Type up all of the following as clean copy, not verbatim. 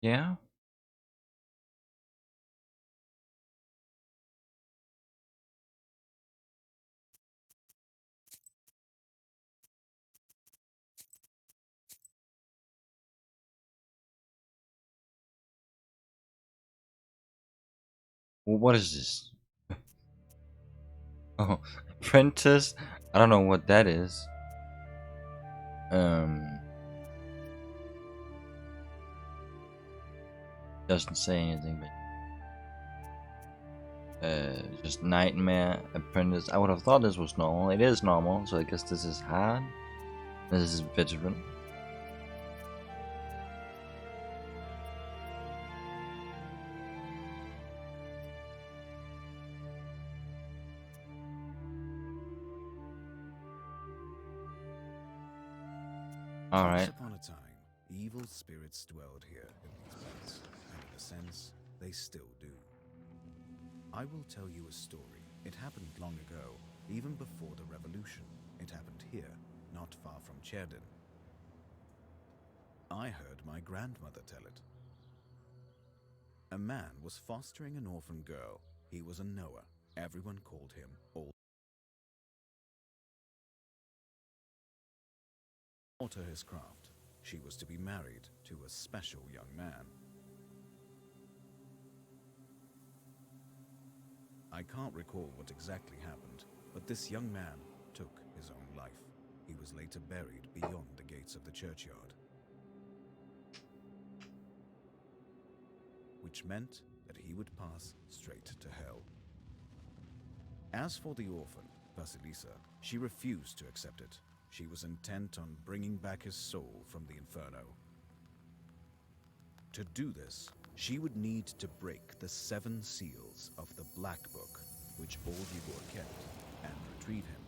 Yeah? What is this? Oh, apprentice? I don't know what that is. Um, doesn't say anything, but just nightmare apprentice. I would have thought this was normal. It is normal, so I guess this is hard. This is veteran. All Once right. upon a time, evil spirits dwelled here in these parts, and in a sense, they still do. I will tell you a story. It happened long ago, even before the revolution. It happened here, not far from CHATTY. I heard my grandmother tell it. A man was fostering an orphan girl. He was a Noah. Everyone called him Old. Taught her his craft. She was to be married to a special young man. I can't recall what exactly happened, but this young man took his own life. He was later buried beyond the gates of the churchyard, which meant that he would pass straight to hell. As for the orphan, Vasilisa, she refused to accept it. She was intent on bringing back his soul from the inferno. To do this, she would need to break the 7 seals of the Black Book, which Oldibor kept, and retrieve him.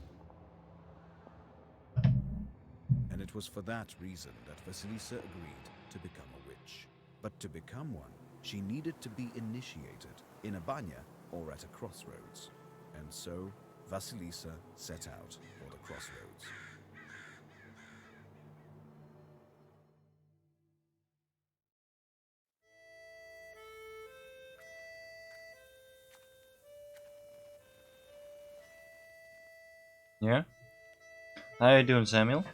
And it was for that reason that Vasilisa agreed to become a witch. But to become one, she needed to be initiated in a banya or at a crossroads. And so, Vasilisa set out for the crossroads. Yeah? How are you doing, Samuel?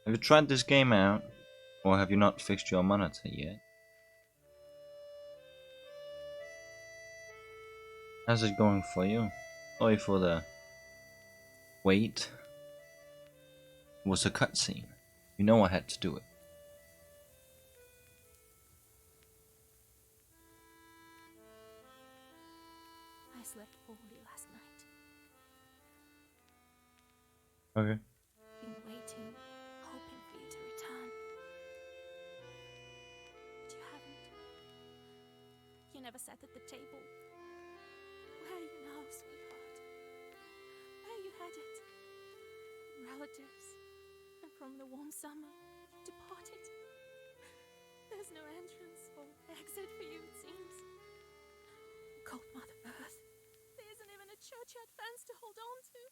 Have you tried this game out? Or have you not fixed your monitor yet? How's it going for you? Sorry for the wait. It was a cutscene. You know I had to do it. I slept poorly last night. Okay. Been waiting, hoping for you to return. But you haven't. You never sat at the table. Where are you now, sweetheart? Where you headed? Relatives. And from the warm summer, departed. There's no entrance or exit for you, it seems. Cold Mother Earth. There isn't even a churchyard fence to hold on to.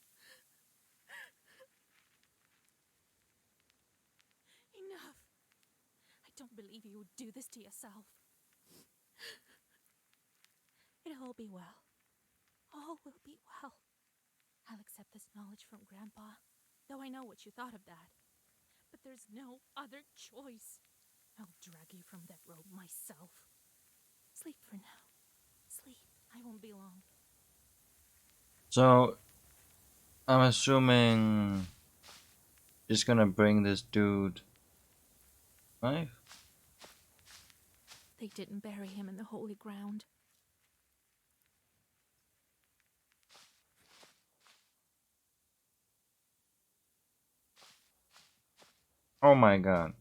Enough. I don't believe you would do this to yourself. It'll all be well. All will be well. I'll accept this knowledge from Grandpa, though I know what you thought of that. But there's no other choice. I'll drag you from that road myself. Sleep for now. Sleep. I won't be long. So, I'm assuming she's gonna bring this dude knife? They didn't bury him in the holy ground. Oh my god.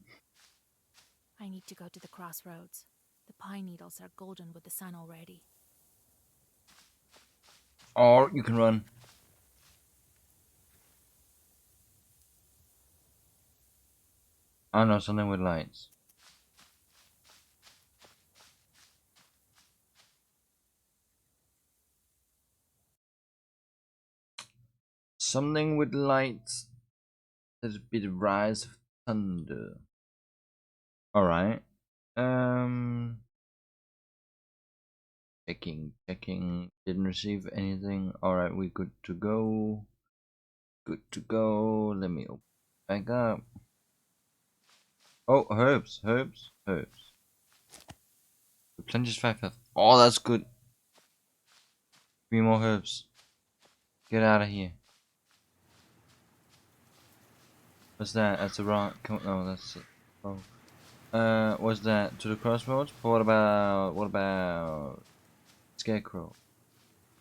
I need to go to the crossroads. The pine needles are golden with the sun already. Or you can run. I know, something with lights. Something with lights. That'd be the rise of thunder. Alright. Checking. Didn't receive anything. Alright, we good to go. Good to go. Let me open back up. Oh, herbs. 25 health. Oh, that's good. 3 more herbs. Get out of here. What's that? That's a rock. No, that's it. Oh. What's that? To the crossroads? What about Scarecrow?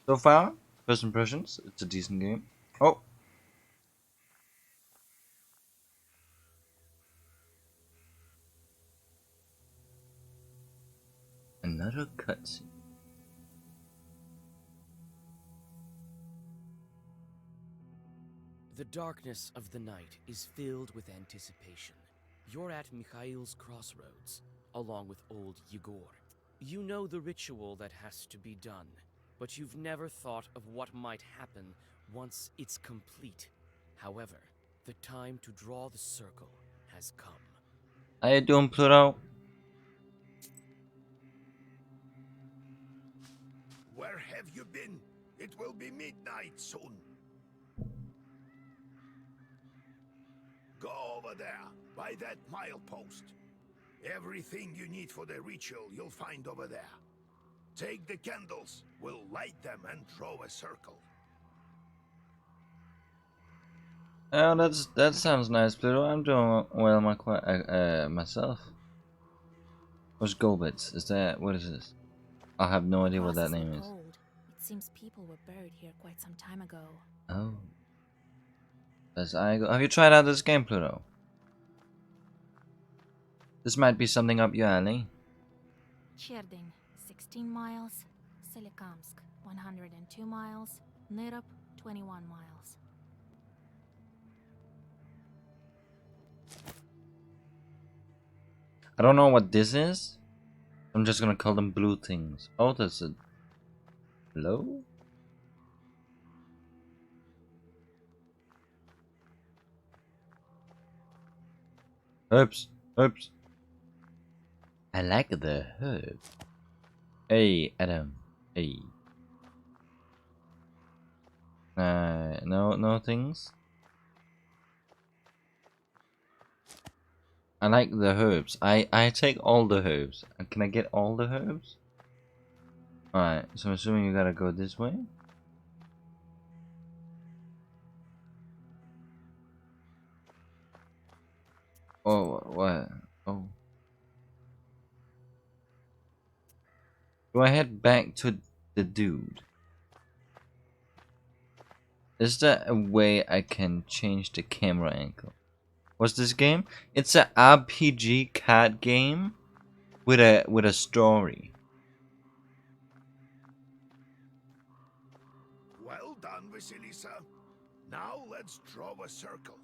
So far, first impressions, it's a decent game. Oh, another cutscene. The darkness of the night is filled with anticipation. You're at Mikhail's crossroads, along with old Yegor. You know the ritual that has to be done, but you've never thought of what might happen once it's complete. However, the time to draw the circle has come. How you doing, Pluto? Where have you been? It will be midnight soon. Go over there, by that milepost. Everything you need for the ritual you'll find over there. Take the candles, we'll light them and draw a circle. Oh, that sounds nice, Pluto. I'm doing well myself. What's Golbits? Is that what is this? I have no idea what that name is. Old. It seems people were buried here quite some time ago. Oh, as I go. Have you tried out this game, Pluto? This might be something up your alley. Cherdyn, 16 miles. Solikamsk, 102 miles. Nirop, 21 miles. I don't know what this is. I'm just gonna call them blue things. Oh, that's a hello? Herbs. I like the herb. Hey, Adam. Hey. No things. I like the herbs. I take all the herbs. Can I get all the herbs? Alright, so I'm assuming you gotta go this way. Oh, what? Oh. Do I head back to the dude? Is there a way I can change the camera angle? What's this game? It's a RPG cat game with a story. Well done, Vasilisa. Now let's draw a circle.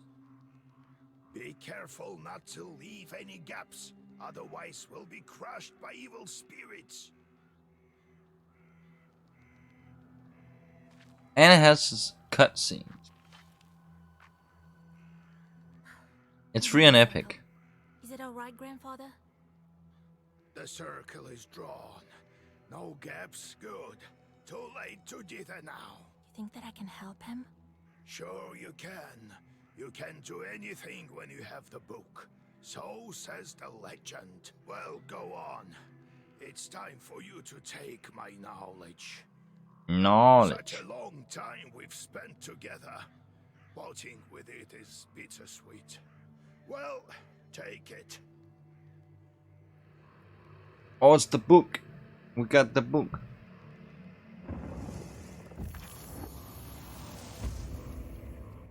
Be careful not to leave any gaps, otherwise we'll be crushed by evil spirits. And it has cutscenes. It's free on Epic. Is it alright, Grandfather? The circle is drawn. No gaps, good. Too late to dither now. You think that I can help him? Sure you can. You can do anything when you have the book. So says the legend. Well, go on. It's time for you to take my knowledge. Knowledge. Such a long time we've spent together. Parting with it is bittersweet. Well, take it. Oh, it's the book. We got the book.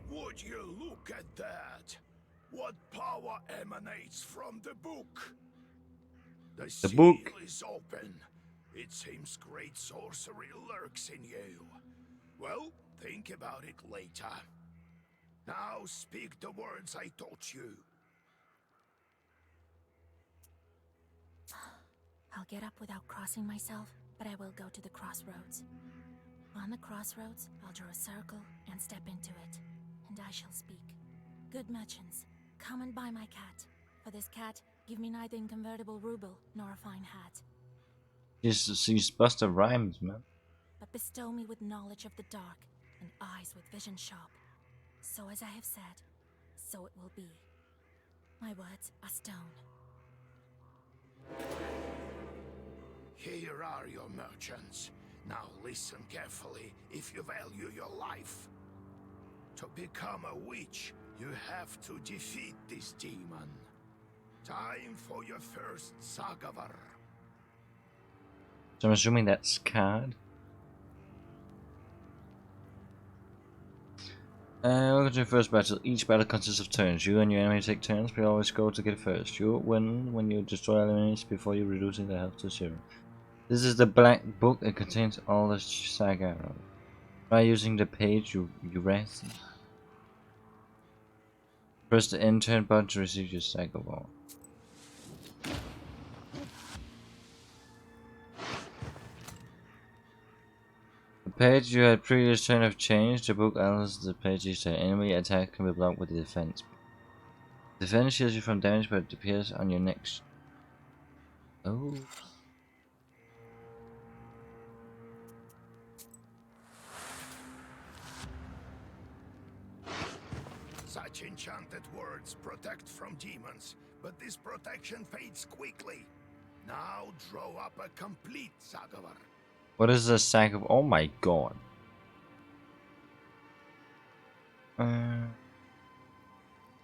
Would you look at that? What power emanates from the book? The seal book. is open. It seems great sorcery lurks in you. Well, think about it later. Now speak the words I taught you. I'll get up without crossing myself, but I will go to the crossroads. On the crossroads, I'll draw a circle and step into it, and I shall speak. Good merchants, come and buy my cat. For this cat, Give me neither inconvertible ruble nor a fine hat, She's Buster Rhymes, man. but bestow me with knowledge of the dark and eyes with vision sharp. So as I have said, so it will be. My words are stone. Here are your merchants. Now listen carefully if you value your life. To become a witch, you have to defeat this demon. Time for your first Sagavar. So I'm assuming that's card. Welcome to your first battle. Each battle consists of turns. You and your enemy take turns, but you always go to get first. You win when you destroy enemies before you reducing their health to 0. This is the black book. It contains all the saga. Try using the page you rest. Press the enter button to receive your saga ball. The page you had previous turn have changed. The book answers the page each turn. Enemy attack can be blocked with the defense. Defense shields you from damage, but it appears on your next. Oh. Such enchanted words protect from demons, but this protection fades quickly. Now draw up a complete Sagavar. What is the sack of? Oh my god.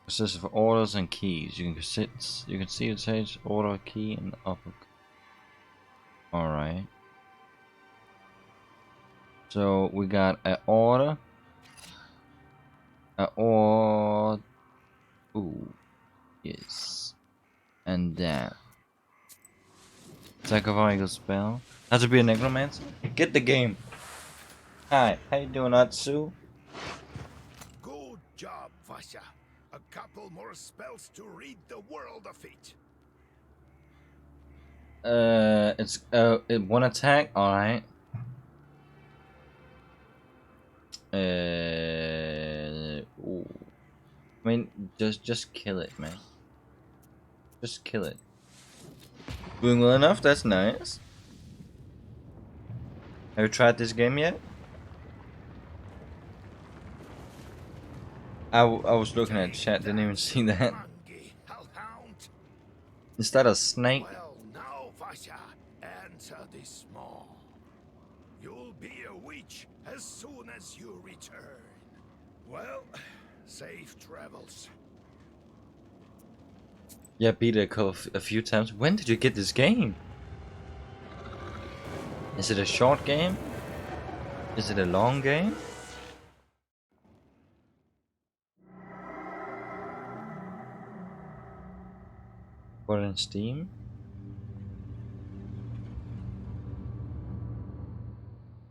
Consists of orders and keys. You can see it says order key and upper. Alright. So we got an order. Ooh. Yes. And that. Sack of Eagle spell. Has to be a necromancer? Get the game. Hi, how you doing, Atsu? Good job, Vasya. A couple more spells to rid the world of it. It's one attack. All right. Ooh. I mean, just kill it, man. Just kill it. Doing well enough. That's nice. Have you tried this game yet? I was looking at chat. Didn't even see that. Monkey, hellhound. Is that a snake? Well, now, Vasya, answer this maw. You'll be a witch as soon as you return. Well, safe travels. Yeah, beat it a few times. When did you get this game? Is it a short game? Is it a long game? Or in Steam?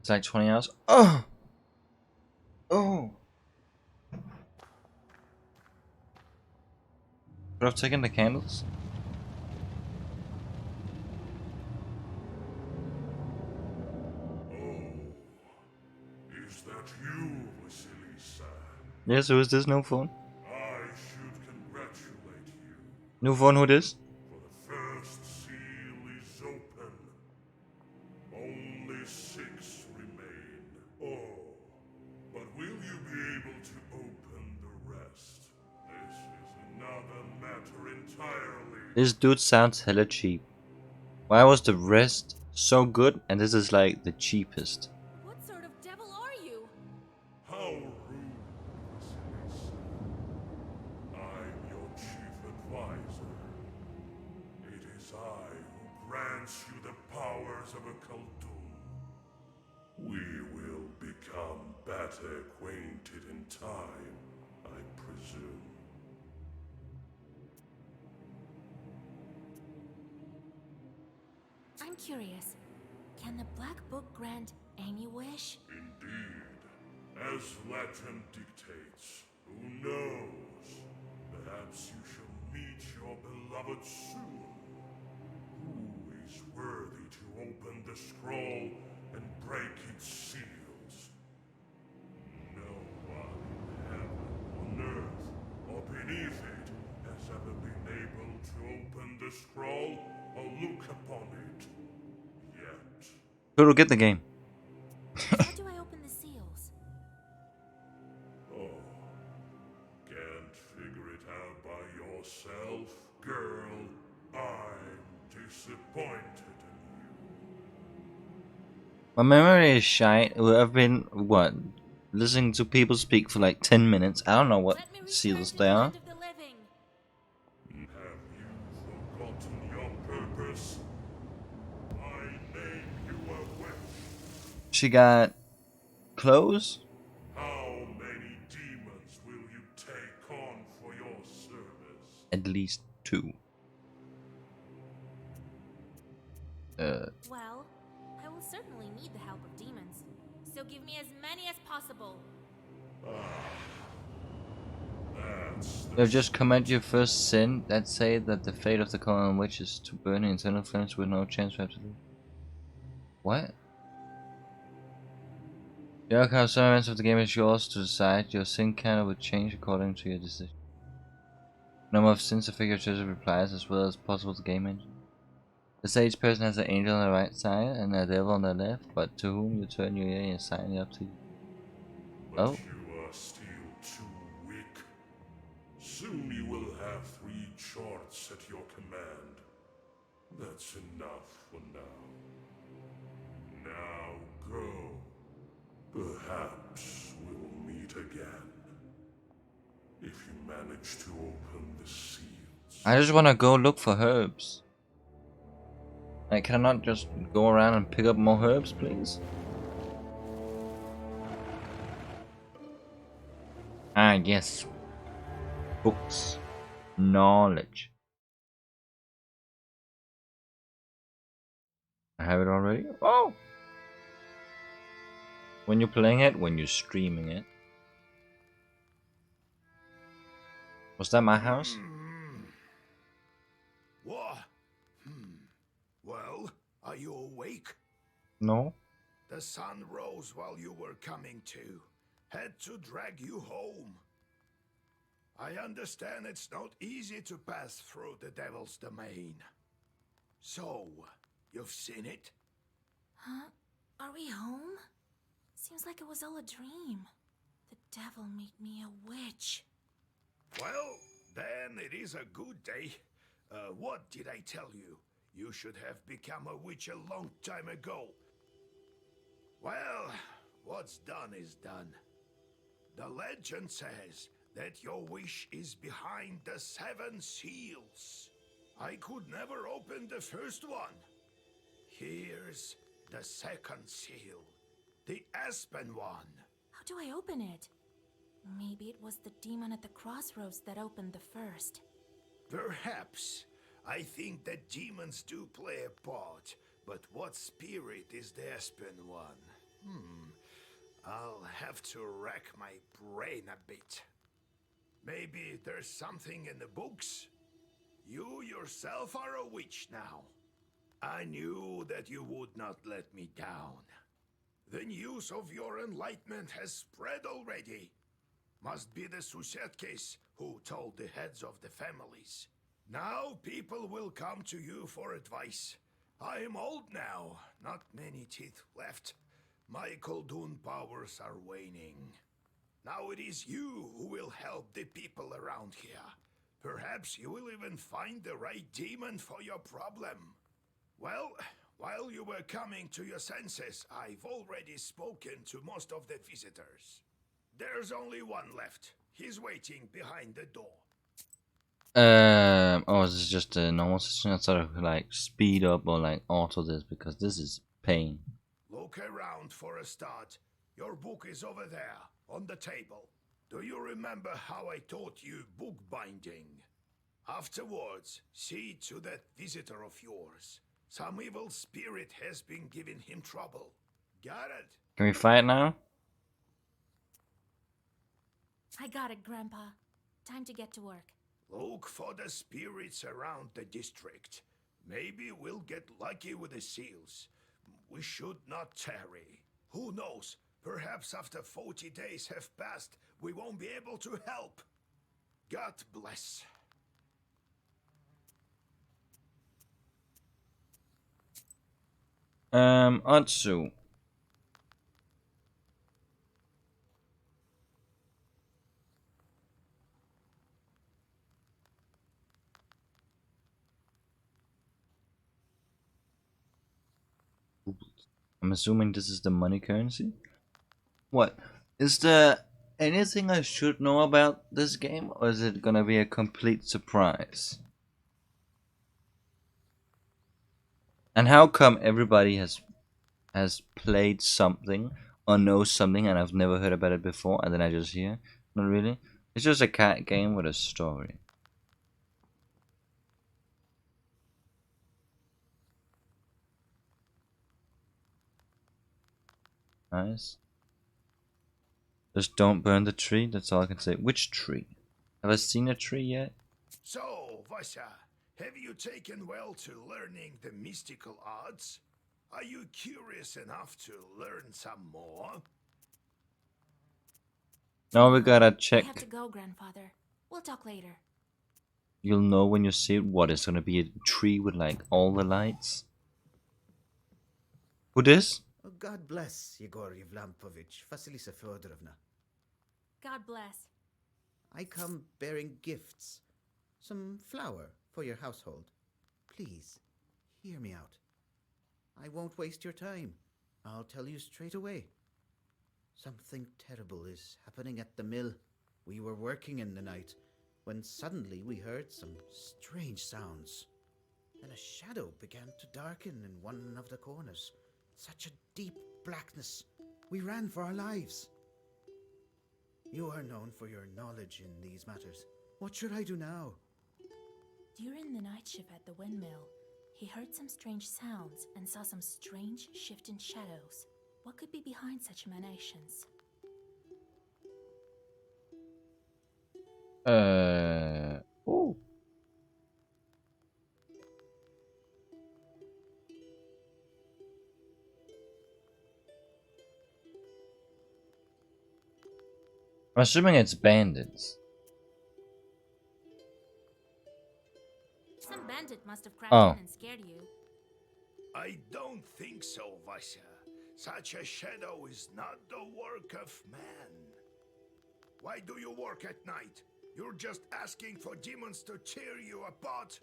It's like 20 hours. Oh! Oh! Could I have taken the candles? Is that you, Vasilisa? Yes, who is this? No phone. I should congratulate you, No phone, who this? for the first seal is open. Only 6 remain. Oh, but will you be able to open the rest? This is another matter entirely. This dude sounds hella cheap. Why was the rest so good and this is like the cheapest? What sort of devil are you? How rude, Vasilisa. I'm your chief advisor. It is I who grants you the powers of a Khaldun. We will become better acquainted in time, I presume. I'm curious. Can the Black Book grant any wish? Indeed. As legend dictates, who knows? Perhaps you shall meet your beloved soon. Who is worthy to open the scroll and break its seals? No one in heaven, on earth, or beneath it has ever been able to open the the scroll or look upon it yet. Turtle, get the game. How do I open the seals? Oh, can't figure it out by yourself, girl? I'm disappointed in you. My memory is shite. I've been, what, listening to people speak for like 10 minutes. I don't know what Let me return seals to they the are. land of the living. Have you forgotten your purpose? I name you a witch. She got clothes? How many demons will you take on for your service? At least 2. Well, I will certainly need the help of demons. So give me as many as possible. That's They'll the just commit your first sin that say that the fate of the colonial witch is to burn in eternal flames with no chance for absolute. What? The outcome of some events of the game is yours to decide. Your sin counter will change according to your decision. Number of sins affect your choice of replies as well as possible to game engine. The sage person has an angel on the right side and a devil on the left, but to whom you turn your ear is signing up to you. But Oh, you are still too weak. Soon you will have 3 charts at your command. That's enough for now. Now go. Perhaps we'll meet again. If you manage to open the seals. I just wanna go look for herbs. Like, can I not just go around and pick up more herbs, please? Ah, yes. Books. Knowledge. I have it already? Oh! When you're playing it, when you're streaming it. Was that my house? What? Well, are you awake? No. The sun rose while you were coming to. Had to drag you home. I understand it's not easy to pass through the devil's domain. So, you've seen it? Huh? Are we home? Seems like it was all a dream. The devil made me a witch. Well, then it is a good day. What did I tell you? You should have become a witch a long time ago. Well, what's done is done. The legend says that your wish is behind the 7 seals. I could never open the first one. Here's the second seal, the Aspen one. How do I open it? Maybe it was the demon at the crossroads that opened the first. Perhaps. I think that demons do play a part, but what spirit is the Aspen one? I'll have to rack my brain a bit. Maybe there's something in the books? You yourself are a witch now. I knew that you would not let me down. The news of your enlightenment has spread already. Must be the Susetkes who told the heads of the families. Now people will come to you for advice. I am old now, not many teeth left. My Koldun powers are waning. Now it is you who will help the people around here. Perhaps you will even find the right demon for your problem. Well, while you were coming to your senses, I've already spoken to most of the visitors. There's only one left. He's waiting behind the door. Oh, this is just a normal system. I thought I could like speed up or like auto this because this is pain. Look around for a start. Your book is over there, on the table. Do you remember how I taught you bookbinding? Afterwards, see to that visitor of yours. Some evil spirit has been giving him trouble. Got it? Can we fight now? I got it, Grandpa. Time to get to work. Look for the spirits around the district. Maybe we'll get lucky with the seals. We should not tarry. Who knows? Perhaps after 40 days have passed, we won't be able to help. God bless. Atsu. I'm assuming this is the money currency. What? Is there anything I should know about this game, or is it gonna be a complete surprise? And how come everybody has played something or knows something and I've never heard about it before, and then I just hear? Not really. It's just a cat game with a story. Nice. Just don't burn the tree, that's all I can say. Which tree? Have I seen a tree yet? So, Vasya, have you taken well to learning the mystical arts? Are you curious enough to learn some more? Now we gotta I have check. to go, Grandfather. We'll talk later. You'll know when you see it what is gonna be a tree with like all the lights. Who this? Oh, God bless Yegor Yevlampovich, Vasilisa Fyodorovna. God bless. I come bearing gifts. Some flour for your household. Please, hear me out. I won't waste your time. I'll tell you straight away. Something terrible is happening at the mill. We were working in the night when suddenly we heard some strange sounds. Then a shadow began to darken in one of the corners. Such a deep blackness. We ran for our lives. You are known for your knowledge in these matters. What should I do now? During the night shift at the windmill, he heard some strange sounds and saw some strange shifting shadows. What could be behind such emanations? Oh. I'm assuming it's bandits. Some bandit must have cracked Oh. in and scared you. I don't think so, Vasya. Such a shadow is not the work of man. Why do you work at night? You're just asking for demons to tear you apart.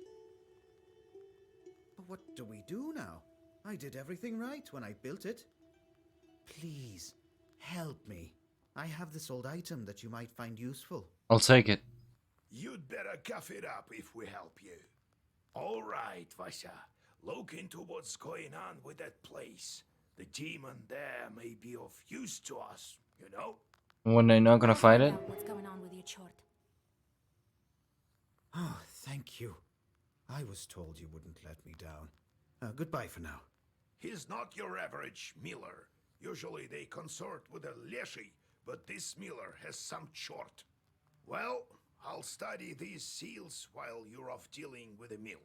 But what do we do now? I did everything right when I built it. Please, help me. I have this old item that you might find useful. I'll take it. You'd better cough it up if we help you. All right, Vasya. Look into what's going on with that place. The demon there may be of use to us, you know? When they're not gonna I'll fight find it? out what's going on with your chort. Oh, thank you. I was told you wouldn't let me down. Goodbye for now. He's not your average miller. Usually they consort with a leshy, but this miller has some chort. Well, I'll study these seals while you're off dealing with the mill.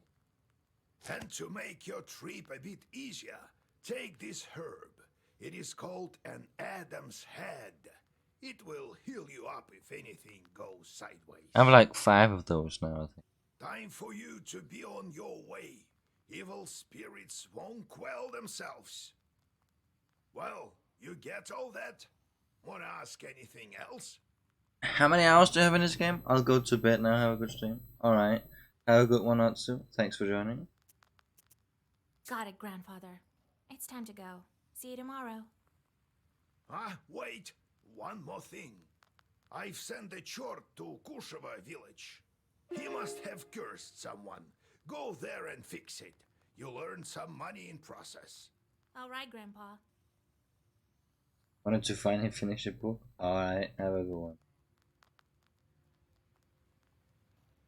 And to make your trip a bit easier, take this herb. It is called an Adam's head. It will heal you up if anything goes sideways. I have like 5 of those now, I think. Time for you to be on your way. Evil spirits won't quell themselves. Well, you get all that? Wanna ask anything else? How many hours do you have in this game? I'll go to bed now, have a good stream. Alright. Have a good one, Atsu. Thanks for joining. Got it, Grandfather. It's time to go. See you tomorrow. Ah, wait. One more thing. I've sent a chort to Kusheva village. He must have cursed someone. Go there and fix it. You'll earn some money in process. All right, Grandpa. Wanted to finally finish a book? Alright, have a good one.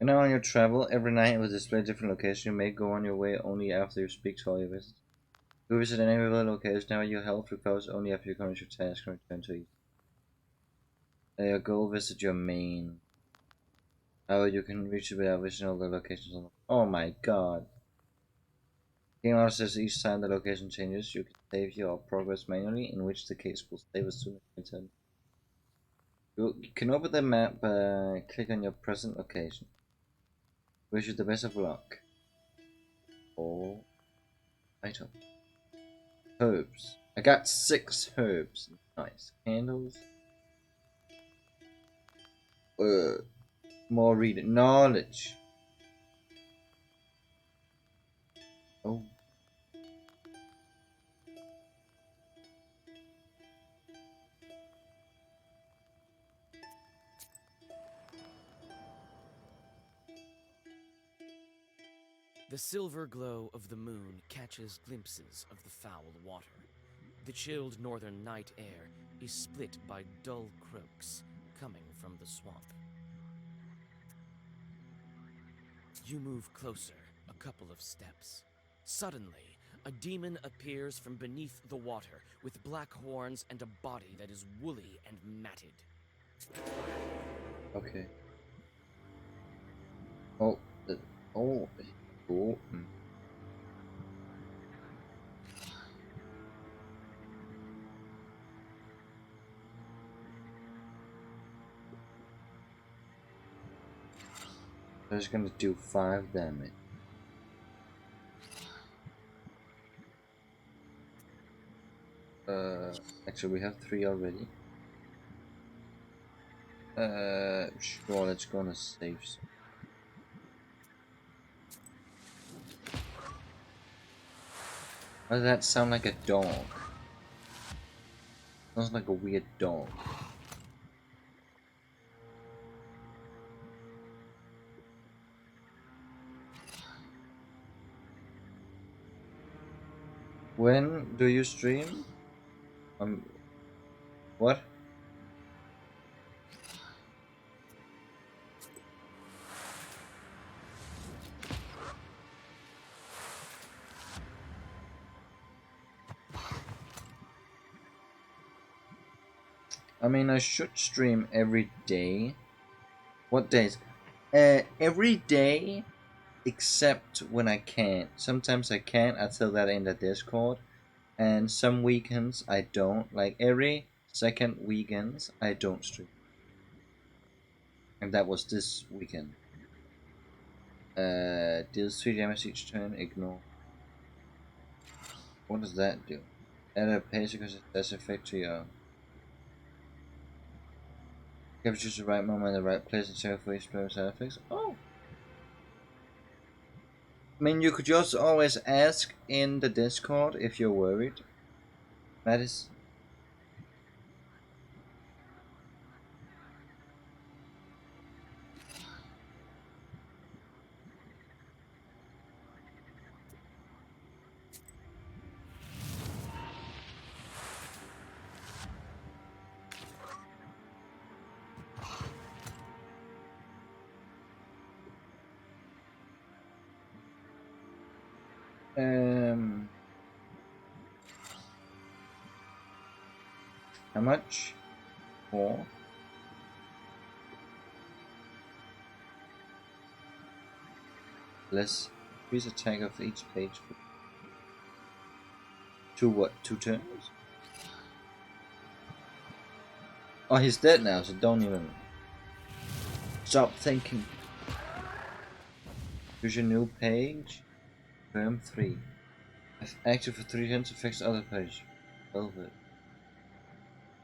You know, on your travel, every night it will display a different location. You may go on your way only after you speak to all your visitors. If you visit any other location, now your health recovers only after you complete your task and return to it. Your goal, visit your main. However, you can reach it without visiting all the locations on the... Oh my god. Game Master says each time the location changes, you can save your progress manually, in which the case will save as soon as you return. You can open the map, click on your present location. Wish you the best of luck. All item. Herbs. I got 6 herbs. Nice. Candles. More reading. Knowledge. Oh. The silver glow of the moon catches glimpses of the foul water. The chilled northern night air is split by dull croaks coming from the swamp. You move closer, a couple of steps. Suddenly, a demon appears from beneath the water with black horns and a body that is woolly and matted. Okay. Oh. Oh. Cool. I'm just gonna do 5 damage. Actually, we have 3 already. Sure, let's go on a safe zone. Why does that sound like a dog? Sounds like a weird dog. When do you stream? What? I mean, I should stream every day. What days? Every day except when I can't. Sometimes I can't. I tell that in the Discord. And some weekends I don't. Like every second weekends I don't stream. And that was this weekend. Deals 3 damage each turn. Ignore. What does that do? Add a pace because it does effect to your. Captures the right moment, the right place, and so for each player side effects. Oh! I mean, you could just always ask in the Discord if you're worried. That is. How much? 4. Less increase attack of each page. 2 what? 2 turns? Oh, he's dead now, so don't even. Stop thinking. Choose a new page. Confirm 3. If active for 3 turns, affects other page. Velvet.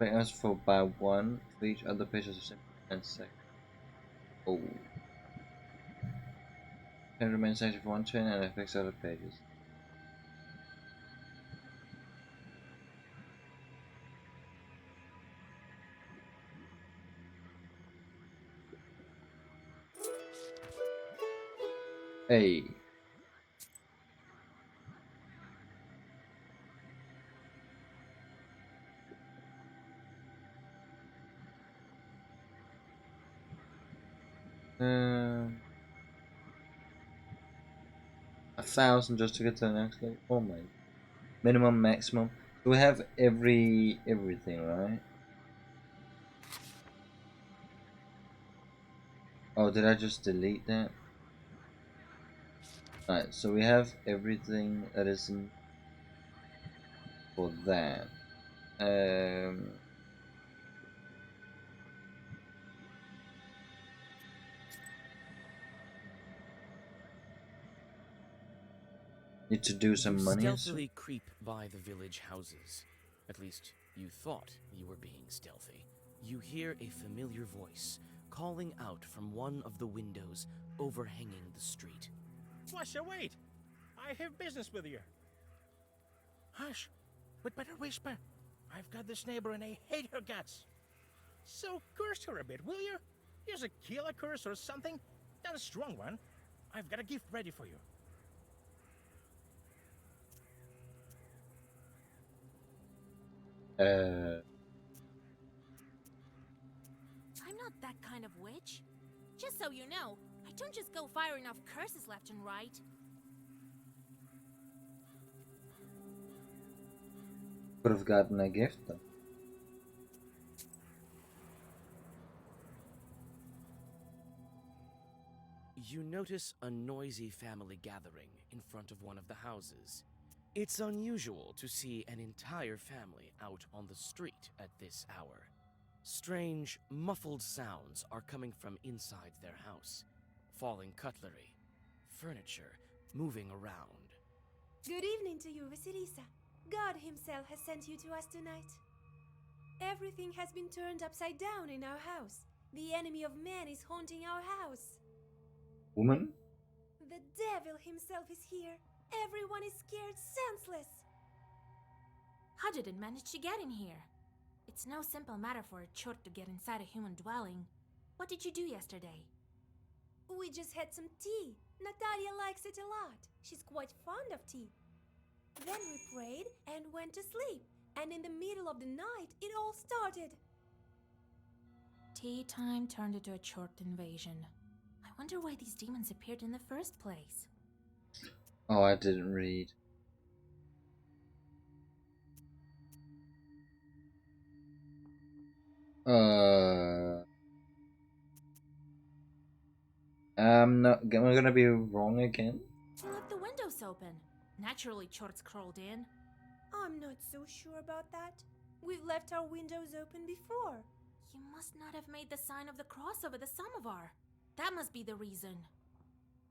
Affect us for by 1 for each other page of the same and sec. Oh. Can remain active for 1 turn and affects other pages. Hey. Um. 1,000 just to get to the next level. Oh my. Minimum, maximum. So we have everything, right? Oh, did I just delete that? Alright, so we have everything that isn't for that. Um. Need to do some You money. stealthily creep by the village houses. At least, you thought you were being stealthy. You hear a familiar voice calling out from one of the windows overhanging the street. Flusha, wait! I have business with you. Hush! We'd better whisper. I've got this neighbor and I hate her guts. So curse her a bit, will you? Use a killer curse or something. Not a strong one. I've got a gift ready for you. Uh, I'm not that kind of witch. Just so you know, I don't just go firing off curses left and right. could have gotten a gift though. You notice a noisy family gathering in front of one of the houses. It's unusual to see an entire family out on the street at this hour. Strange, muffled sounds are coming from inside their house. Falling cutlery, furniture moving around. Good evening to you, Vasilisa. God himself has sent you to us tonight. Everything has been turned upside down in our house. The enemy of man is haunting our house. Woman? The devil himself is here. Everyone is scared senseless. How did it manage to get in here? It's no simple matter for a chort to get inside a human dwelling. What did you do yesterday? We just had some tea. Natalia likes it a lot. She's quite fond of tea. Then we prayed and went to sleep. And in the middle of the night, it all started. Tea time turned into a chort invasion. I wonder why these demons appeared in the first place. Oh, I didn't read. I'm not. Am I gonna be wrong again? You left the windows open. Naturally, chorts crawled in. I'm not so sure about that. We've left our windows open before. You must not have made the sign of the cross over the samovar. That must be the reason.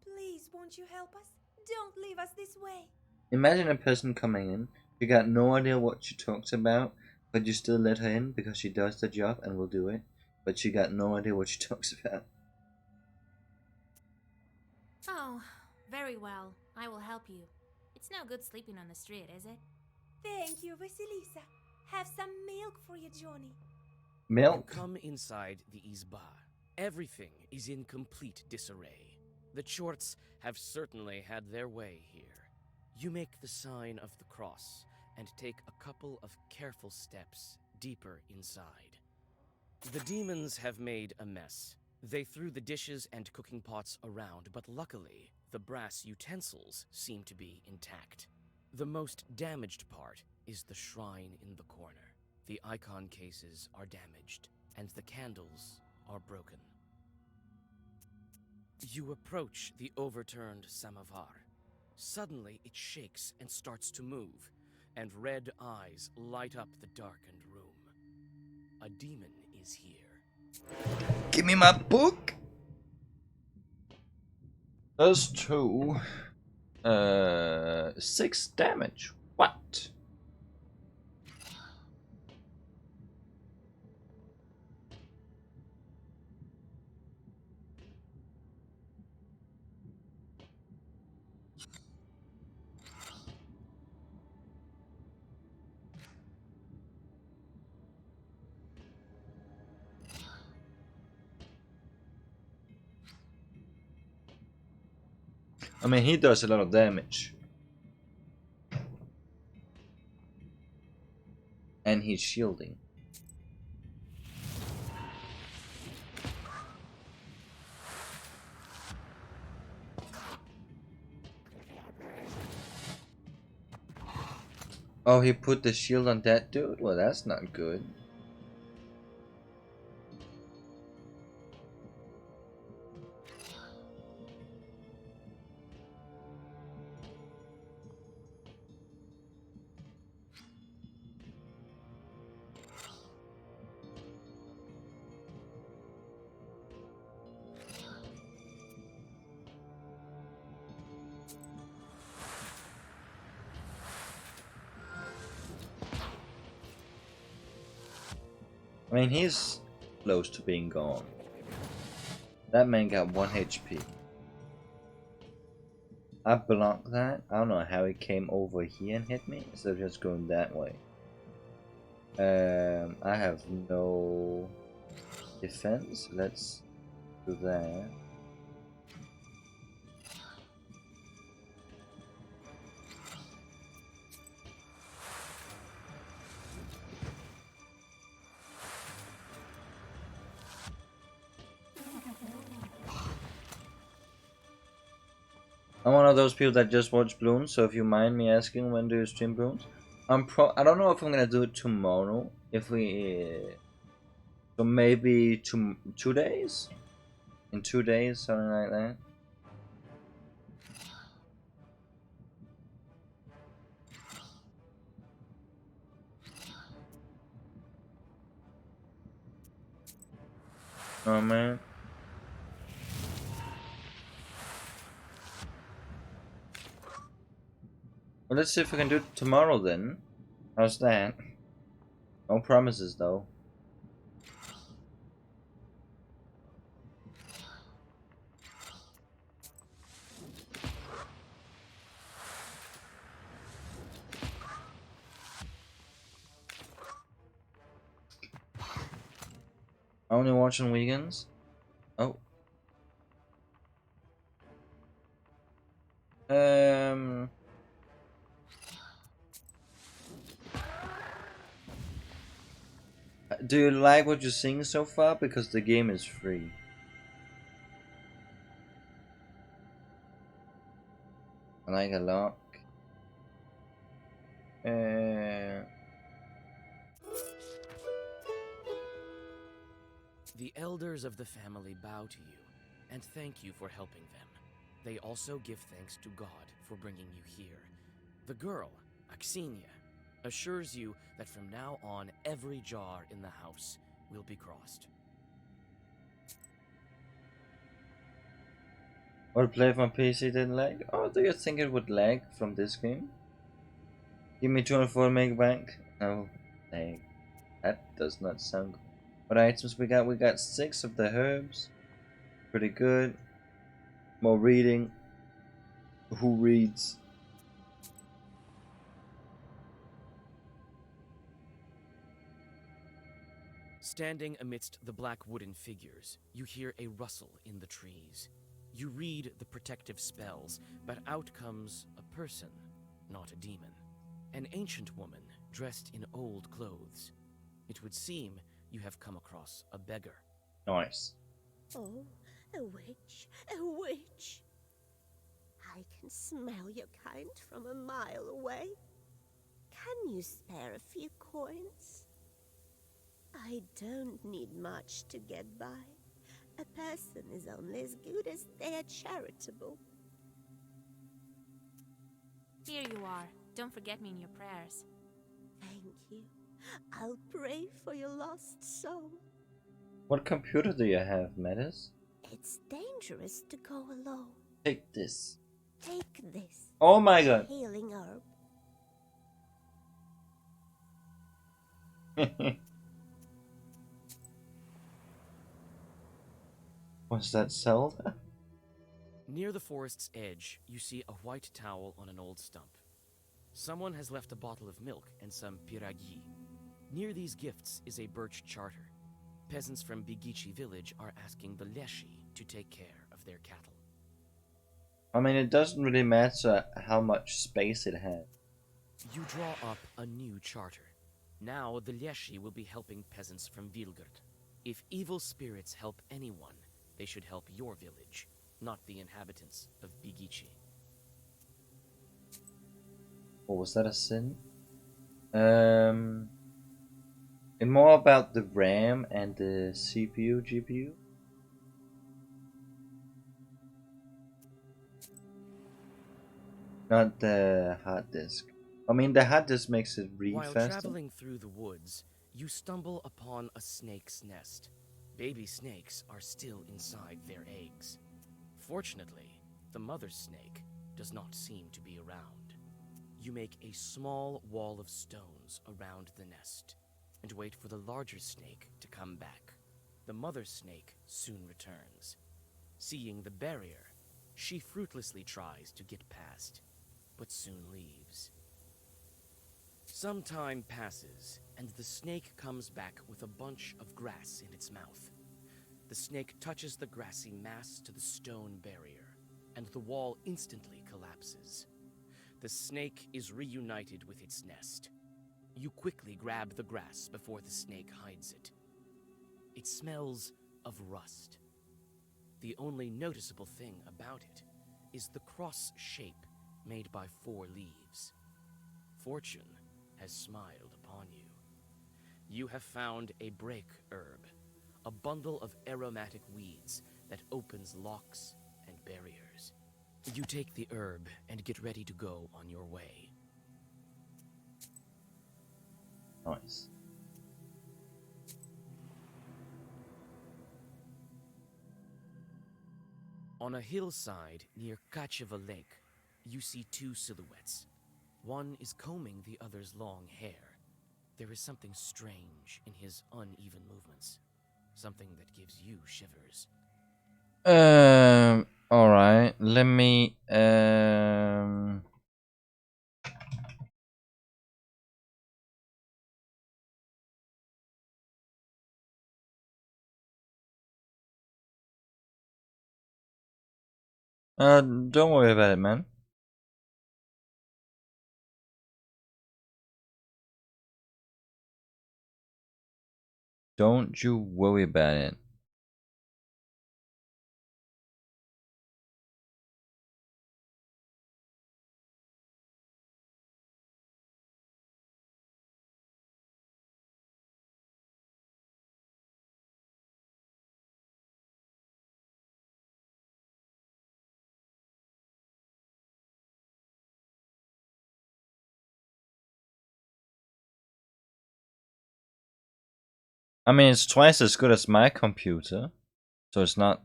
Please, won't you help us? Don't leave us this way. Imagine a person coming in. You got no idea what she talks about, but you still let her in because she does the job and will do it. But she got no idea what she talks about. Oh, very well. I will help you. It's no good sleeping on the street, is it? Thank you, Vasilisa. Have some milk for you, Johnny. Milk? You come inside the izba. Everything is in complete disarray. The chorts have certainly had their way here. You make the sign of the cross and take a couple of careful steps deeper inside. The demons have made a mess. They threw the dishes and cooking pots around, but luckily, the brass utensils seem to be intact. The most damaged part is the shrine in the corner. The icon cases are damaged, and the candles are broken. You approach the overturned samovar. Suddenly, it shakes and starts to move, and red eyes light up the darkened room. A demon is here. Give me my book! Does 2. 6 damage. What? I mean, he does a lot of damage. And he's shielding. Oh, he put the shield on that dude? Well, that's not good. I mean, he's close to being gone. That man got 1 HP. I blocked that. I don't know how he came over here and hit me instead of just going that way. I have no defense. Let's do that. I'm one of those people that just watch Bloons, so if you mind me asking, when do you stream Bloons? I don't know if I'm gonna do it tomorrow. If we so maybe 2 days? In 2 days, something like that. Oh man. Well, let's see if we can do it tomorrow then. How's that? No promises though. Only watching weekends? Oh. Do you like what you're seeing so far? Because the game is free. I like a lot. The elders of the family bow to you and thank you for helping them. They also give thanks to God for bringing you here. The girl, Axinia, assures you that from now on every jar in the house will be crossed. Or play if my PC didn't lag? Oh, do you think it would lag from this game? Give me 204 megabyte. No, lag. That does not sound good. What items we got? We got 6 of the herbs. Pretty good. More reading. Who reads? Standing amidst the black wooden figures, you hear a rustle in the trees. You read the protective spells, but out comes a person, not a demon. An ancient woman dressed in old clothes. It would seem you have come across a beggar. Nice. Oh, a witch, a witch. I can smell your kind from a mile away. Can you spare a few coins? I don't need much to get by. A person is only as good as they are charitable. Here you are. Don't forget me in your prayers. Thank you. I'll pray for your lost soul. What computer do you have, Metis? It's dangerous to go alone. Take this. Take this. Oh my god. Healing herb. Was that Zelda? Near the forest's edge, you see a white towel on an old stump. Someone has left a bottle of milk and some piragi. Near these gifts is a birch charter. Peasants from Bigichi village are asking the Leshi to take care of their cattle. I mean, it doesn't really matter how much space it has. You draw up a new charter. Now the Leshi will be helping peasants from Vilgard. If evil spirits help anyone, they should help your village, not the inhabitants of Bigichi. Or was that a sin? And more about the RAM and the CPU, GPU? Not the hard disk. I mean, the hard disk makes it read While faster. traveling through the woods, you stumble upon a snake's nest. Baby snakes are still inside their eggs. Fortunately, the mother snake does not seem to be around. You make a small wall of stones around the nest and wait for the larger snake to come back. The mother snake soon returns. Seeing the barrier, she fruitlessly tries to get past, but soon leaves. Some time passes, and the snake comes back with a bunch of grass in its mouth. The snake touches the grassy mass to the stone barrier, and the wall instantly collapses. The snake is reunited with its nest. You quickly grab the grass before the snake hides it. It smells of rust. The only noticeable thing about it is the cross shape made by 4 leaves. Fortune has smiled upon you. You have found a break herb, a bundle of aromatic weeds that opens locks and barriers. You take the herb and get ready to go on your way. Nice. On a hillside near Kacheva Lake, you see 2 silhouettes. One is combing the other's long hair. There is something strange in his uneven movements. Something that gives you shivers. Alright. Let me don't worry about it, man. Don't you worry about it. I mean, it's twice as good as my computer, so it's not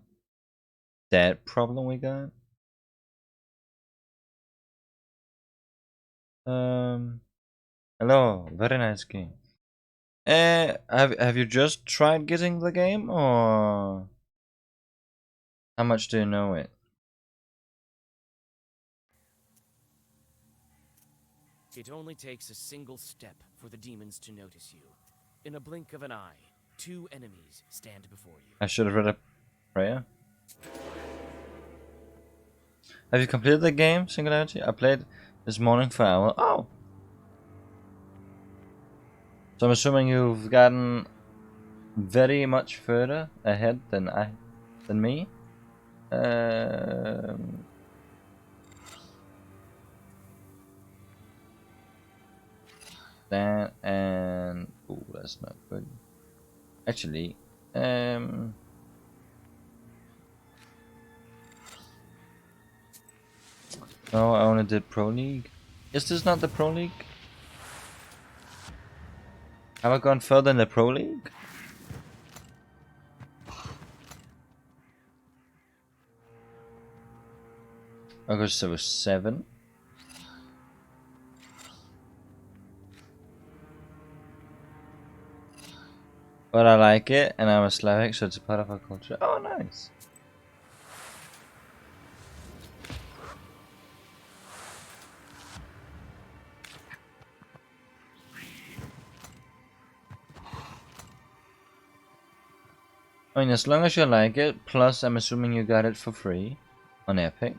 that problem we got. Hello, very nice game. Have you just tried getting the game, or how much do you know it? It only takes a single step for the demons to notice you. In a blink of an eye, 2 enemies stand before you. I should have read a prayer. Have you completed the game, Singularity? I played this morning for an hour. Oh! So I'm assuming you've gotten very much further ahead than me. That and oh, that's not good. Actually, no, I only did Pro League. Is this not the Pro League? Have I gone further in the Pro League? August there was 7. But I like it, and I'm a Slavic, so it's a part of our culture. Oh, nice. I mean, as long as you like it, plus I'm assuming you got it for free on Epic.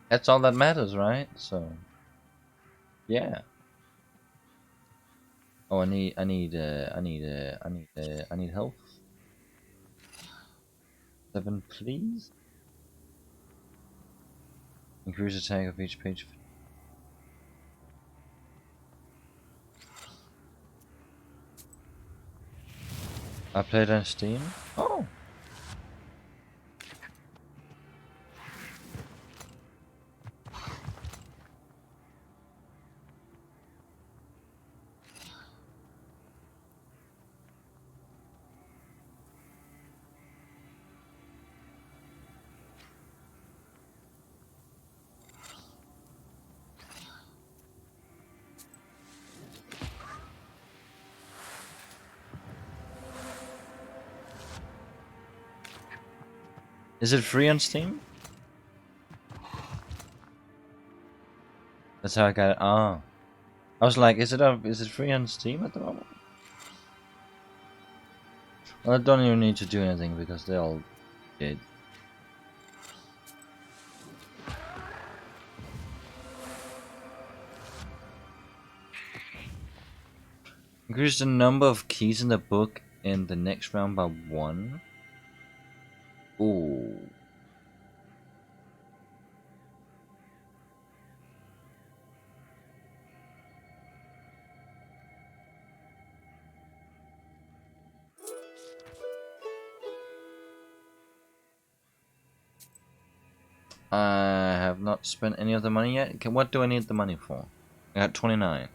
That's all that matters, right? So, yeah. Oh, I need health. 7, please. Increase attack of each page. I played on Steam. Oh. Is it free on Steam? That's how I got it. Oh. I was like, is it free on Steam at the moment? Well, I don't even need to do anything because they all did. Increase the number of keys in the book in the next round by 1. Ooh. I have not spent any of the money yet. Okay, what do I need the money for? I got 29.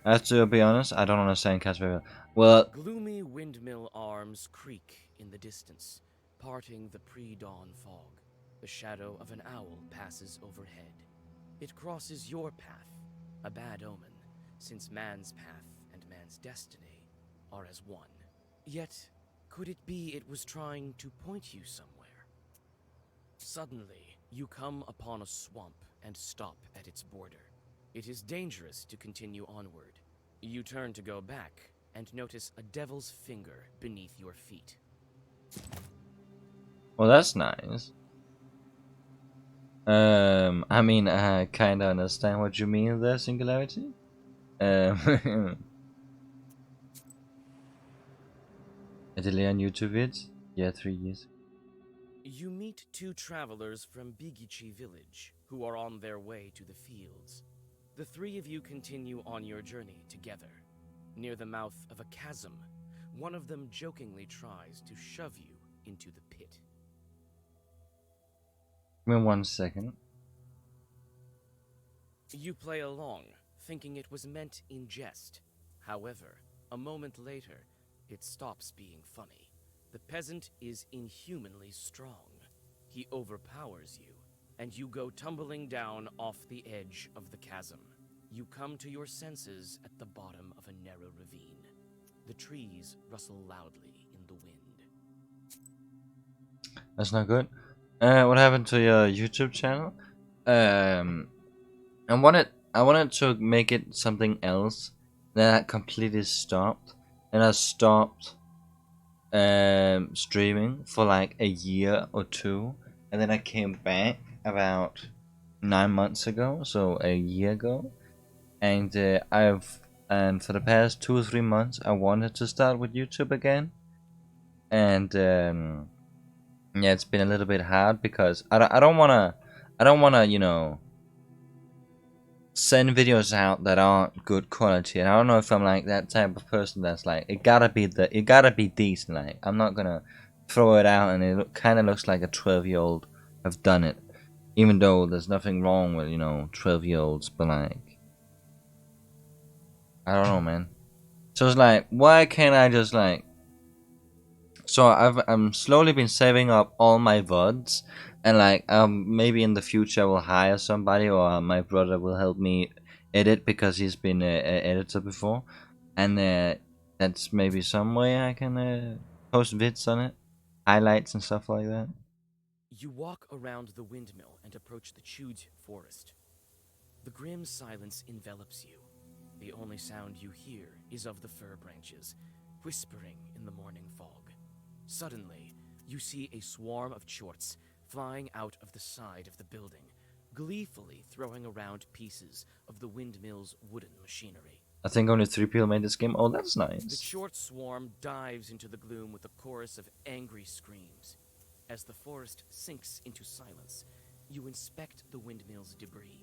I have to be honest, I don't understand cats very well. Well, Gloomy windmill arms creak in the distance, parting the pre-dawn fog. The shadow of an owl passes overhead. It crosses your path, a bad omen, since man's path and man's destiny are as one. Yet, could it be it was trying to point you somewhere? Suddenly, you come upon a swamp and stop at its border. It is dangerous to continue onward. You turn to go back and notice a devil's finger beneath your feet. well, that's nice. I mean, I kinda understand what you mean there, Singularity. A delay on YouTube vids? Yeah, 3 years. You meet 2 travelers from Bigichi village who are on their way to the fields. The 3 of you continue on your journey together. Near the mouth of a chasm, one of them jokingly tries to shove you into the pit. Give me 1 second. You play along, thinking it was meant in jest. However, a moment later, it stops being funny. The peasant is inhumanly strong. He overpowers you, and you go tumbling down off the edge of the chasm. You come to your senses at the bottom of a narrow ravine. The trees rustle loudly in the wind. That's not good. What happened to your YouTube channel? I wanted to make it something else. Then I completely stopped, and I stopped streaming for like a year or 2, and then I came back about 9 months ago, so a year ago, and and for the past 2 or 3 months I wanted to start with YouTube again, and yeah, it's been a little bit hard because I don't wanna send videos out that aren't good quality, and I don't know if I'm like that type of person that's like it gotta be decent. Like I'm not gonna throw it out and it kind of looks like a 12-year-old have done it, even though there's nothing wrong with 12-year-olds, but like I don't know, man. So it's like, why can't I just like? So I'm slowly been saving up all my VODs, and like maybe in the future I will hire somebody, or my brother will help me edit because he's been a editor before, and that's maybe some way I can post vids on it, highlights and stuff like that. You walk around the windmill and approach the chewed forest. The grim silence envelops you. The only sound you hear is of the fir branches, whispering in the morning fog. Suddenly, you see a swarm of chorts flying out of the side of the building, gleefully throwing around pieces of the windmill's wooden machinery. I think only 3 people made this game. Oh, that's The nice. short swarm dives into the gloom with a chorus of angry screams. As the forest sinks into silence, you inspect the windmill's debris.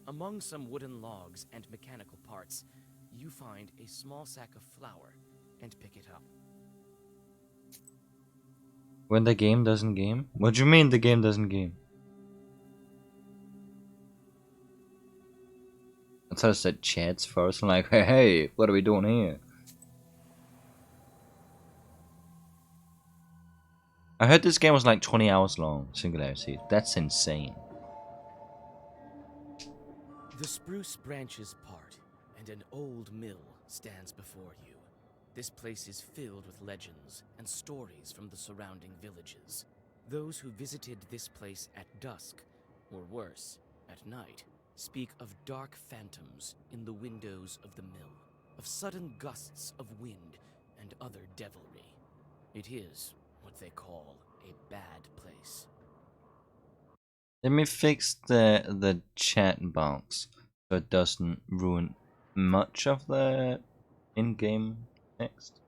Among some wooden logs and mechanical parts, you find a small sack of flour and pick it up. When the game doesn't game? What do you mean the game doesn't game? I thought it said chats first. I'm like, hey, what are we doing here? I heard this game was like 20 hours long, Singularity. That's insane. The spruce branches part, and an old mill stands before you. This place is filled with legends and stories from the surrounding villages. Those who visited this place at dusk, or worse, at night, speak of dark phantoms in the windows of the mill, of sudden gusts of wind and other devilry. It is what they call a bad place. Let me fix the chat box so it doesn't ruin much of the in-game text.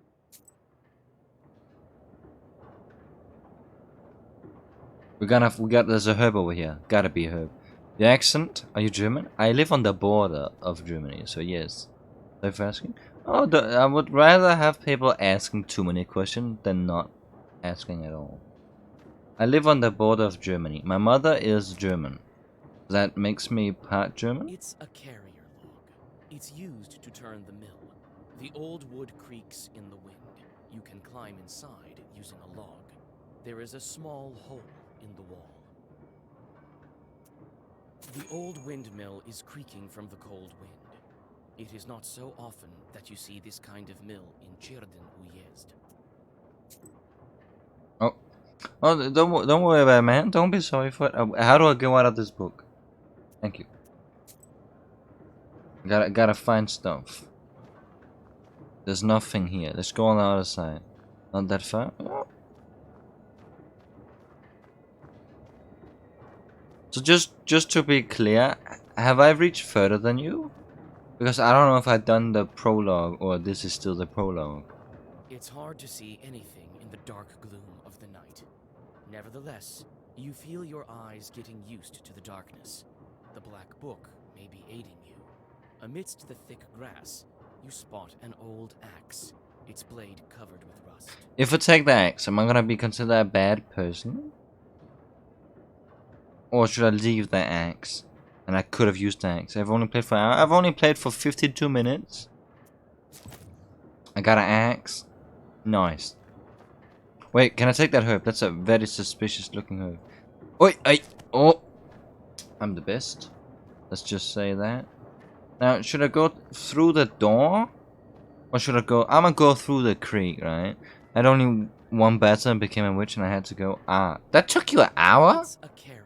We got there's a herb over here. Gotta be a herb. The accent? Are you German? I live on the border of Germany, so yes. Thanks for asking. Oh, I would rather have people asking too many questions than not asking at all. I live on the border of Germany. My mother is German. That makes me part German? It's a carrier log. It's used to turn the mill. The old wood creaks in the wind. You can climb inside using a log. There is a small hole in the wall. The old windmill is creaking from the cold wind. It is not so often that you see this kind of mill in Cherdyn-Uyezd. Oh, don't worry about it, man. Don't be sorry for it. How do I go out of this book? Thank you. Gotta find stuff. There's nothing here. Let's go on the other side. Not that far. Oh. So just to be clear, have I reached further than you? Because I don't know if I've done the prologue or this is still the prologue. It's hard to see anything in the dark gloom of the night. Nevertheless, you feel your eyes getting used to the darkness. The black book may be aiding you. Amidst the thick grass, you spot an old axe, its blade covered with rust. If I take the axe, am I gonna be considered a bad person? Or should I leave the axe? And I could have used the axe. I've only played for an hour. I've only played for 52 minutes. I got an axe. Nice. Wait, can I take that herb? That's a very suspicious looking herb. Oi, oh! I'm the best. Let's just say that. Now, should I go through the door? Or should I go... I'm gonna go through the creek, right? I had only one battle and became a witch and I had to go... Ah, that took you an hour? It's a carrier log.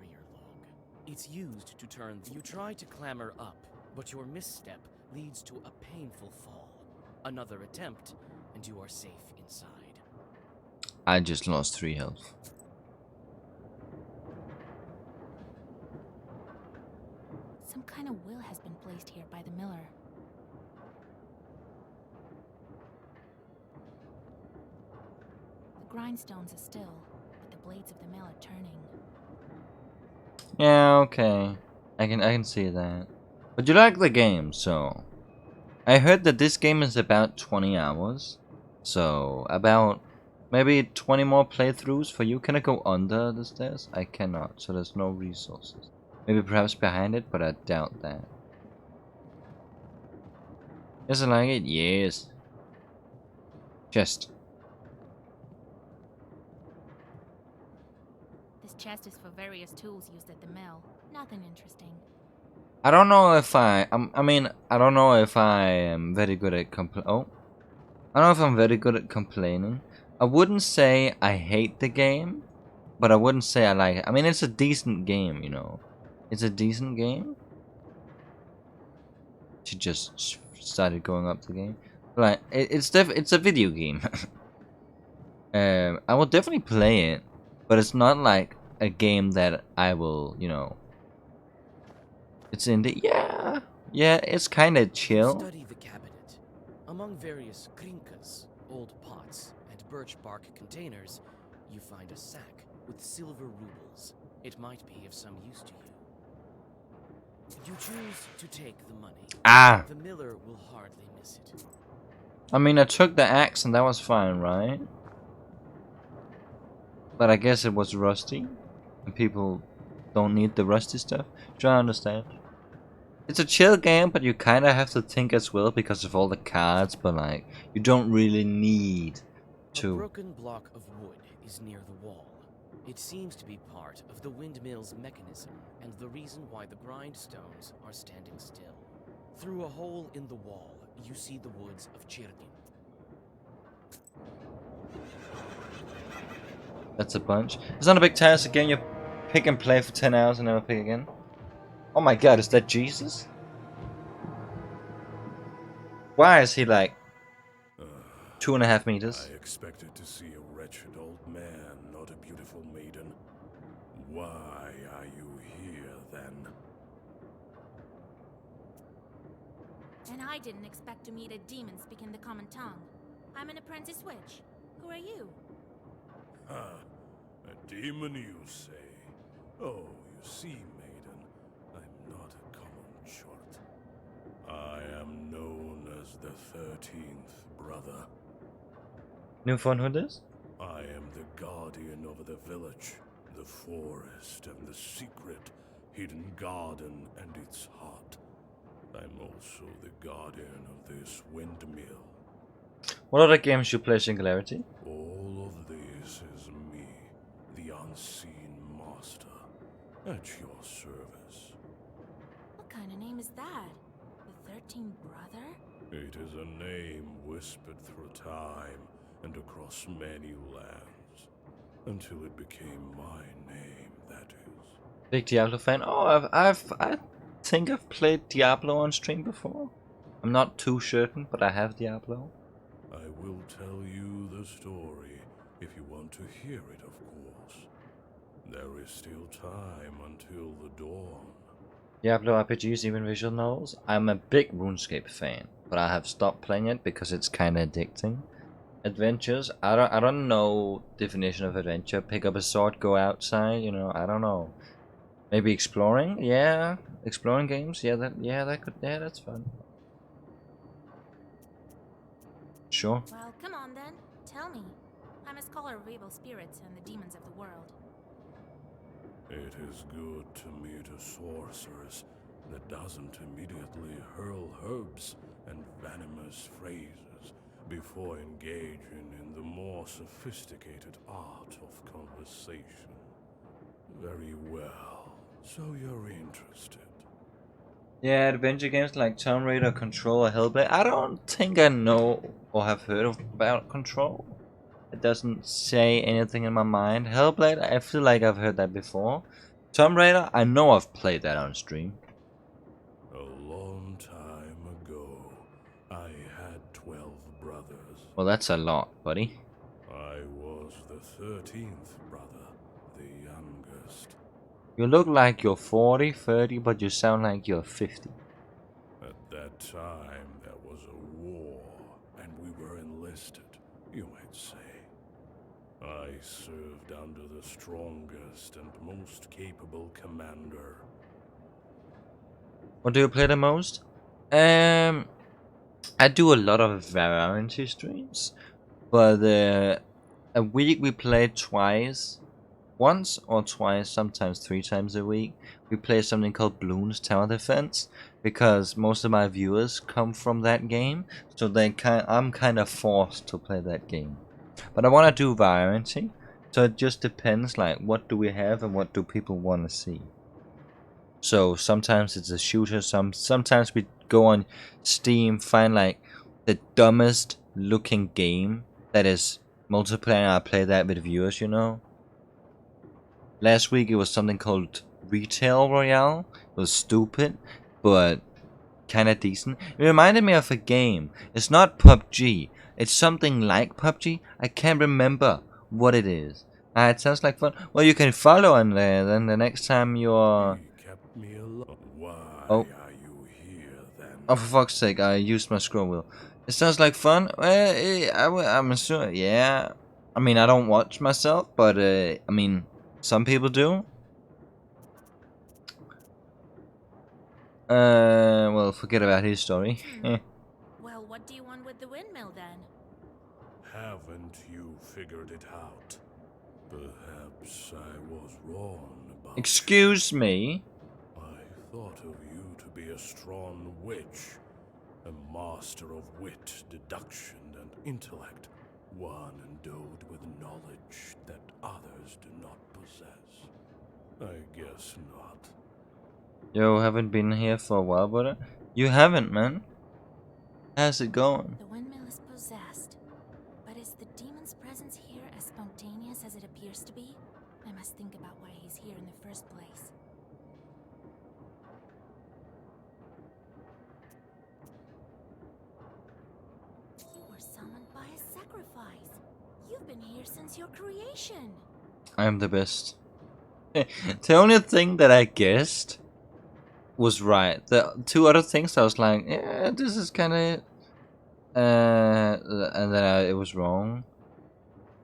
It's used to turn... You try to clamber up, but your misstep leads to a painful fall. Another attempt, and you are safe inside. I just lost 3 health. Some kind of will has been placed here by the miller. The grindstones are still, but the blades of the mill are turning. Yeah, okay. I can see that. But you like the game, so... I heard that this game is about 20 hours. So, about... maybe 20 more playthroughs for you. Can I go under the stairs? I cannot, so there's no resources. Maybe perhaps behind it, but I doubt that. Yes, I like it. Yes. Chest. This chest is for various tools used at the mill. Nothing interesting. I don't know if I don't know if I am very good at I don't know if I'm very good at complaining. I wouldn't say I hate the game, but I wouldn't say I like it. I mean, it's a decent game, you know. It's a decent game. She just started going up the game. Like, it's a video game. I will definitely play it, but it's not like a game that I will, you know. It's in the yeah. It's kind of chill. Study the cabinet. Among various krinkas, old pots, and birch bark containers, you find a sack with silver rubles. It might be of some use to you. You choose to take the money. Ah. The miller will hardly miss it. I mean, I took the axe and that was fine, right? But I guess it was rusty, and people don't need the rusty stuff. Do I understand? It's a chill game, but you kind of have to think as well because of all the cards. But like, you don't really need to. A broken block of wood is near the wall. It seems to be part of the windmill's mechanism and the reason why the grindstones are standing still. Through a hole in the wall, you see the woods of Cherdyn. That's a bunch. It's not a big task again. You pick and play for 10 hours and never pick again. Oh my god, is that Jesus? Why is he like 2.5 meters? I expected to see a wretched old man, not a beautiful maiden. Why are you here, then? And I didn't expect to meet a demon speaking the common tongue. I'm an apprentice witch. Who are you? Huh. A demon, you say? Oh, you see, maiden, I'm not a common short. I am known as the 13th brother. New phone, who this? I am the guardian of the village, the forest, and the secret hidden garden and its heart. I'm also the guardian of this windmill. What other games you play Singularity? All of this is me, the unseen master, at your service. What kind of name is that? The 13th brother? It is a name whispered through time and across many lands, until it became my name, that is. Big Diablo fan. Oh, I think I've played Diablo on stream before. I'm not too certain, but I have Diablo. I will tell you the story if you want to hear it, of course. There is still time until the dawn. Diablo RPGs, even visual novels. I'm a big RuneScape fan, but I have stopped playing it because it's kind of addicting. Adventures, I don't know definition of adventure. Pick up a sword, go outside. You know, I don't know. Maybe exploring, yeah, exploring games. Yeah, that's fun. Sure. Well, come on then. Tell me. I'm a scholar of evil spirits and the demons of the world. It is good to meet a sorceress that doesn't immediately hurl herbs and venomous phrases before engaging in the more sophisticated art of conversation. Very well, so you're interested. Yeah, adventure games like Tomb Raider, Control, or Hellblade. I don't think I know or have heard about Control. It doesn't say anything in my mind. Hellblade, I feel like I've heard that before. Tomb Raider, I know I've played that on stream. A long time ago, I had 12 brothers. Well, that's a lot, buddy. I was the 13th brother, the youngest. You look like you're 40, 30, but you sound like you're 50. At that time, there was a war, and we were enlisted, you might say. I served under the strongest and most capable commander. What do you play the most? I do a lot of variety streams, but a week we play twice, once or twice, sometimes 3 times a week. We play something called Bloons Tower Defense because most of my viewers come from that game, so I'm kind of forced to play that game. But I want to do variety, so it just depends. Like, what do we have and what do people want to see? So sometimes it's a shooter. Sometimes we go on Steam, find like the dumbest looking game that is multiplayer. And I play that with viewers, you know. Last week it was something called Retail Royale. It was stupid, but kind of decent. It reminded me of a game. It's not PUBG. It's something like PUBG. I can't remember what it is. It sounds like fun. Well, you can follow on there. Then the next time you're... He kept me alone. Why Oh. are you here, then? Oh, for fuck's sake, I used my scroll wheel. It sounds like fun. Well, I'm assuming, yeah. I mean, I don't watch myself, but, I mean, some people do. Well, forget about his story. Well, what do you want with the windmill then? Haven't you figured it out? Perhaps I was wrong about Excuse me. I thought of you to be a strong witch, a master of wit, deduction, and intellect, one endowed with knowledge that others do not possess. I guess not. Yo, haven't been here for a while, but you haven't, man. How's it going? The windmill is possessed. But is the demon Someone's presence here as spontaneous as it appears to be? I must think about why he's here in the first place. You were summoned by a sacrifice. You've been here since your creation. I am the best. The only thing that I guessed was right. The two other things I was like, yeah, this is kind of, and then it was wrong.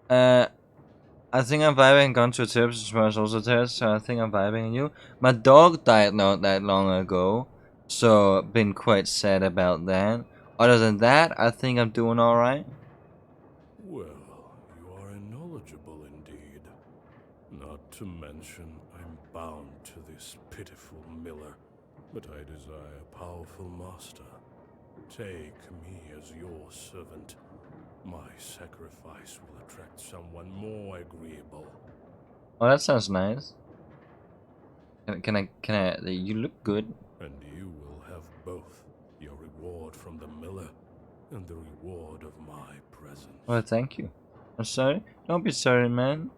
I think I'm vibing and gone to a therapist as well as also therapist, so I think I'm vibing on you. My dog died not that long ago, so been quite sad about that. Other than that, I think I'm doing alright. Well, you are knowledgeable indeed. Not to mention, I'm bound to this pitiful miller, but I desire a powerful master. Take me as your servant. My sacrifice will attract someone more agreeable. Oh, that sounds nice. Can I, you look good. And you will have both your reward from the miller and the reward of my presence. Well, thank you. I'm sorry. Don't be sorry, man.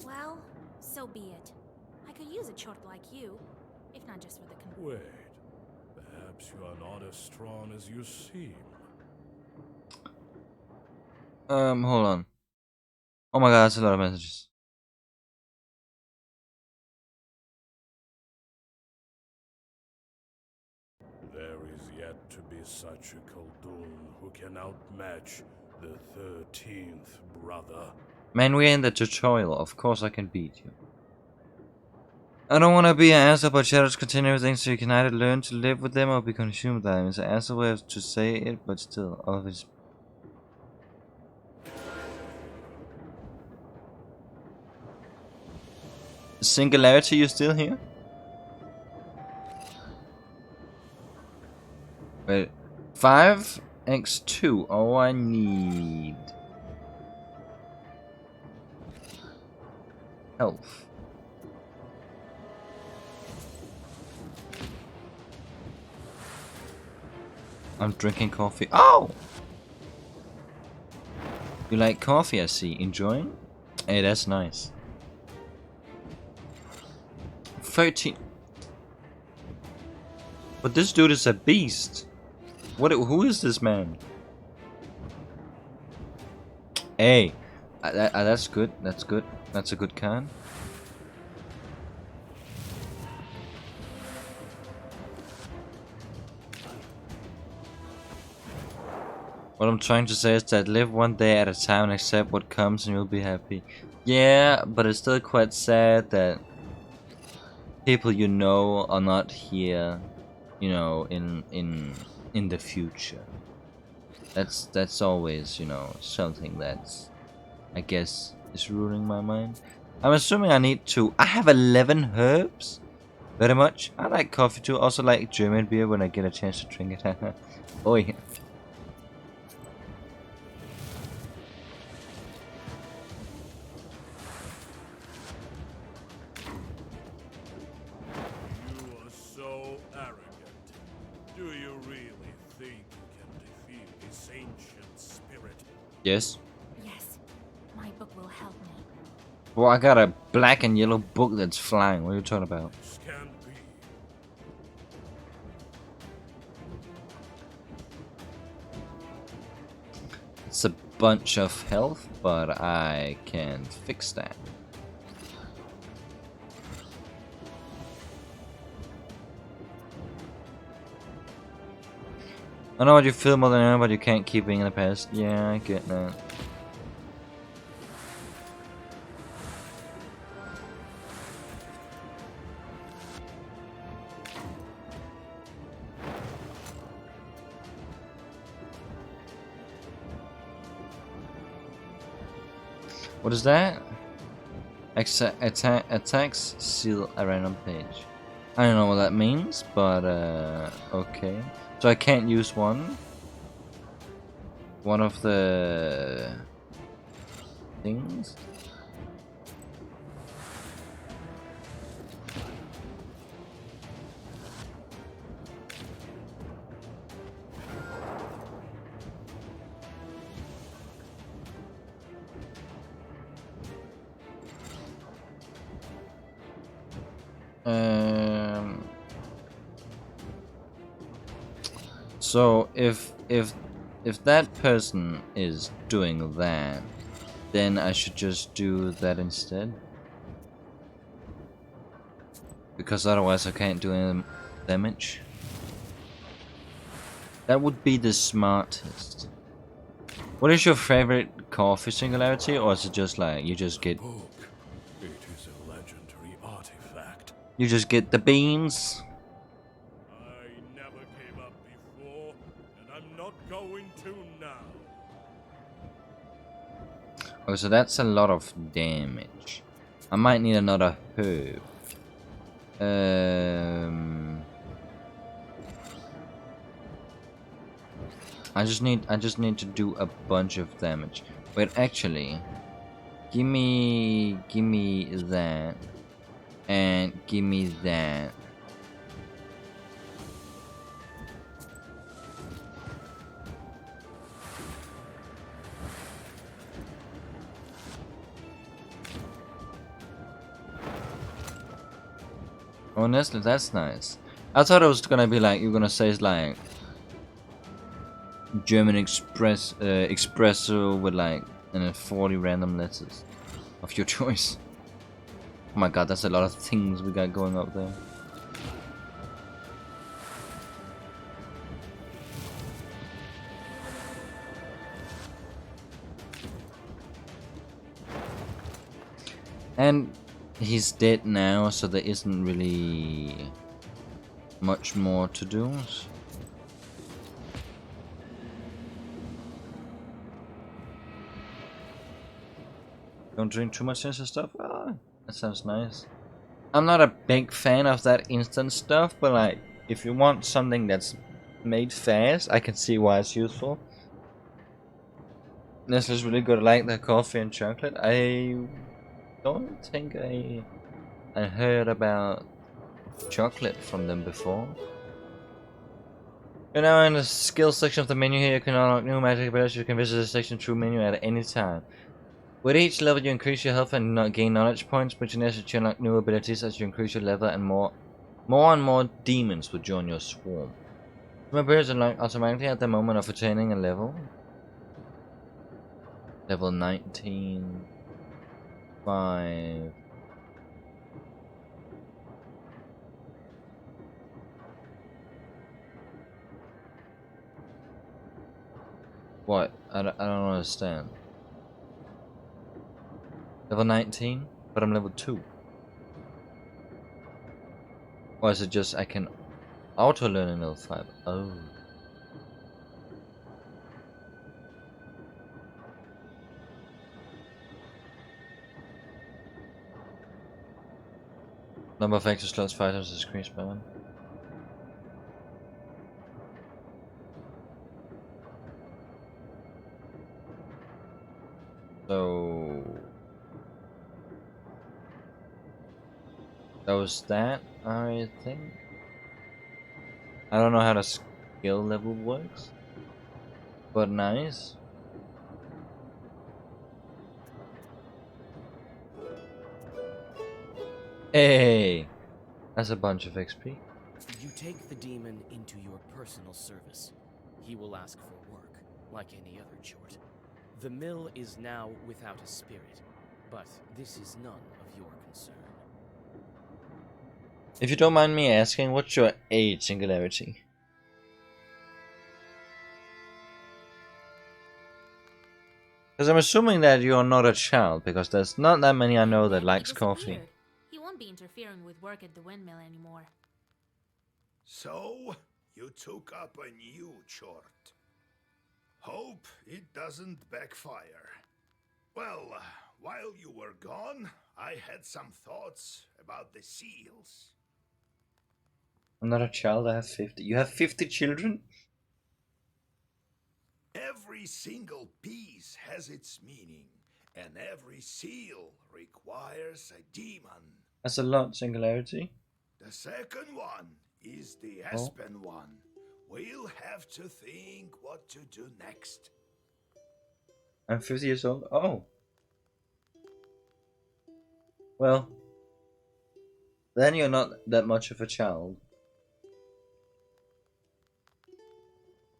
Well, so be it. I could use a chort like you, if not just for the Wait, perhaps you are not as strong as you seem. Hold on. Oh my god, that's a lot of messages. There is yet to be such a Khaldun who can outmatch the 13th brother. Man, we're in the tutorial. Of course I can beat you. I don't want to be an asshole, but shadows contain everything, so you can either learn to live with them or be consumed by them. It's an asshole way to say it, but still, always. Singularity, you still here? Wait, 5x2. Oh, I need health. I'm drinking coffee. Oh! You like coffee, I see. Enjoying? Hey, that's nice. 13. But this dude is a beast. What? Who is this man? Hey, that's good. That's good. That's a good can. What I'm trying to say is that live one day at a time, accept what comes, and you'll be happy. Yeah, but it's still quite sad that people you know are not here, you know, in the future. That's always, you know, something that's, I guess, is ruining my mind. I'm assuming I need to. I have 11 herbs. Very much. I like coffee too. Also like German beer when I get a chance to drink it. Oh yeah. You are so arrogant. Do you really think you can defeat this ancient spirit? Yes. Yes, my book will help me. Well, I got a black and yellow book that's flying. What are you talking about? This can't be. It's a bunch of health, but I can fix that. I know what you feel more than anyone, but you can't keep being in the past. Yeah, I get that. What is that? Attacks seal a random page. I don't know what that means, but okay. So I can't use one of the things. So if that person is doing that, then I should just do that instead. Because otherwise I can't do any damage. That would be the smartest. What is your favorite coffee singularity, or is it just like you just get Book. It is a legendary artifact. you just get the beans? I never gave up before, and I'm not going to now. Oh, so that's a lot of damage. I might need another herb. I just need to do a bunch of damage. Wait, actually, give me that, and give me that. Honestly, that's nice. I thought it was gonna be like you're gonna say it's like German espresso with like 40 random letters of your choice. Oh my god, that's a lot of things we got going up there. And he's dead now, so there isn't really much more to do. Don't drink too much instant stuff? Ah, that sounds nice. I'm not a big fan of that instant stuff, but like, if you want something that's made fast, I can see why it's useful. This is really good. I like the coffee and chocolate. I don't think I heard about chocolate from them before. You're now in the skills section of the menu here. You can unlock new magic abilities. You can visit the section through menu at any time. With each level, you increase your health and not gain knowledge points, but you necessarily unlock new abilities as you increase your level, and more and more demons will join your swarm. Some abilities unlock automatically at the moment of attaining a level. Level 19. 5. What? I don't understand. Level 19? But I'm level 2. Or is it just I can auto learn in level 5? Oh. Number of extra slots fighters is increased by 1. So that was that, I think. I don't know how the skill level works, but nice. Hey, that's a bunch of XP. You take the demon into your personal service. He will ask for work, like any other chort. The mill is now without a spirit, but this is none of your concern. If you don't mind me asking, what's your age singularity? Because I'm assuming that you're not a child, because there's not that many I know that Then he likes coffee. disappeared. He won't be interfering with work at the windmill anymore. So, you took up a new chort. Hope it doesn't backfire. Well, while you were gone, I had some thoughts about the seals. I'm not a child, I have 50. You have 50 children? Every single piece has its meaning, and every seal requires a demon. That's a lot, singularity. The second one is the Oh. Aspen one. We'll have to think what to do next. I'm 50 years old. Oh. Well, Then you're not that much of a child.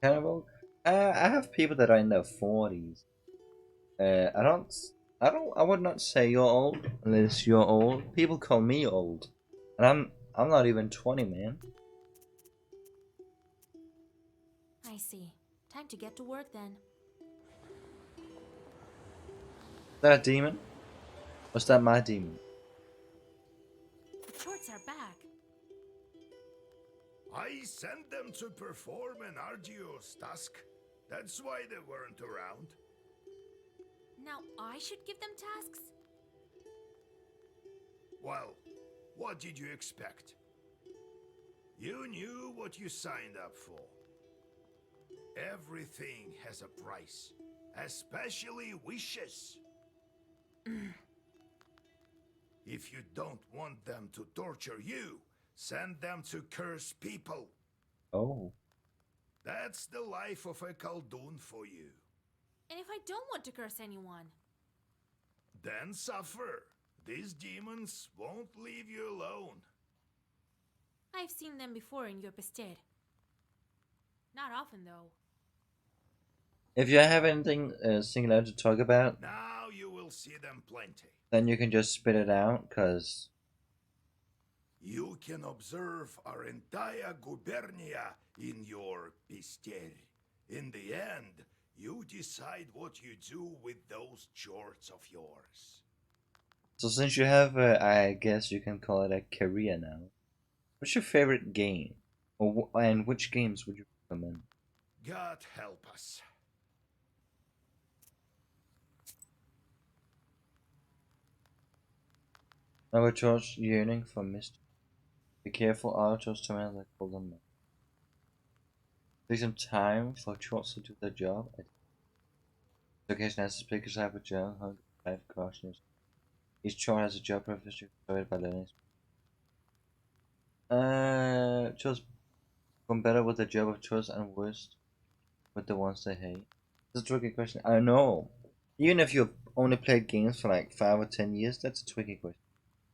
Cannibal? I have people that are in their 40s. I don't. I would not say you're old unless you're old. People call me old, and I'm not even 20, man. I see. Time to get to work then. Is that a demon? Or is that my demon? The shorts are back. I sent them to perform an arduous task. That's why they weren't around. Now I should give them tasks? Well, what did you expect? You knew what you signed up for. Everything has a price, especially wishes. If you don't want them to torture you, send them to curse people. Oh. That's the life of a Khaldun for you. And if I don't want to curse anyone? Then suffer. These demons won't leave you alone. I've seen them before in your Pested. Not often, though. If you have anything singular to talk about, Now you will see them plenty. then you can just spit it out, cause You can observe our entire gubernia in your Pister. In the end, you decide what you do with those shorts of yours. so since you have, I guess you can call it a career now. What's your favorite game, and which games would you recommend? God help us. Number George yearning for mystery. Be careful, archers to man like golden man. Take some time for chores to do their job. Occasion has to speak his type of job, hunger, life, caution. Each chore has a job profession provided by learning. Chores become better with the job of chores and worse with the ones they hate. It's a tricky question. I know. Even if you've only played games for like 5 or 10 years, that's a tricky question.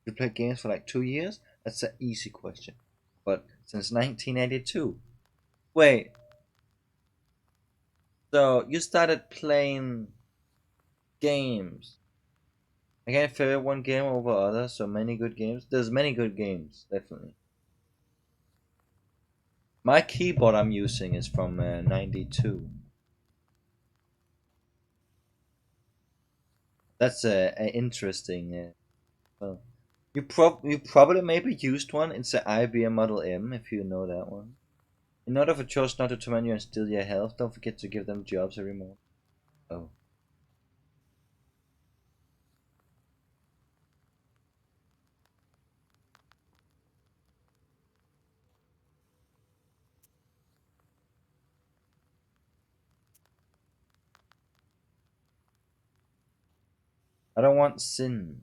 If you played games for like 2 years, that's an easy question. But since 1982, wait. So you started playing games. I can't favor one game over other. So many good games. There's many good games, definitely. My keyboard I'm using is from '92. That's a interesting. Well, you probably maybe used one. It's an IBM Model M, if you know that one. In order for chores not to torment you and steal your health, don't forget to give them jobs every month. Oh. I don't want sin.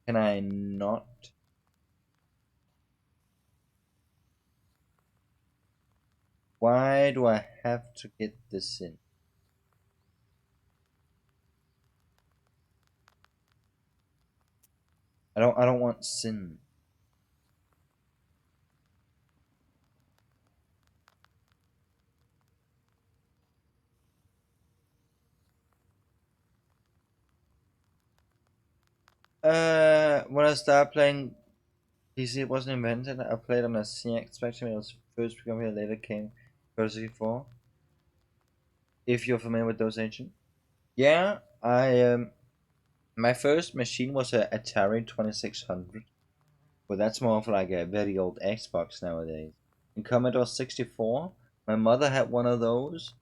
Can I not? Why do I have to get this sin? I don't want sin. When I started playing PC, wasn't invented. I played on a CX Spectrum. It was first becoming here, later came Versus 4. If you're familiar with those ancient. Yeah, my first machine was a Atari 2600. But that's more of like a very old Xbox nowadays. And Commodore 64, my mother had one of those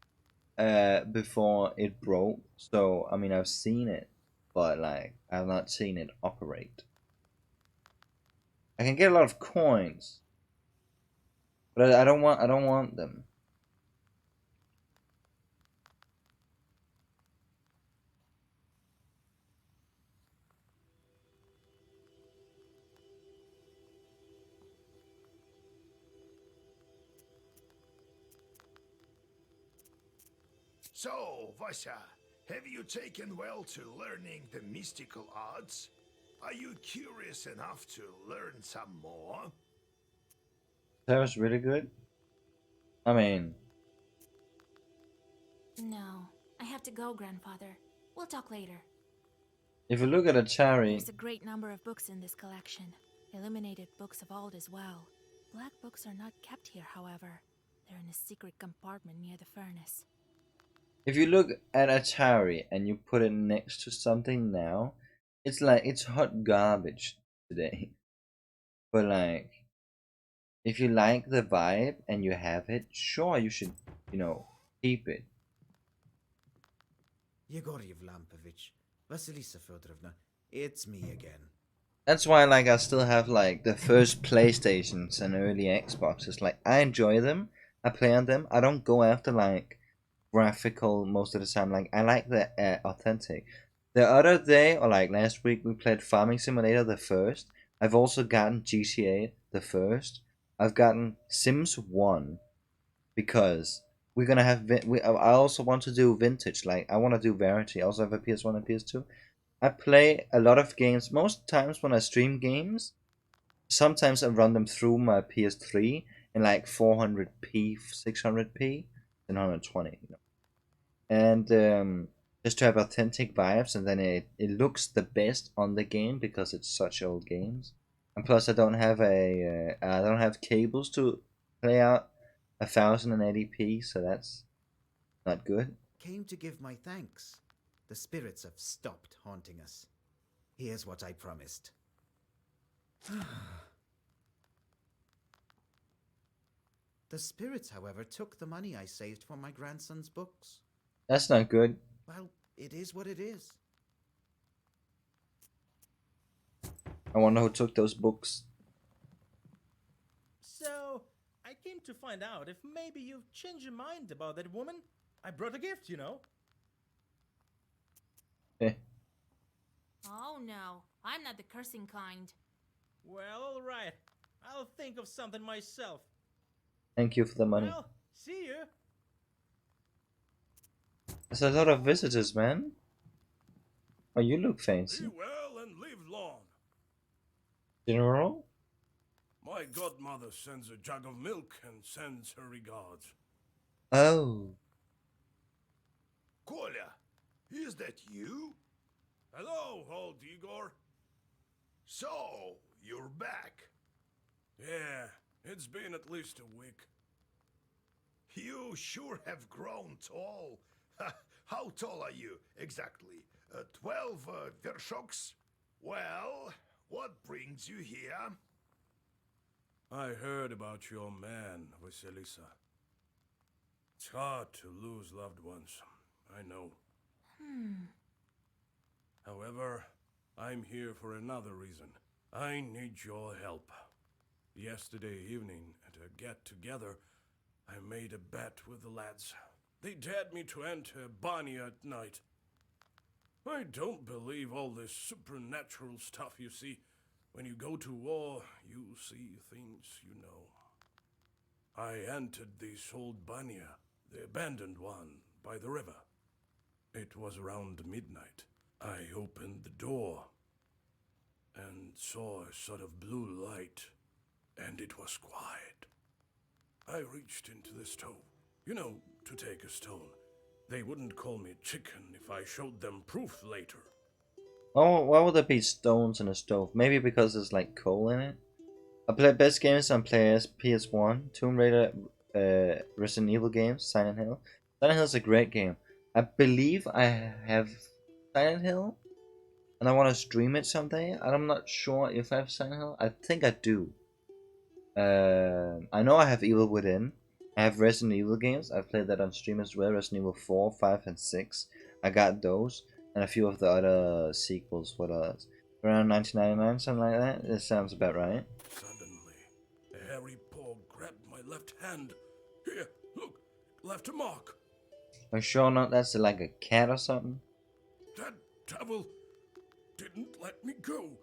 before it broke. So, I mean, I've seen it, but like, I've not seen it operate. I can get a lot of coins, but I don't want them. So, Vasya, have you taken well to learning the mystical arts? Are you curious enough to learn some more? That was really good. I mean, No, I have to go, Grandfather. We'll talk later. if you look at a cherry, There's a great number of books in this collection. Illuminated books of old as well. Black books are not kept here, however. They're in a secret compartment near the furnace. if you look at a cherry and you put it next to something now, it's like it's hot garbage today. But like, if you like the vibe and you have it, sure, you should, keep it. Yegor Yevlampovich, Vasilisa Fedorovna, it's me again. That's why, like, I still have like the first PlayStations and early Xboxes. Like, I enjoy them. I play on them. I don't go after like graphical most of the time. Like, I like the authentic. The other day, or like last week, we played Farming Simulator the first. I've also gotten GTA the first. I've gotten Sims 1 because we're gonna have. I also want to do vintage. Like, I want to do variety. I also have a PS1 and PS2. I play a lot of games. Most times when I stream games, sometimes I run them through my PS3 in like 400p, 600p, and 120. And just to have authentic vibes, and then it looks the best on the game because it's such old games. And plus, I don't have cables to play out 1080p, so that's not good. Came to give my thanks. The spirits have stopped haunting us. Here's what I promised. The spirits, however, took the money I saved for my grandson's books. That's not good. Well, it is what it is. I wonder who took those books. So, I came to find out if maybe you've changed your mind about that woman. I brought a gift, you know. Eh. Oh no, I'm not the cursing kind. Well, alright. I'll think of something myself. Thank you for the money. Well, see you. There's a lot of visitors, man. Oh, you look fancy. Be well and live long. General? My godmother sends a jug of milk and sends her regards. Oh. Kolya, is that you? Hello, old Igor. So, you're back. Yeah, it's been at least a week. You sure have grown tall. How tall are you, exactly? 12 vershoks? Well, what brings you here? I heard about your man, Vasilisa. It's hard to lose loved ones, I know. However, I'm here for another reason. I need your help. Yesterday evening, at a get-together, I made a bet with the lads. They dared me to enter Banya at night. I don't believe all this supernatural stuff you see. When you go to war, you see things you know. I entered this old Banya, the abandoned one, by the river. It was around midnight. I opened the door and saw a sort of blue light, and it was quiet. I reached into the stove, to take a stone. They wouldn't call me chicken if I showed them proof later. Oh, why would there be stones in a stove? Maybe because there's like coal in it? I play best games on PS1, Tomb Raider, Resident Evil games, Silent Hill. Silent Hill is a great game. I believe I have Silent Hill, and I want to stream it someday. I'm not sure if I have Silent Hill. I think I do. I know I have Evil Within. I have Resident Evil games. I've played that on stream as well. Resident Evil 4, 5, and 6. I got those. And a few of the other sequels. What else? Around 1999, something like that? This sounds about right. Suddenly, a hairy paw grabbed my left hand. Here, look, left a mark. Are you sure not that's like a cat or something? That devil didn't let me go.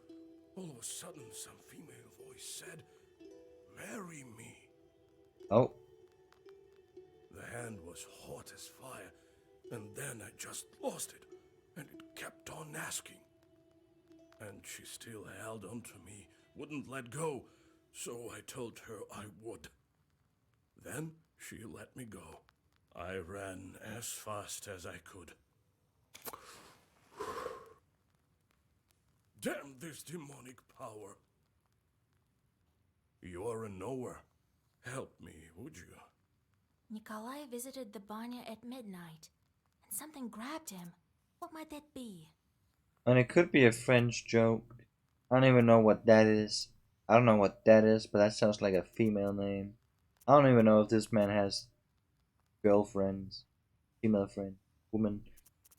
All of a sudden, some female voice said, "Marry me." Oh. The hand was hot as fire, and then I just lost it, and it kept on asking. and she still held on to me, wouldn't let go, so I told her I would. Then she let me go. I ran as fast as I could. Damn this demonic power. You are a knower. Help me, would you? Nikolai visited the banya at midnight, and something grabbed him. What might that be? And it could be a French joke. I don't even know what that is. I don't know what that is, but that sounds like a female name. I don't even know if this man has girlfriends, female friend, woman.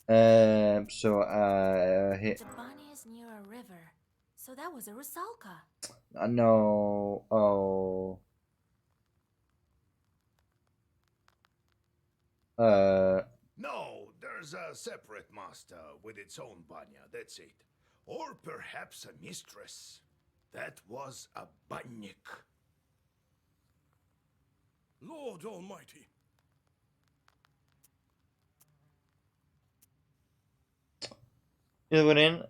The banya is near a river, so that was a Rusalka. No. Oh. No, there's a separate master with its own banya, that's it. Or perhaps a mistress. That was a bannik. Lord Almighty. Yeah, within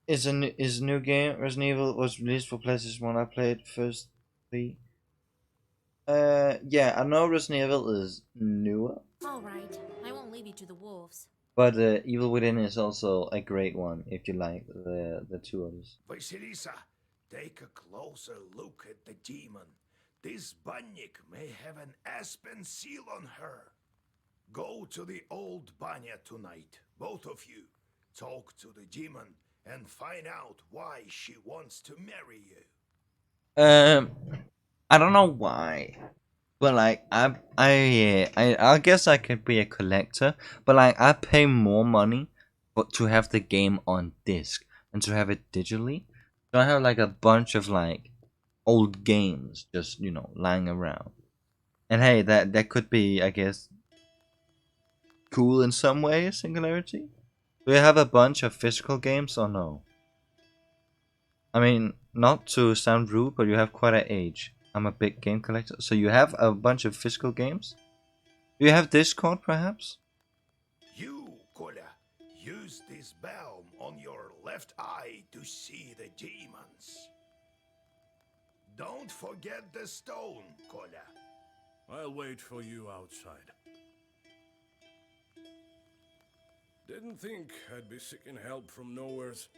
is a new game. Resident Evil was released for PlayStation 1. I played first 3. Yeah, I know Resident Evil is newer, All right, I won't leave you to the wolves. but Evil Within is also a great one if you like the two others. Vasilisa, take a closer look at the demon. This bannik may have an aspen seal on her. Go to the old banya tonight, both of you. Talk to the demon and find out why she wants to marry you. I don't know why, but like I guess I could be a collector, but like I pay more money to have the game on disc and to have it digitally. So I have like a bunch of like old games just lying around. And hey, that could be, I guess, cool in some way. Singularity. Do you have a bunch of physical games or no? I mean, not to sound rude, but you have quite an age. I'm a big game collector, so you have a bunch of physical games. Do you have Discord, perhaps? You, Kola, use this balm on your left eye to see the demons. Don't forget the stone, Kola. I'll wait for you outside. Didn't think I'd be seeking help from nowheres.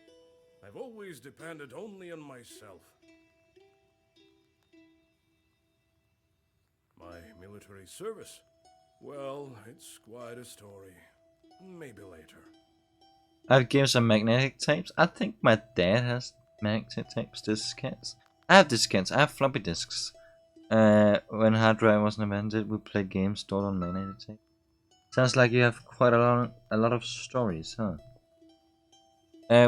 I've always depended only on myself. My military service? Well, it's quite a story. Maybe later. I have games on magnetic tapes. I think my dad has magnetic tapes, diskettes. I have diskettes. I have floppy disks. When hard drive wasn't invented, we played games stored on magnetic tape. Sounds like you have quite a lot of stories, huh?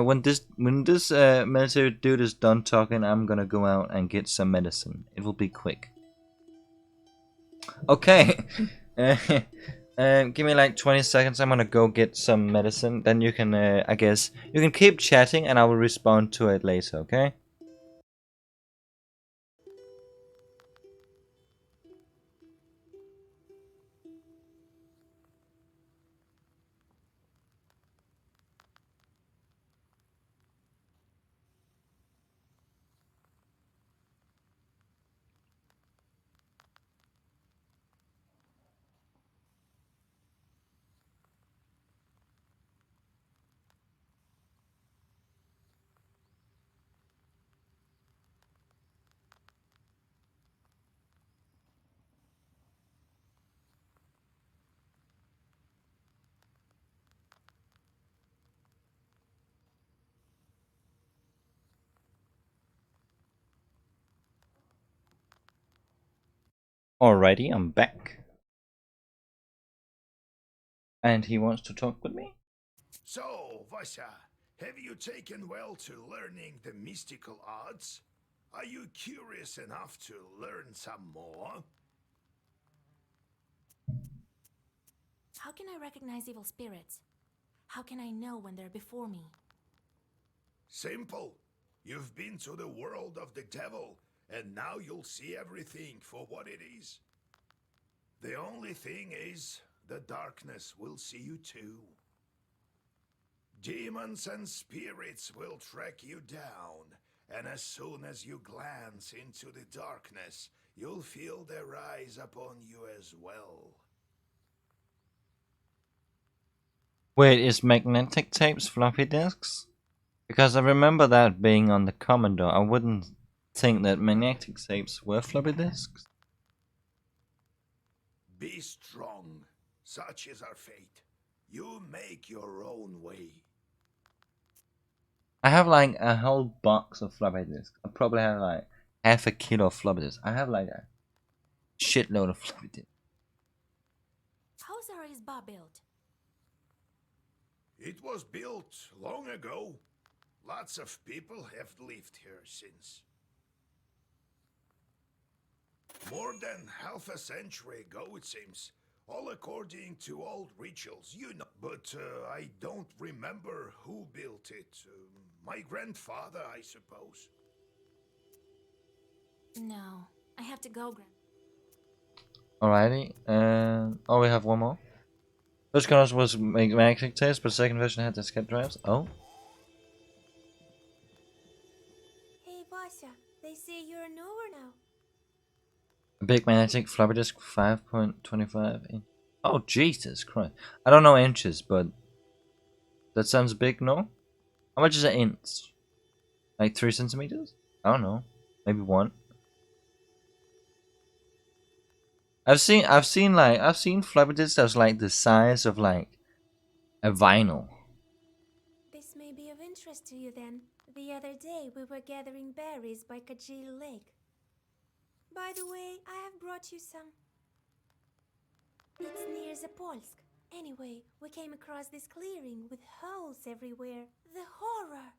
When this military dude is done talking, I'm gonna go out and get some medicine. It will be quick. Okay. Give me like 20 seconds. I'm gonna go get some medicine. Then you can, I guess, you can keep chatting, and I will respond to it later. Okay? Alrighty, I'm back. And he wants to talk with me? So, Vasya, have you taken well to learning the mystical arts? Are you curious enough to learn some more? How can I recognize evil spirits? How can I know when they're before me? Simple. You've been to the world of the devil, and now you'll see everything for what it is. The only thing is, the darkness will see you too. Demons and spirits will track you down, and as soon as you glance into the darkness, you'll feel their eyes upon you as well. Wait, is magnetic tapes floppy disks? Because I remember that being on the Commodore. I wouldn't think that magnetic tapes were floppy disks. Be strong. Such is our fate. You make your own way. I have like a whole box of floppy disks. I probably have like half a kilo of floppy disks. I have like a shitload of floppy disks. How's our isba built? It was built long ago. Lots of people have lived here since. More than half a century ago, it seems. All according to old rituals, you know. But I don't remember who built it. My grandfather, I suppose. No, I have to go, Gran. Alrighty, oh, we have one more. First controls was magnetic tapes, but second version had diskette drives. Oh, Hey, Vasya, they say you're an over now. a big magnetic floppy disk, 5.25 inch. Oh, Jesus Christ! I don't know inches, but that sounds big, no? How much is an inch? Like 3 centimeters? I don't know. Maybe 1. I've seen floppy disks that's like the size of like a vinyl. This may be of interest to you then. The other day we were gathering berries by Kajil Lake. By the way, I have brought you some. It's near Zapolsk. Anyway, we came across this clearing with holes everywhere. The horror!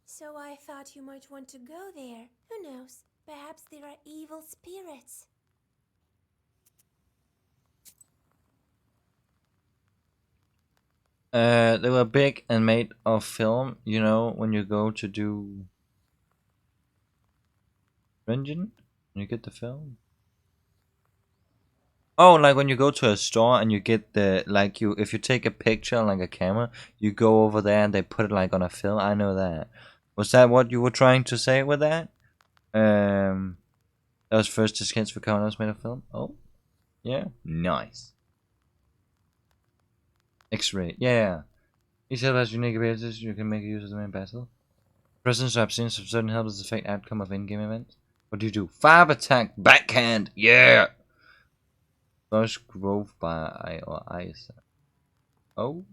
So I thought you might want to go there. Who knows? Perhaps there are evil spirits. They were big and made of film. You know, when you go to do Rengen, you get the film. Oh, like when you go to a store and you get the like you if you take a picture on like a camera, you go over there and they put it like on a film. I know that. Was that what you were trying to say with that? That was first diskettes for cameras made of film. Oh, yeah, nice. X-ray, yeah. Each level has unique abilities. You can make use of the main battle. Presence or absence of certain helpers affect outcome of in-game events. What do you do? 5 attack backhand. Yeah. First growth by eye or ice. Oh.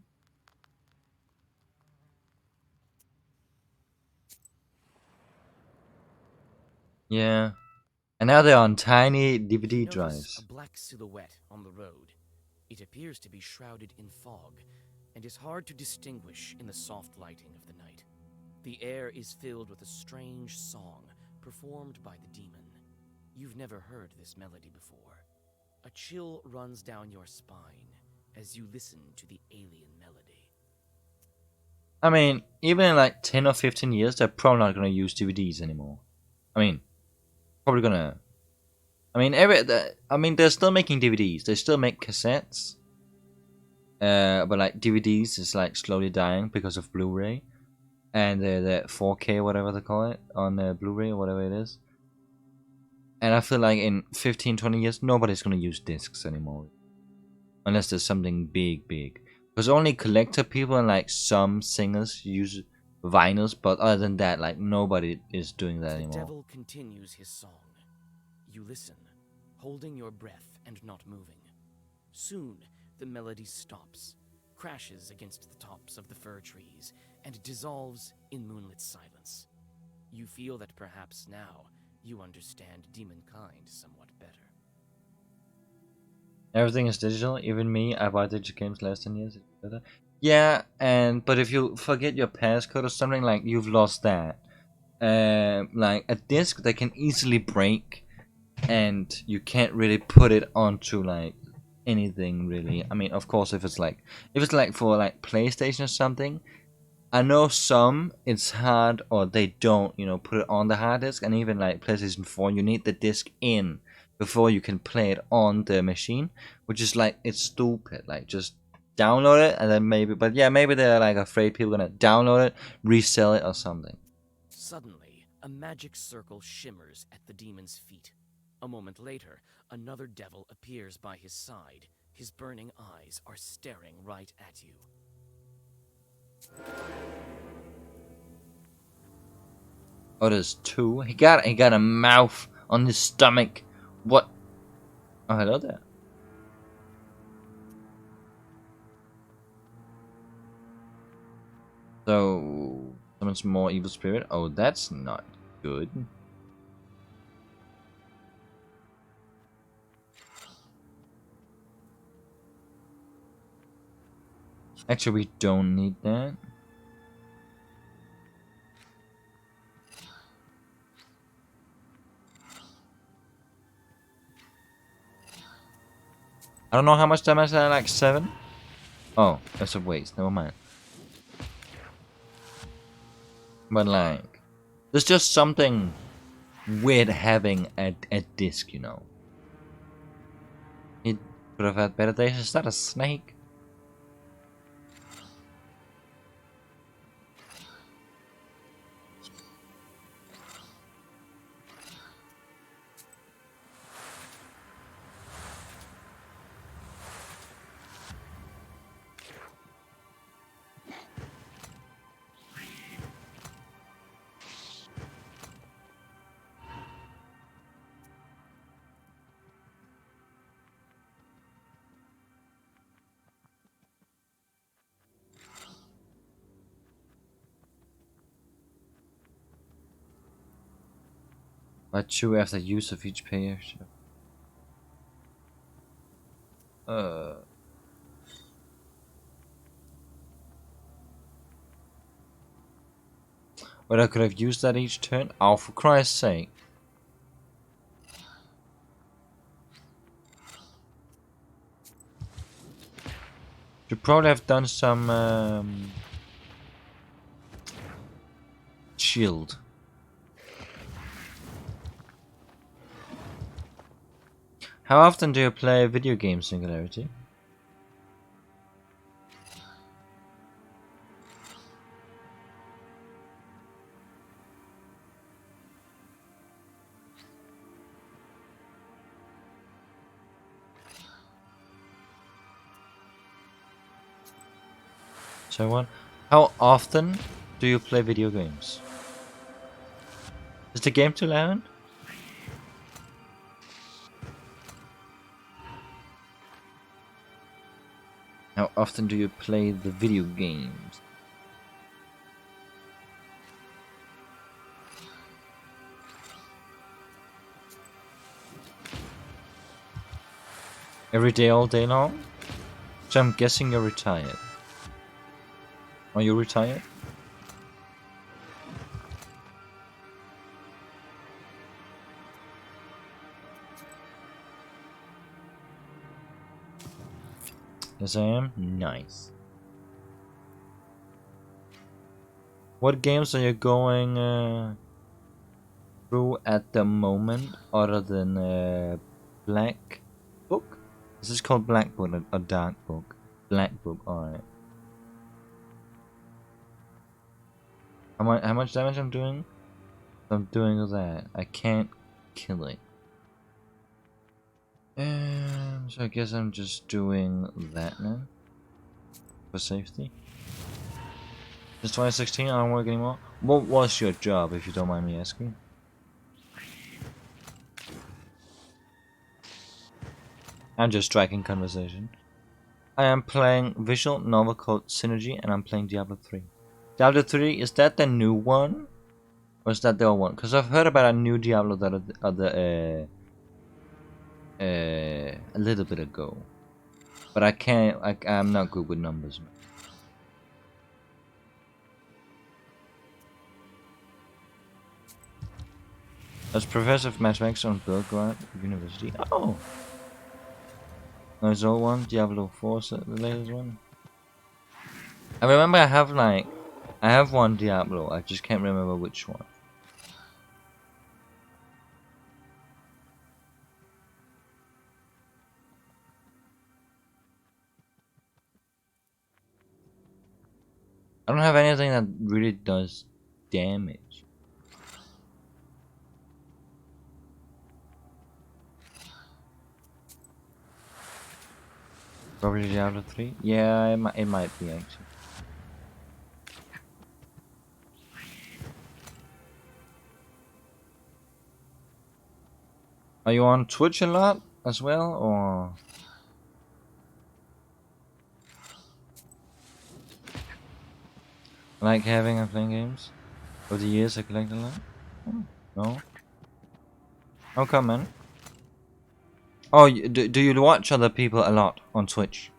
Yeah. And now they're on tiny DVD You notice drives. a black silhouette on the road. It appears to be shrouded in fog, and is hard to distinguish in the soft lighting of the night. The air is filled with a strange song performed by the demon. You've never heard this melody before. A chill runs down your spine as you listen to the alien melody. I mean, even in like 10 or 15 years, they're probably not going to use DVDs anymore. I mean, probably going to... I mean, they're still making DVDs. They still make cassettes. But like DVDs is like slowly dying because of Blu-ray. And the 4K, whatever they call it, on Blu-ray or whatever it is. And I feel like in 15, 20 years, nobody's going to use discs anymore. Unless there's something big, big. Because only collector people and like some singers use vinyls, but other than that, like nobody is doing that The anymore. devil continues his song. You listen, holding your breath and not moving. Soon, the melody stops, crashes against the tops of the fir trees, and dissolves in moonlit silence. You feel that perhaps now you understand demonkind somewhat better. Everything is digital, even me. I buy digital games less than years. Yeah, but if you forget your passcode or something, like you've lost that. Like a disc that can easily break, and you can't really put it onto like anything really. I mean, of course, if it's like for like PlayStation or something, I know some it's hard or they don't, put it on the hard disk, and even like PlayStation 4, you need the disc in before you can play it on the machine, which is like, it's stupid. Like, just download it and then maybe, but yeah, maybe they're like afraid people are gonna download it, resell it or something. Suddenly, a magic circle shimmers at the demon's feet. A moment later, another devil appears by his side. His burning eyes are staring right at you. Oh, there's two. He got a mouth on his stomach. What? Oh, hello there. So, summons more evil spirit. Oh, that's not good. Actually, we don't need that. I don't know how much damage I like 7. Oh, that's a waste. Never mind. But like, there's just something weird having a disc, you know. It could have had better days. Is that a snake? But chew after use of each pair. But I could have used that each turn. Oh, for Christ's sake. Should probably have done some shield. How often do you play video game Singularity? So what? How often do you play video games? Is the game too loud? How often do you play the video games? Every day, all day long? So I'm guessing you're retired. Are you retired? Yes, I am. Nice. What games are you going through at the moment, other than Black Book? Is this called Black Book or Dark Book? Black Book. Alright. How much damage I'm doing? I'm doing that. I can't kill it. So I guess I'm just doing that now for safety. It's 2016. I don't work anymore. What was your job, if you don't mind me asking? I'm just striking conversation. I am playing visual novel called Synergy, and I'm playing Diablo 3. Diablo 3, is that the new one? Or is that the old one? Because I've heard about a new Diablo that a little bit ago. But I can't, I'm not good with numbers. As professor of mathematics on Belgrade University. Oh! No, it's old one, Diablo 4, so the latest one. I remember I have one Diablo, I just can't remember which one. I don't have anything that really does damage. Probably Diablo 3? Yeah, it might be actually. Are you on Twitch a lot as well, or? Like having and playing games? Over the years I collected a lot? Oh, no? How come, man? Oh, do you watch other people a lot on Twitch?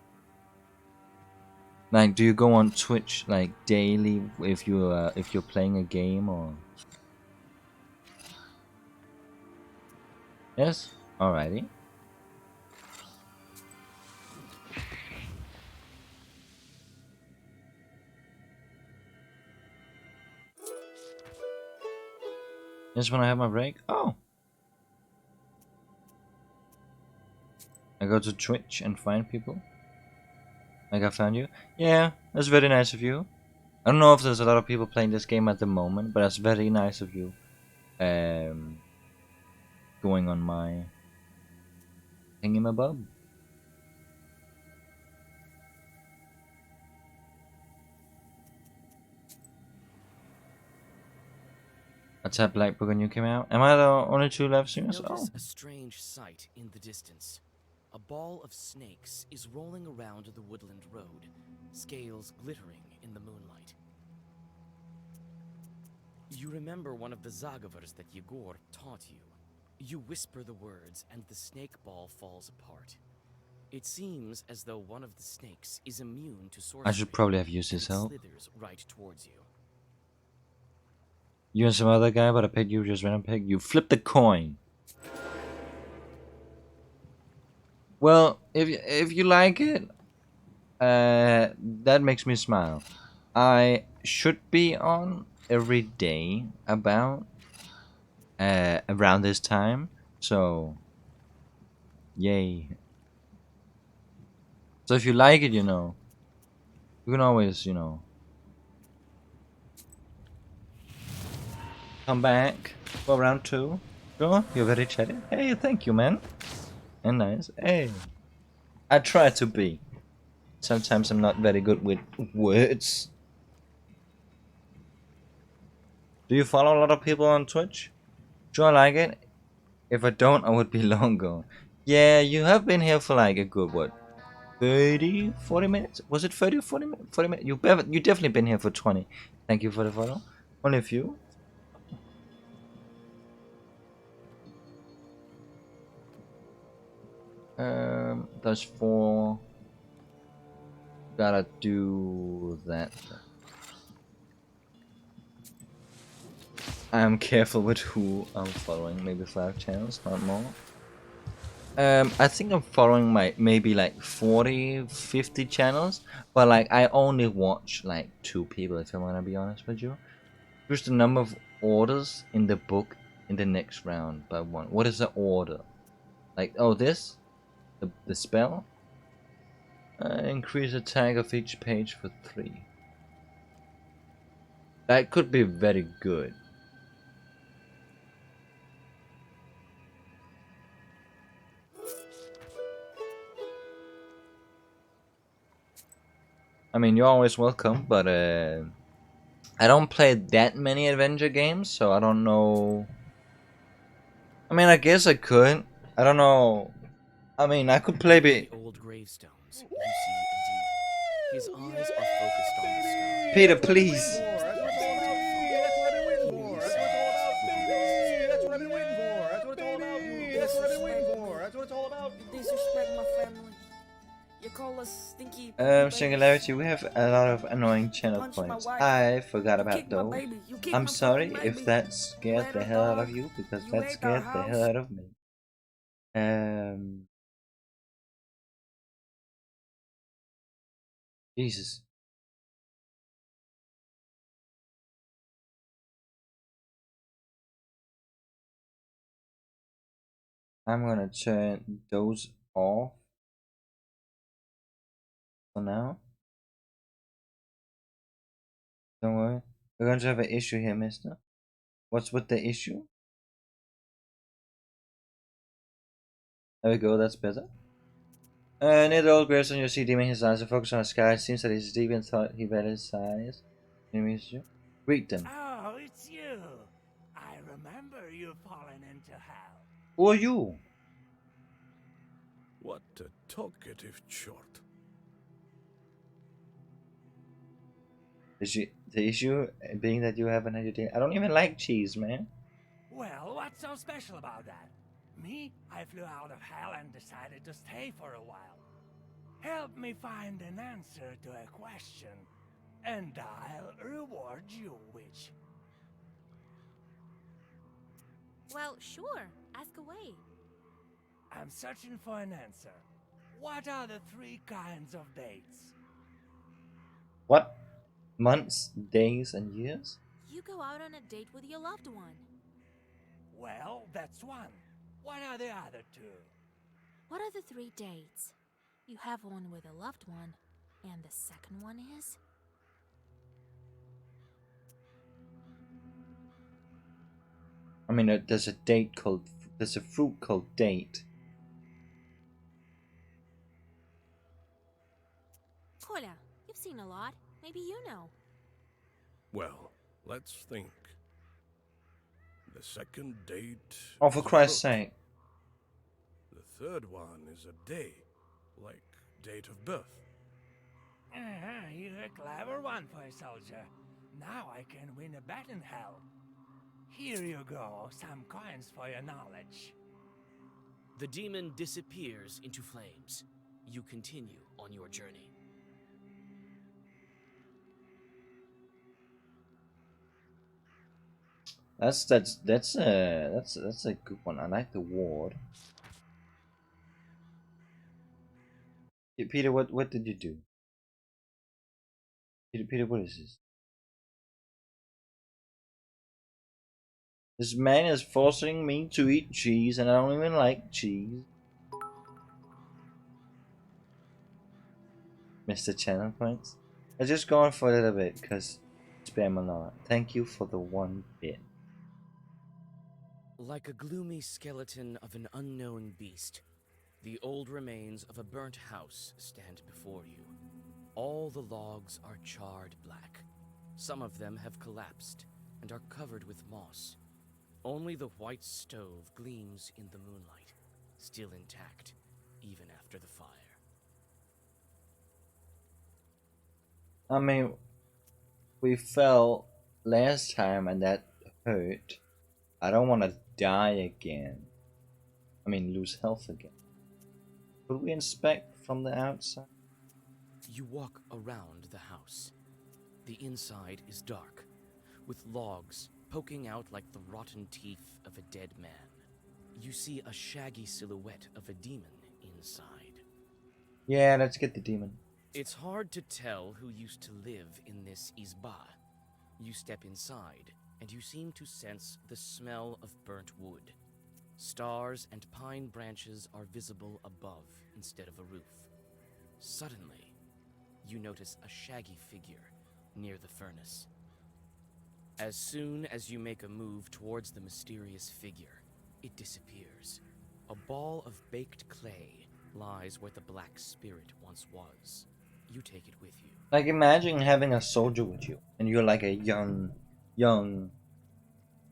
Like, do you go on Twitch like daily if you're playing a game or? Yes. Alrighty. Just when I have my break. Oh. I go to Twitch and find people. Like I found you. Yeah, that's very nice of you. I don't know if there's a lot of people playing this game at the moment, but that's very nice of you. Going on my thingamabob. What's that Black Book when you came out? Am I the only two live streamers? Notice Oh. a strange sight in the distance. A ball of snakes is rolling around the woodland road, scales glittering in the moonlight. You remember one of the Zagavars that Yegor taught you. You whisper the words, and the snake ball falls apart. It seems as though one of the snakes is immune to sorcery. I should probably have used his and it help. slithers right towards you. You and some other guy, but I picked you just random pick. You flip the coin. Well, if you like it, that makes me smile. I should be on every day about around this time. So, yay. So if you like it, you can always, come back for round 2. Sure, you're very chatty. Hey, thank you, man. And nice. Hey. I try to be. Sometimes I'm not very good with words. Do you follow a lot of people on Twitch? Do I like it? If I don't, I would be long gone. Yeah, you have been here for like a good, what, 30, 40 minutes? Was it 30 or 40 minutes? 40 minutes? You definitely been here for 20. Thank you for the follow. Only a few. There's 4. Gotta do that. I'm careful with who I'm following. Maybe 5 channels, not more. I think I'm following maybe like 40, 50 channels, but like I only watch like 2 people if I'm gonna be honest with you. Here's the number of orders in the book in the next round by 1. What is the order? Like, oh, this? The spell? Increase attack of each page for 3. That could be very good. I mean, you're always welcome, but I don't play that many adventure games, so I don't know. I mean, I guess I could. I don't know. I mean, I could play The old gravestones. You see a demon. His eyes are focused on the sky. Peter, please. Disrespect my family. You call us stinky. Singularity, we have a lot of annoying channel Punch my points. wife. I forgot You about kicked my those. baby. You kicked I'm my sorry fucking if baby. that scared Let the her hell out dog. of you, because You that ate scared our the house. hell out of me. Jesus. I'm gonna turn those off for now. Don't worry. We're going to have an issue here, mister. What's with the issue? There we go, that's better. Near the old gravestone, you'll see Demon his eyes are focused on the sky. It seems that his demon thought he read his eyes. Read them. Oh, it's you. I remember you falling into hell. Who are you? What a talkative chort. The issue being that you haven't had your day. I don't even like cheese, man. Well, what's so special about that? Me, I flew out of hell and decided to stay for a while. Help me find an answer to a question, and I'll reward you, witch. Well, sure. Ask away. I'm searching for an answer. What are the 3 kinds of dates? What? Months, days, and years? You go out on a date with your loved one. Well, that's one. What are the other 2? What are the 3 dates? You have one with a loved one, and the second one is? I mean, there's a fruit called date. Kola, you've seen a lot. Maybe you know. Well, let's think. The second date. Oh, for is a Christ's fruit. sake. The third one is a day, like date of birth. You're a clever one for a soldier. Now I can win a bet in hell. Here you go, some coins for your knowledge. The demon disappears into flames. You continue on your journey. That's a good one. I like the ward. Peter, what did you do? Peter, what is this? This man is forcing me to eat cheese, and I don't even like cheese. Mr. Channel points. I'm just going for a little bit because spam a lot. Thank you for the 1 bit. Like a gloomy skeleton of an unknown beast, the old remains of a burnt house stand before you. All the logs are charred black. Some of them have collapsed and are covered with moss. Only the white stove gleams in the moonlight, still intact, even after the fire. I mean, we fell last time and that hurt. I don't want to die again. I mean, lose health again. Could we inspect from the outside? You walk around the house. The inside is dark, with logs poking out like the rotten teeth of a dead man. You see a shaggy silhouette of a demon inside. Yeah, let's get the demon. It's hard to tell who used to live in this izba. You step inside, and you seem to sense the smell of burnt wood. Stars and pine branches are visible above instead of a roof. Suddenly, you notice a shaggy figure near the furnace. As soon as you make a move towards the mysterious figure, it disappears. A ball of baked clay lies where the black spirit once was. You take it with you. Like, imagine having a soldier with you, and you're like a young.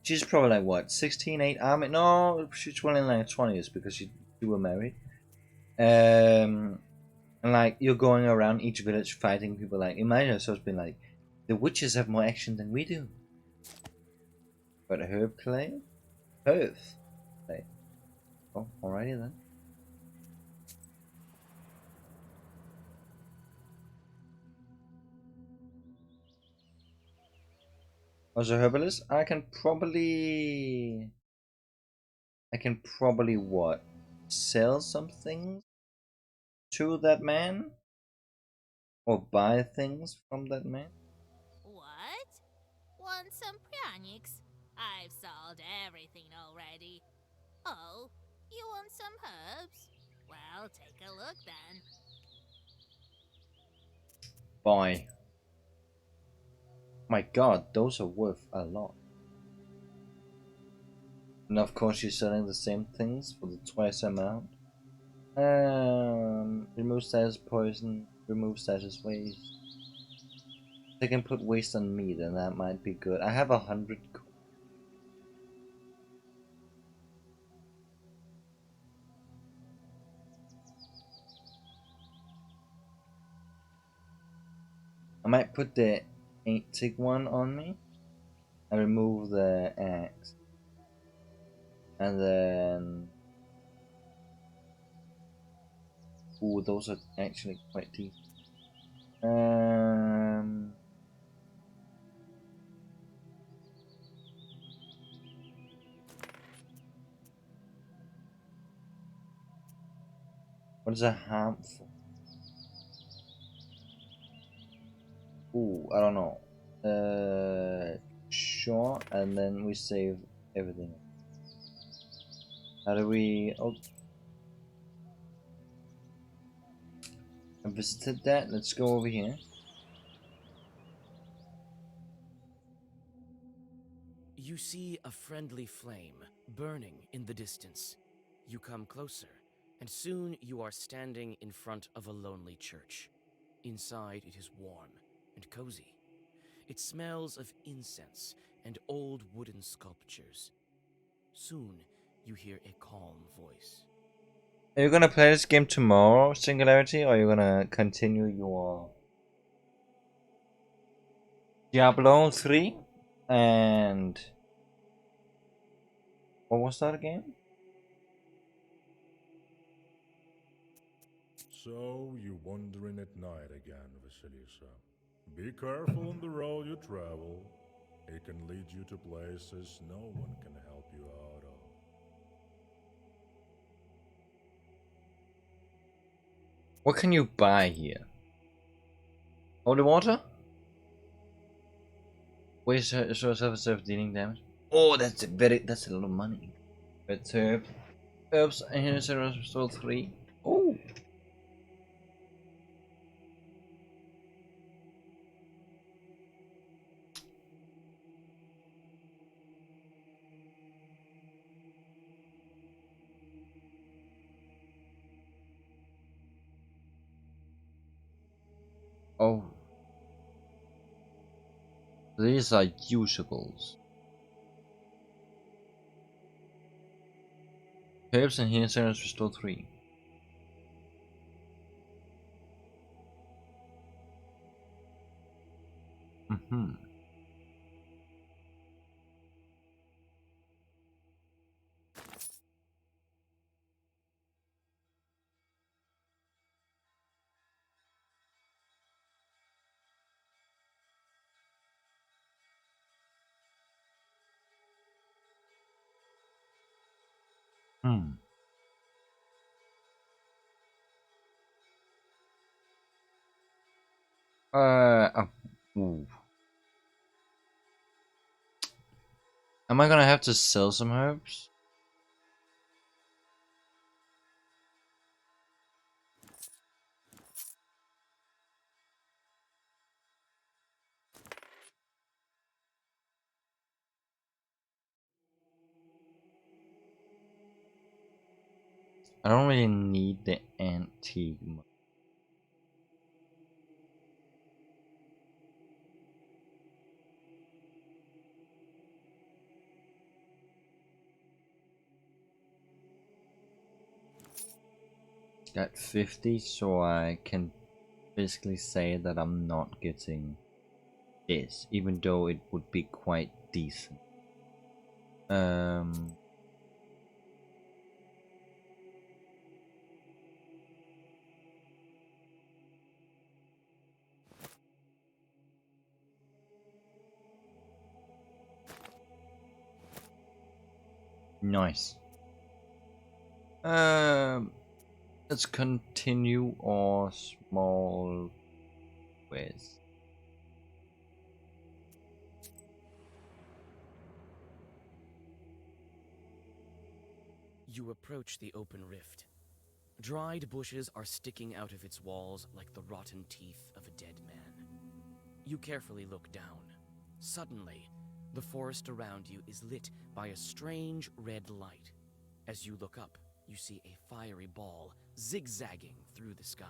She's probably like what, 16, 8? I mean, no, she's probably in like 20s because you were married. And like you're going around each village fighting people. Like, imagine yourself being like, the witches have more action than we do. But herb clay, herb clay. Oh, alrighty then. As a herbalist, I can probably what? Sell some things to that man? Or buy things from that man? What? Want some pranics? I've sold everything already. Oh, you want some herbs? Well, take a look then. My god, those are worth a lot. And of course you're selling the same things for the twice amount. Remove status poison, remove status waste. They can put waste on me, then that might be good. I have 100. I might put the 8-tick one on me and remove the axe. And then... Ooh, those are actually quite deep. What is a harmful? Ooh, I don't know. Sure, and then we save everything. How do we... Oh, I visited that. Let's go over here. You see a friendly flame burning in the distance. You come closer, and soon you are standing in front of a lonely church. Inside it is warm and cozy. It smells of incense and old wooden sculptures. Soon you hear a calm voice. Are you gonna play this game tomorrow, Singularity, or are you gonna continue your Diablo 3? And what was that again? So you wandering at night again, Vasilisa. Be careful on the road you travel. It can lead you to places no one can help you out of. What can you buy here? Holy water? Waste yourself self dealing damage. Oh, that's a lot of money. Red herb. Herbs and healing cereals restore 3. Oh. Oh. These are usables. Herbs and healing cereals restore 3. Mm-hmm. Hmm. Ooh. Am I gonna have to sell some herbs? I don't really need the antique. Got 50, so I can basically say that I'm not getting this, even though it would be quite decent. Nice. Let's continue our small quiz. You approach the open rift. Dried bushes are sticking out of its walls like the rotten teeth of a dead man. You carefully look down. Suddenly, the forest around you is lit by a strange red light. As you look up, you see a fiery ball zigzagging through the sky.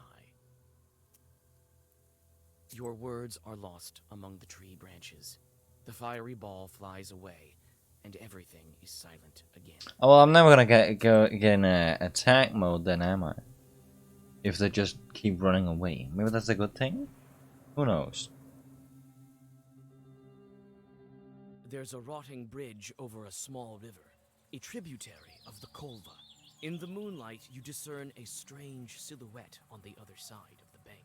Your words are lost among the tree branches. The fiery ball flies away, and everything is silent again. Oh, well, I'm never gonna get in attack mode then, am I? If they just keep running away. Maybe that's a good thing? Who knows? There's a rotting bridge over a small river, a tributary of the Kolva. In the moonlight, you discern a strange silhouette on the other side of the bank.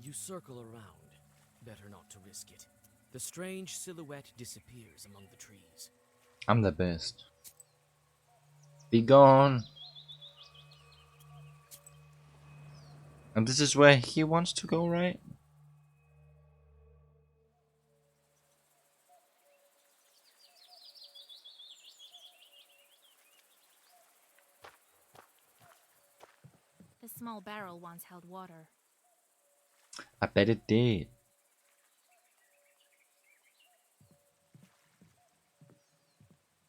You circle around. Better not to risk it. The strange silhouette disappears among the trees. I'm the best. Be gone. And this is where he wants to go, right? The small barrel once held water. I bet it did.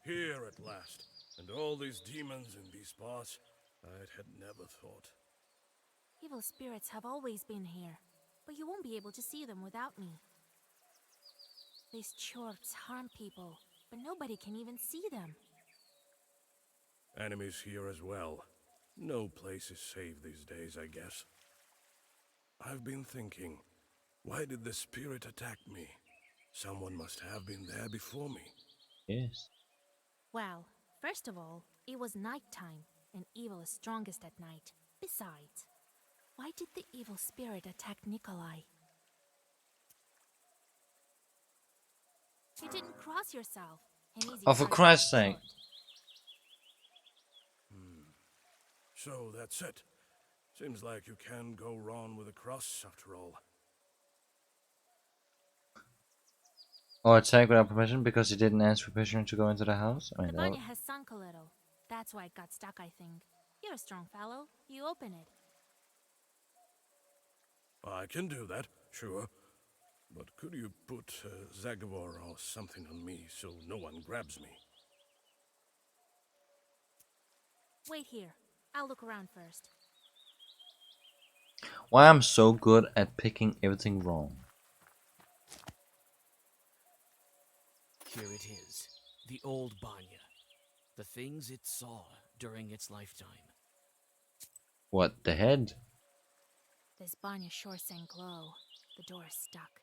Here at last, and all these demons in these parts, I had never thought. Evil spirits have always been here, but you won't be able to see them without me. These chorts harm people, but nobody can even see them. Enemies here as well. No place is safe these days, I guess. I've been thinking, why did the spirit attack me? Someone must have been there before me. Yes. Well, first of all, it was nighttime, and evil is strongest at night. Besides, why did the evil spirit attack Nikolai? You didn't cross yourself. An easy Oh, for part Christ's was sake. short. So that's it. Seems like you can't go wrong with a cross after all. Or attack without permission because he didn't ask for permission to go into the house? I The mean, banya has sunk a little. That's why it got stuck, I think. You're a strong fellow. You open it. I can do that, sure. But could you put Zagavor or something on me so no one grabs me? Wait here. I'll look around first. why I'm so good at picking everything wrong. Here it is, the old Banya. The things it saw during its lifetime. What, the head? This banya sure sank low. The door is stuck.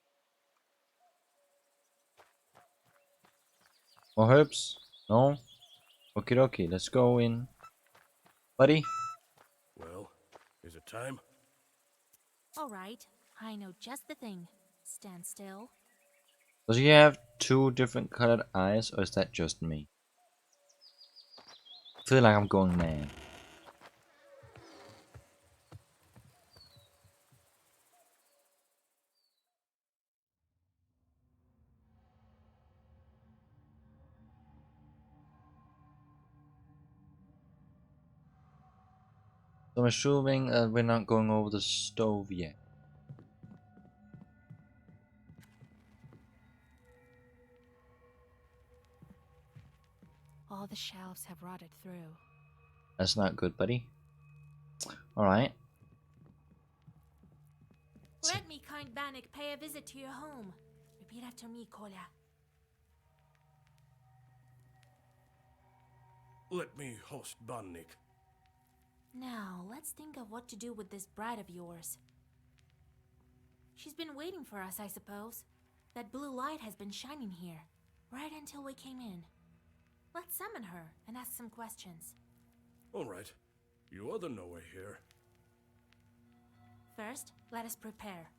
More herbs? No? Okie dokie, let's go in. Buddy? Well, is it time? All right. I know just the thing. Stand still. Does he have two different colored eyes, or is that just me? I feel like I'm going mad. So I'm assuming we're not going over the stove yet. All the shelves have rotted through. That's not good, buddy. Alright. Let me, kind Bannock, pay a visit to your home. Repeat after me, Kolya. Let me host Bannik. Now, let's think of what to do with this bride of yours. She's been waiting for us, I suppose. That blue light has been shining here, right until we came in. Let's summon her and ask some questions. All right. You other know we're here. First, let us prepare.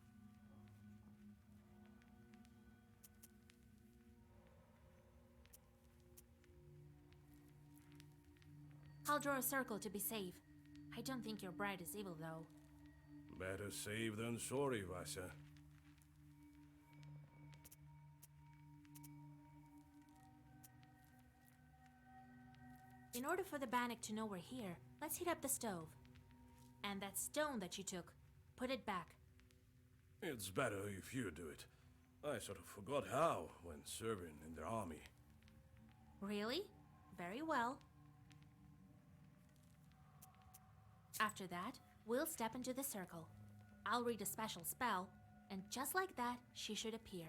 I'll draw a circle to be safe. I don't think your bride is evil, though. Better safe than sorry, Vasa. In order for the Bannock to know we're here, let's heat up the stove. And that stone that you took, put it back. It's better if you do it. I sort of forgot how when serving in the army. Really? Very well. After that, we'll step into the circle. I'll read a special spell, and just like that, she should appear.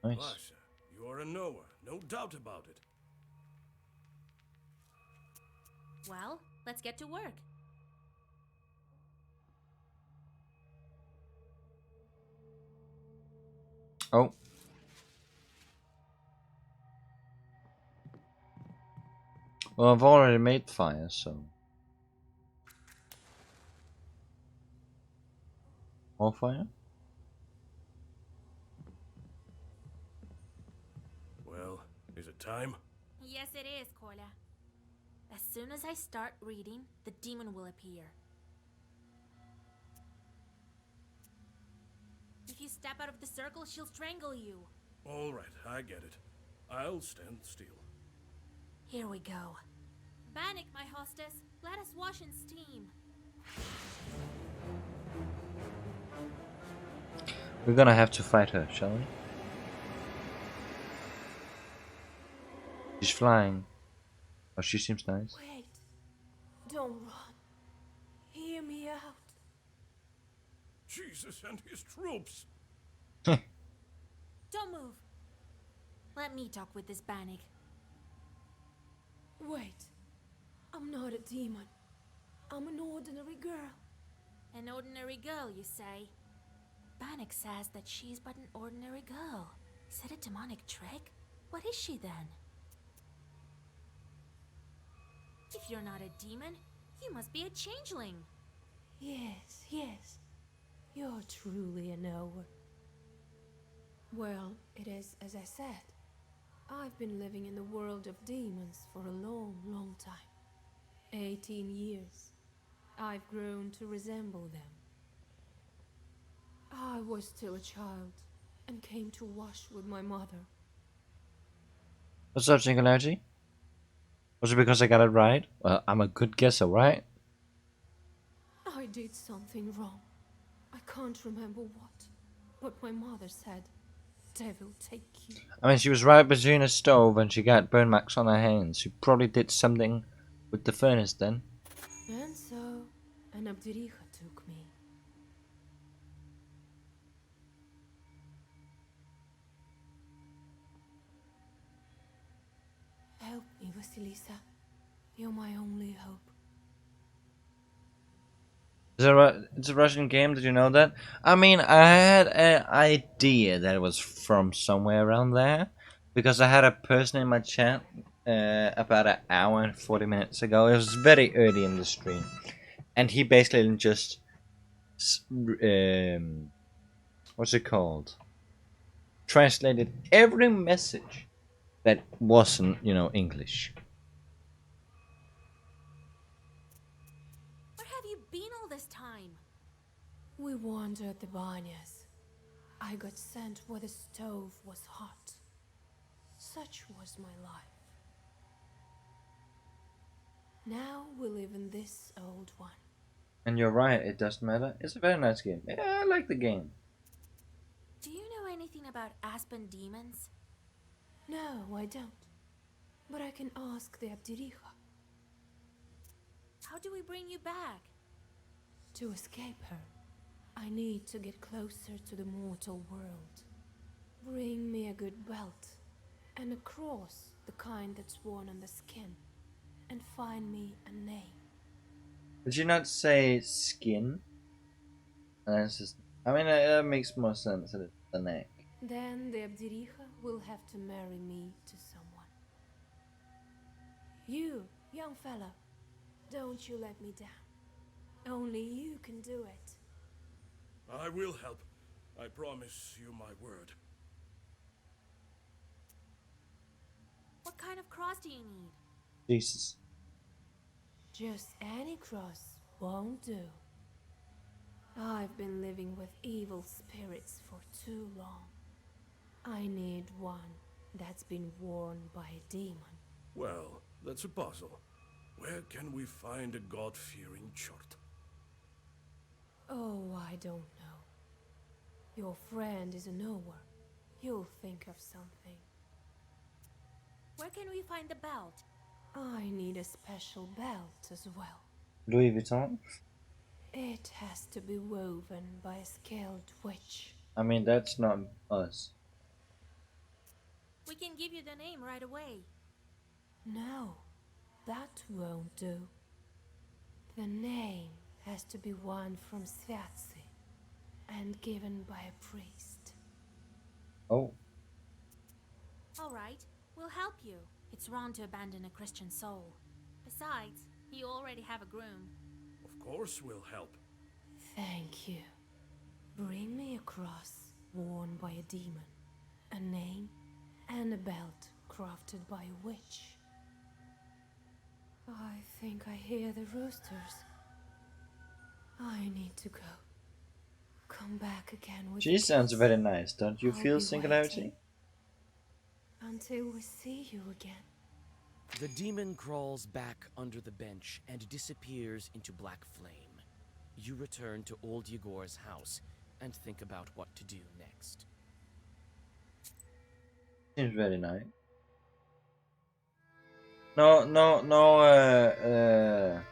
Nice. Masha, you are a knower, no doubt about it. Well, let's get to work. Oh. Well, I've already made fire, so. More fire? Well, is it time? Yes, it is, Kola. As soon as I start reading, the demon will appear. If you step out of the circle, she'll strangle you. All right, I get it. I'll stand still. Here we go. Bannock, my hostess, let us wash in steam. We're gonna have to fight her, shall we? She's flying. Oh, she seems nice. Wait. Don't run. Hear me out. Jesus and his troops! Don't move. Let me talk with this Bannock. Wait. I'm not a demon. I'm an ordinary girl. An ordinary girl, you say? Bannock says that she's but an ordinary girl. Is it a demonic trick? What is she then? If you're not a demon, you must be a changeling. Yes, yes. You're truly a knower. Well, it is as I said. I've been living in the world of demons for a long, long time. 18 years. I've grown to resemble them. I was still a child and came to wash with my mother. What's up, Singularity? Was it because I got it right? Well, I'm a good guesser, right? I did something wrong. I can't remember what, but my mother said, "Devil take you." I mean, she was right between a stove and she got burn marks on her hands. She probably did something with the furnace then. And so, an Abdiricha took me. Help me, Vasilisa. You're my only hope. It's a Russian game, did you know that? I mean, I had an idea that it was from somewhere around there. Because I had a person in my chat about an hour and 40 minutes ago. It was very early in the stream. And he basically just... what's it called? Translated every message that wasn't, you know, English. Where have you been all this time? We wandered the banyas. I got sent where the stove was hot. Such was my life. Now we live in this old one. And you're right, it doesn't matter. It's a very nice game. Yeah, I like the game. Do you know anything about Aspen demons? No, I don't. But I can ask the Abdiricha. How do we bring you back? To escape her, I need to get closer to the mortal world. Bring me a good belt and a cross, the kind that's worn on the skin, and find me a name. Did you not say skin? That's just, I mean, that makes more sense that it's the neck. Then the Abdiricha will have to marry me to someone. You, young fella, don't you let me down. Only you can do it. I will help. I promise you my word. What kind of cross do you need? Jesus. Just any cross won't do. I've been living with evil spirits for too long. I need one that's been worn by a demon. Well, that's a puzzle. Where can we find a god-fearing chart? Oh, I don't know. Your friend is a knower. You'll think of something. Where can we find the belt? I need a special belt as well. Louis Vuitton? It has to be woven by a skilled witch. I mean, that's not us. We can give you the name right away. No, that won't do. The name has to be one from Sviatsi and given by a priest. Oh, All right, we'll help you. It's wrong to abandon a Christian soul. Besides, you already have a groom. Of course we'll help. Thank you. Bring me a cross worn by a demon, a name, and a belt crafted by a witch. I think I hear the roosters. I need to go. Come back again with she the sounds kids. very nice. Don't you I'll feel be singularity? waiting until we see you again. The demon crawls back under the bench and disappears into black flame. You return to old Yegor's house and think about what to do next. Seems very nice. No, no, no.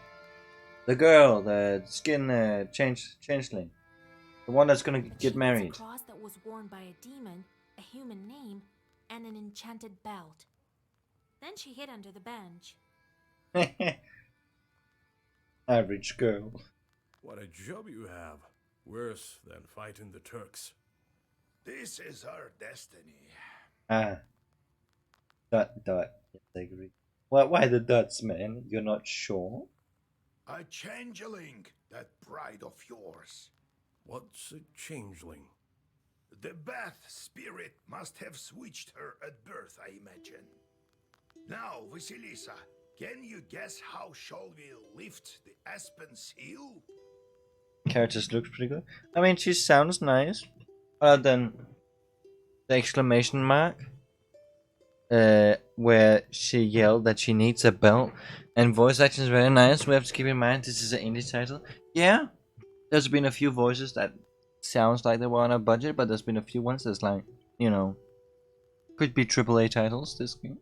The girl, the skin changeling, the one that's gonna She get needs a married. cross that was worn by a demon, a human name, and an enchanted belt. Then she hid under the bench. Average girl. What a job you have. Worse than fighting the Turks. This is our destiny. Ah. Dot. Yes, I agree. Why the dots, man? You're not sure? A changeling, that bride of yours. What's a changeling? The Bath spirit must have switched her at birth, I imagine. Now, Vasilisa, can you guess how shall we lift the aspen seal? Characters looks pretty good. I mean, she sounds nice. Other than the exclamation mark. Where she yelled that she needs a belt. And voice acting is very nice. We have to keep in mind this is an indie title. Yeah, there's been a few voices that sounds like they were on a budget, but there's been a few ones that's like, you know, could be AAA titles. This game.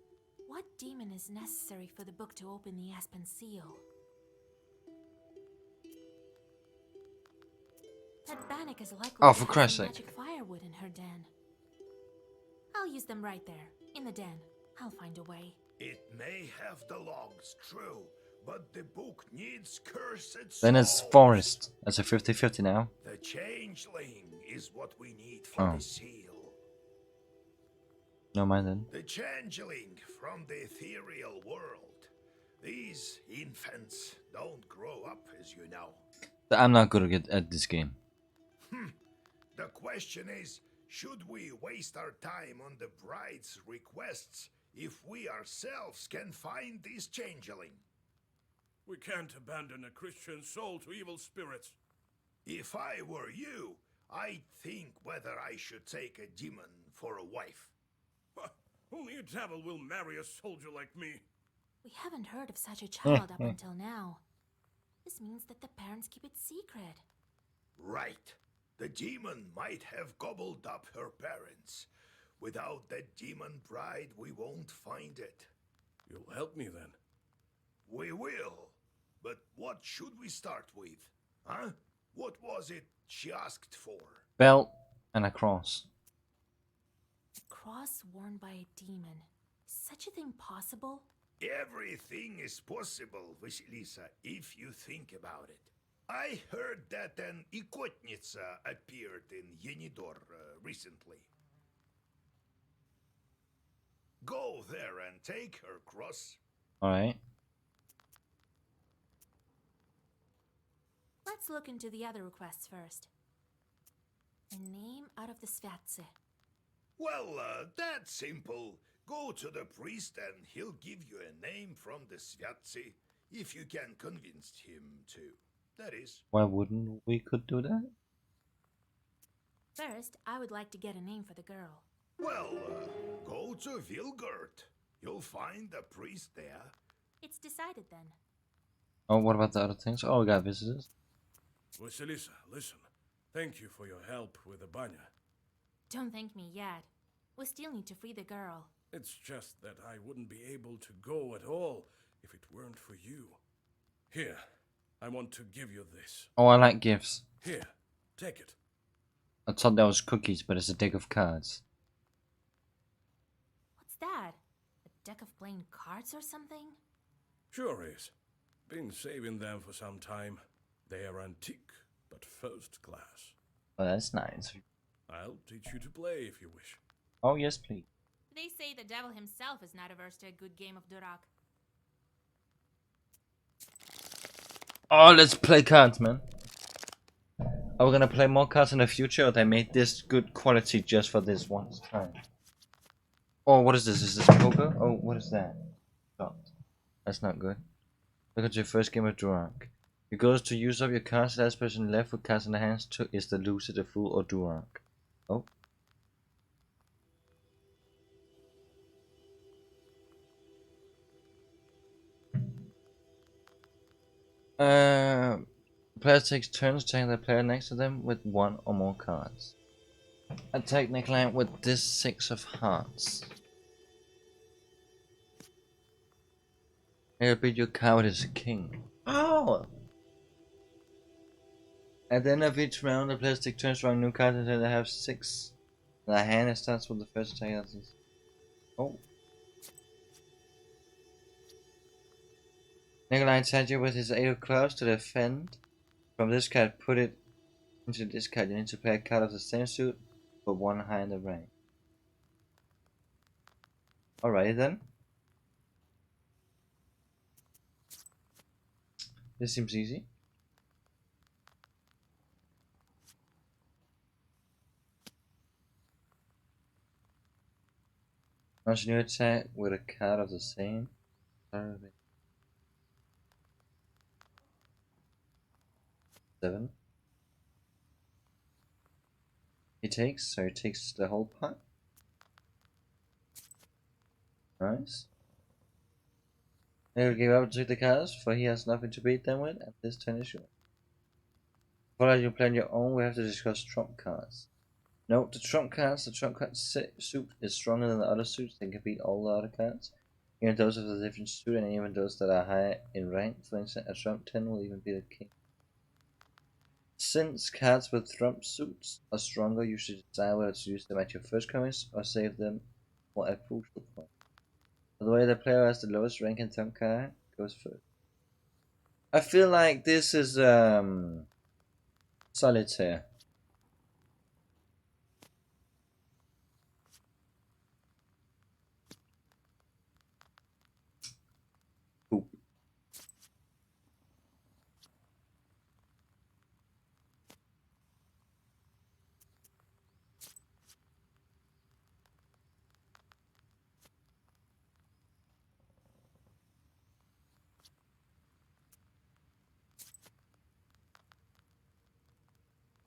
What demon is necessary for the book to open the aspen seal? That Bannock is likely Oh, to for have Christ's some sake. magic firewood in her den. I'll use them right there, in the den. I'll find a way. It may have the logs, true, but the book needs cursed Then it's souls. Forest. That's a 50-50 now. The changeling is what we need for Oh. the seal. No mind then. The changeling from the ethereal world. These infants don't grow up, as you know. I'm not good at this game. The question is, should we waste our time on the bride's requests if we ourselves can find this changeling? We can't abandon a Christian soul to evil spirits. If I were you, I'd think whether I should take a demon for a wife. Only a devil will marry a soldier like me. We haven't heard of such a child up until now. This means that the parents keep it secret. Right. The demon might have gobbled up her parents. Without that demon bride, we won't find it. You'll help me then. We will. But what should we start with? Huh? What was it she asked for? Belt and a cross. A cross worn by a demon. Is such a thing possible? Everything is possible, Vasilisa, if you think about it. I heard that an Ikotnitsa appeared in Yenidor recently. Go there and take her cross. Alright. Let's look into the other requests first. A name out of the Sviatse. Well, that's simple. Go to the priest and he'll give you a name from the Sviatsi, if you can convince him to. That is. Why wouldn't we could do that? First, I would like to get a name for the girl. Well, go to Vilgurt. You'll find the priest there. It's decided then. Oh, what about the other things? Oh, we got visitors. Vasilisa, listen. Thank you for your help with the banya. Don't thank me yet. We still need to free the girl. It's just that I wouldn't be able to go at all if it weren't for you. Here, I want to give you this. Oh, I like gifts. Here, take it. I thought that was cookies, but it's a deck of cards. What's that? A deck of playing cards or something? Sure is. Been saving them for some time. They are antique, but first class. Oh, that's nice. I'll teach you to play if you wish. Oh, yes, please. They say the devil himself is not averse to a good game of Durak. Oh, let's play cards, man. Are we gonna play more cards in the future, or they made this good quality just for this one time? Oh, what is this? Is this poker? Oh, what is that? Oh, that's not good. Look at your first game of Durak. It goes to use up your cards. Last person left with cards in the hands is the loser, the fool, or Durak. Oh. Player takes turns attacking the player next to them with one or more cards. Attack neckline with this 6 of hearts. It'll beat your card is a king. Oh! At the end of each round, the players take turns drawing new cards until they have 6 in their hand. It starts with the first attack. Oh. Nikolai attacks you with his 8 of clubs to defend. From this card, put it into this card. You need to play a card of the same suit, but one higher in the rank. Alrighty then. This seems easy. Launch a new attack with a card of the same. 7. He takes, so he takes the whole pot. Nice. He'll give up to the cards, for he has nothing to beat them with, and this turn is yours. Before you plan your own, we have to discuss trump cards. Note the trump card suit is stronger than the other suits and can beat all the other cards. Even those of a different suit and even those that are higher in rank. For instance, a trump 10 will even beat a king. Since cards with trump suits are stronger, you should decide whether to use them at your first coins or save them for a crucial point. By the way, the player who has the lowest rank in trump card goes first. I feel like this is solitaire. Poop.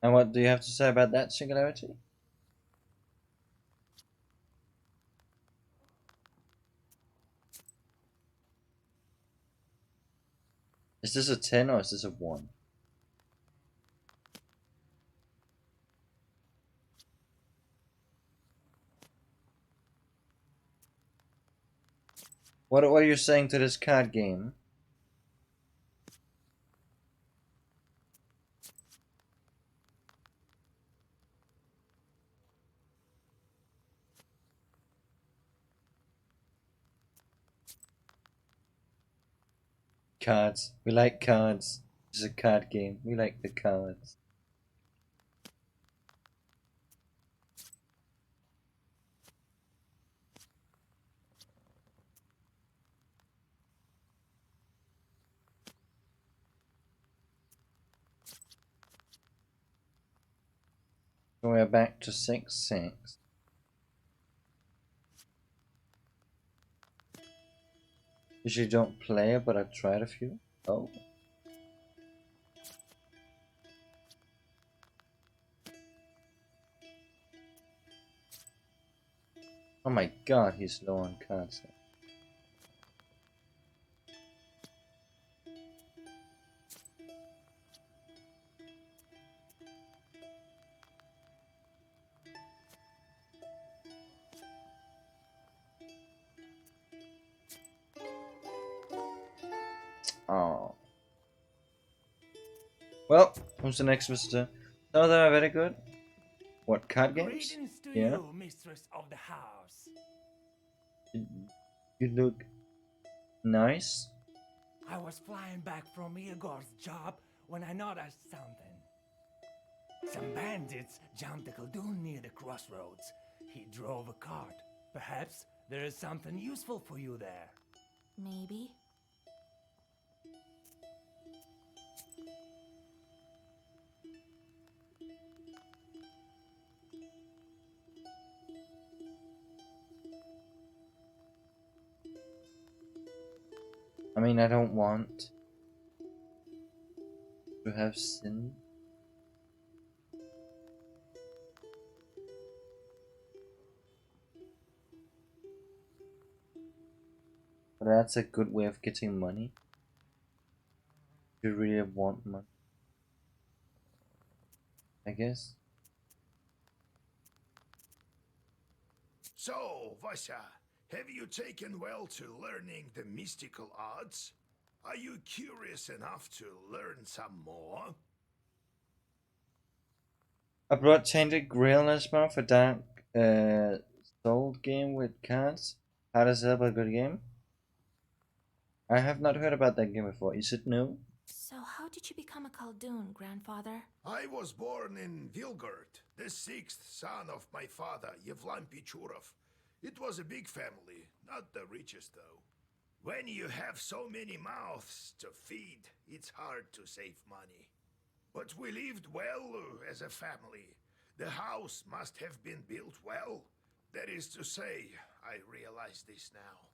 And what do you have to say about that singularity? Is this a 10 or is this a 1? What are you saying to this card game? Cards. We like cards. This is a card game. We like the cards. So we're back to 6-6. Usually don't play it, but I've tried a few. Oh. Oh my god, he's low on cards. Well, who's the next visitor? Some of them are very good. What, card games? Greetings to Yeah. you, mistress of the house. You look nice. I was flying back from Igor's job when I noticed something. Some bandits jumped the Khaldun near the crossroads. He drove a cart. Perhaps there is something useful for you there. Maybe. I mean, I don't want to have sin. But that's a good way of getting money. You really want money, I guess. So, Vasya, have you taken well to learning the mystical arts? Are you curious enough to learn some more? I brought Tainted Grail last month, a dark soul game with cards. How does it help a good game? I have not heard about that game before. Is it new? So how did you become a Khaldun, grandfather? I was born in Vilgard, the sixth son of my father, Yevlam Pichurov. It was a big family, not the richest though. When you have so many mouths to feed, it's hard to save money. But we lived well as a family. The house must have been built well. That is to say, I realize this now.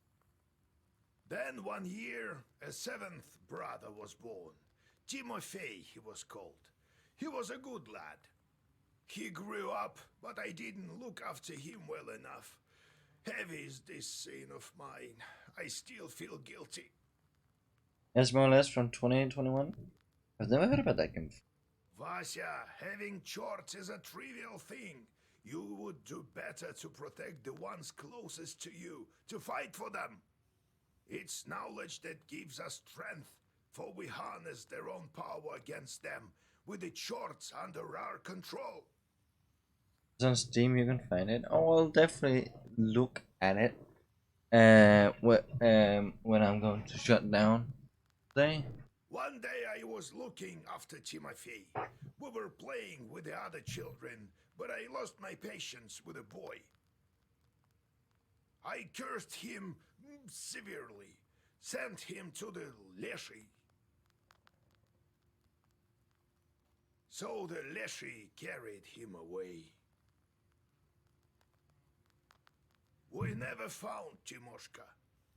Then one year, a seventh brother was born. Timofey he was called. He was a good lad. He grew up, but I didn't look after him well enough. Heavy is this sin of mine. I still feel guilty. That's more or less from 2021. I've never heard about that game before. Vasya, having chorts is a trivial thing. You would do better to protect the ones closest to you, to fight for them. It's knowledge that gives us strength, for we harness their own power against them, with the chorts under our control. It's on Steam, you can find it. Oh, I'll definitely look at it. When I'm going to shut down today. One day I was looking after Timofey. We were playing with the other children, but I lost my patience with the boy. I cursed him severely, sent him to the Leshy. So the Leshy carried him away. We never found Timoshka.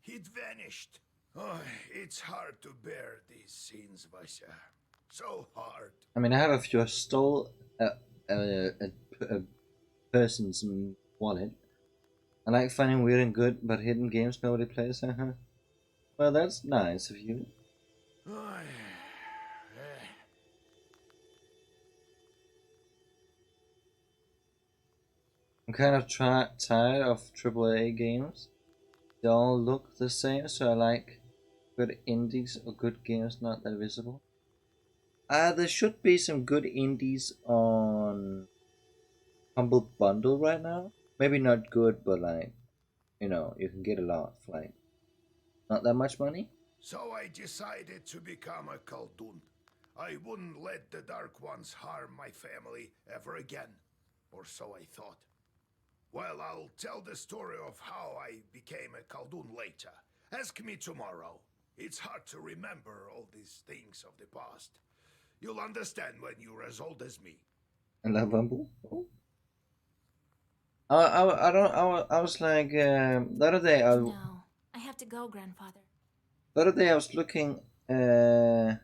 He'd vanished. Oh, it's hard to bear these scenes, Vasya. So hard. I mean, I have a few. I stole a person's wallet. I like finding weird and good but hidden games nobody plays. Well, that's nice of you. I'm kind of tired of AAA games. They all look the same, so I like good indies or good games not that visible. There should be some good indies on Humble Bundle right now. Maybe not good, but like, you can get a lot for like not that much money. So I decided to become a Khaldun. I wouldn't let the Dark Ones harm my family ever again. Or so I thought. Well, I'll tell the story of how I became a Khaldun later. Ask me tomorrow. It's hard to remember all these things of the past. You'll understand when you're as old as me. And that Bumble. Oh. I don't. I was like the other day. No, I have to go, grandfather. The other day I was looking. I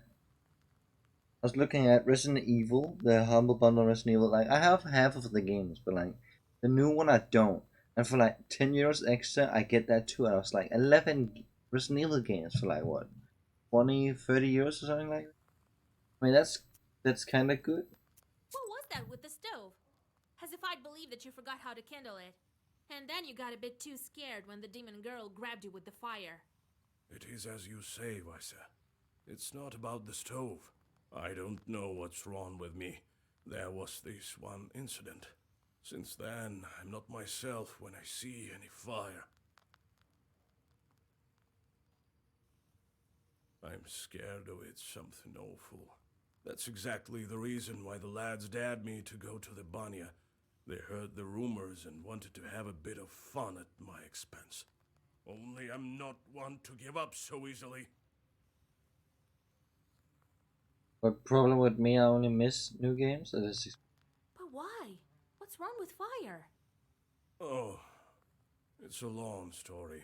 was looking at Resident Evil, the Humble Bundle Resident Evil. Like I have half of the games, but like the new one I don't. And for like 10 euros extra, I get that too. And I was like 11 Resident Evil games for like what, 20, 30 euros or something like that. I mean that's kind of good. What was that with the stove? As if I'd believe that you forgot how to kindle it. And then you got a bit too scared when the demon girl grabbed you with the fire. It is as you say, Vaisa. It's not about the stove. I don't know what's wrong with me. There was this one incident. Since then, I'm not myself when I see any fire. I'm scared of it something awful. That's exactly the reason why the lads dared me to go to the Banya. They heard the rumors and wanted to have a bit of fun at my expense. Only I'm not one to give up so easily. What problem with me? I only miss new games. That is But why? What's wrong with fire? Oh, it's a long story.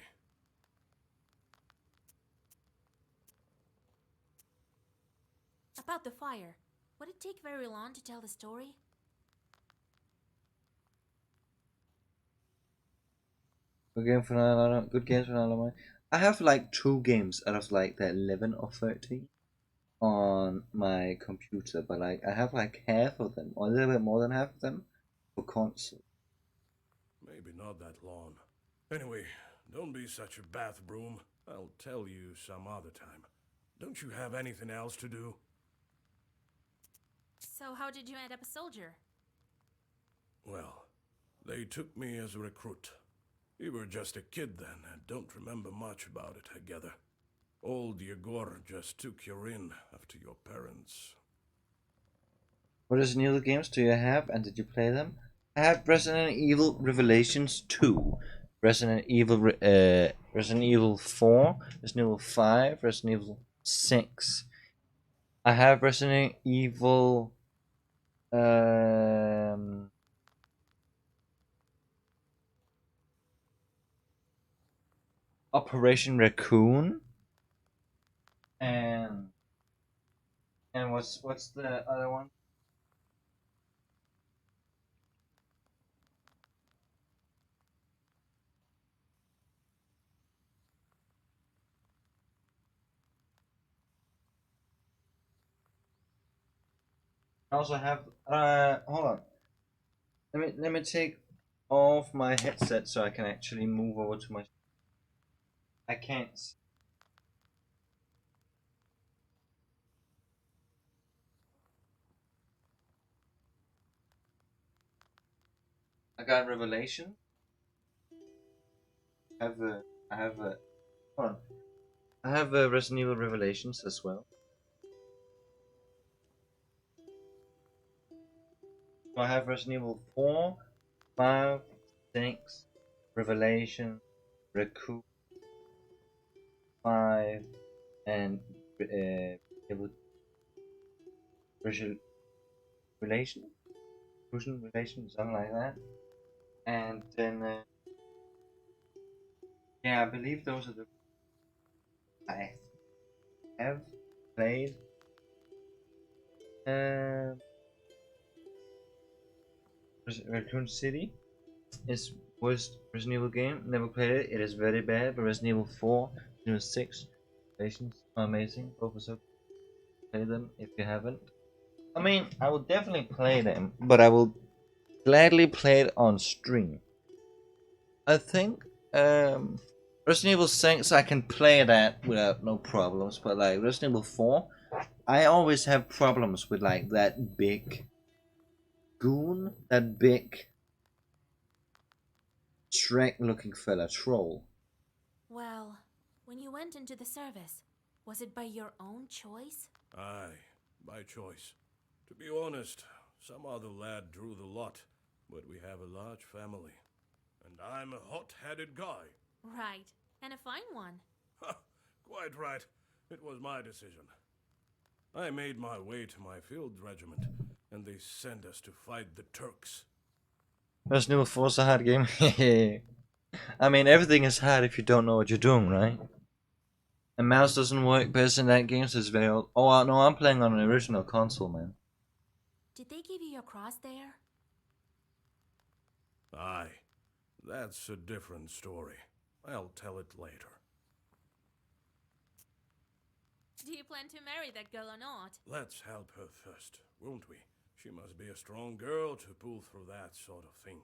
About the fire. Would it take very long to tell the story? good game for now. Good games for now. I have like 2 games out of like the 11 or 13 on my computer, but like I have like half of them, or a little bit more than half of them, for console. Maybe not that long. Anyway, don't be such a bath broom. I'll tell you some other time. Don't you have anything else to do? So how did you end up a soldier? Well, they took me as a recruit. You were just a kid then and don't remember much about it, I gather. Old Yegor just took you in after your parents. What Resident Evil games do you have, and did you play them? I have Resident Evil Revelations 2, Resident Evil 4, Resident Evil 5, Resident Evil 6. I have Resident Evil Operation Raccoon, and what's the other one? I also have hold on. Let me take off my headset so I can actually move over to my. I can't. I got Revelation. I have a. I have a. Hold on. I have Resident Evil Revelations as well. So I have Resident Evil 4, 5, 6, Revelation, Raccoon 5, and Evil Relation? Fusion Relation, something like that. And then, yeah, I believe those are the. I have played. Uh, Raccoon City is worst Resident Evil game. Never played it. It is very bad. But Resident Evil 4, Resident Evil 6, Revelations are amazing. Both are so. Play them if you haven't. I mean, I will definitely play them, but I will gladly play it on stream. I think Resident Evil 6 I can play that without no problems, but like Resident Evil 4, I always have problems with like that big goon, that big Shrek looking fella, troll. Well, when you went into the service, was it by your own choice? Aye, by choice. To be honest, some other lad drew the lot, but we have a large family. And I'm a hot-headed guy. Right, and a fine one. Ha! Quite right. It was my decision. I made my way to my field regiment, and they sent us to fight the Turks. Resident Evil 4 is a hard game. I mean, everything is hard if you don't know what you're doing, right? And mouse doesn't work best in that game, so it's very old. Oh, no, I'm playing on an original console, man. Did they give you your cross there? Aye, that's a different story. I'll tell it later. Do you plan to marry that girl or not? Let's help her first, won't we? She must be a strong girl to pull through that sort of thing.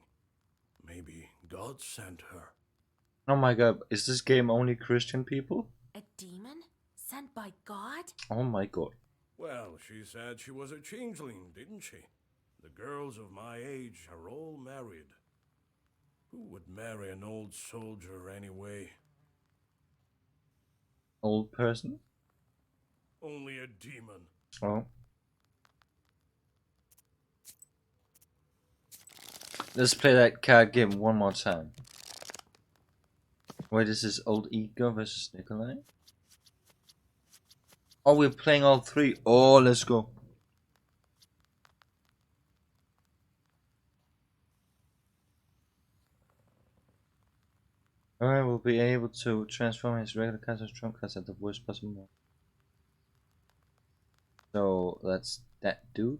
Maybe God sent her. Oh my god, is this game only Christian people? A demon? Sent by God? Oh my god. Well, she said she was a changeling, didn't she? The girls of my age are all married. Who would marry an old soldier anyway? Old person? Only a demon. Oh. Let's play that card game one more time. Wait, this is old Igor versus Nikolai? Oh, we're playing all three. Oh, let's go. Alright, we'll be able to transform his regular cards and trump cards at the worst possible moment. So, that's that dude.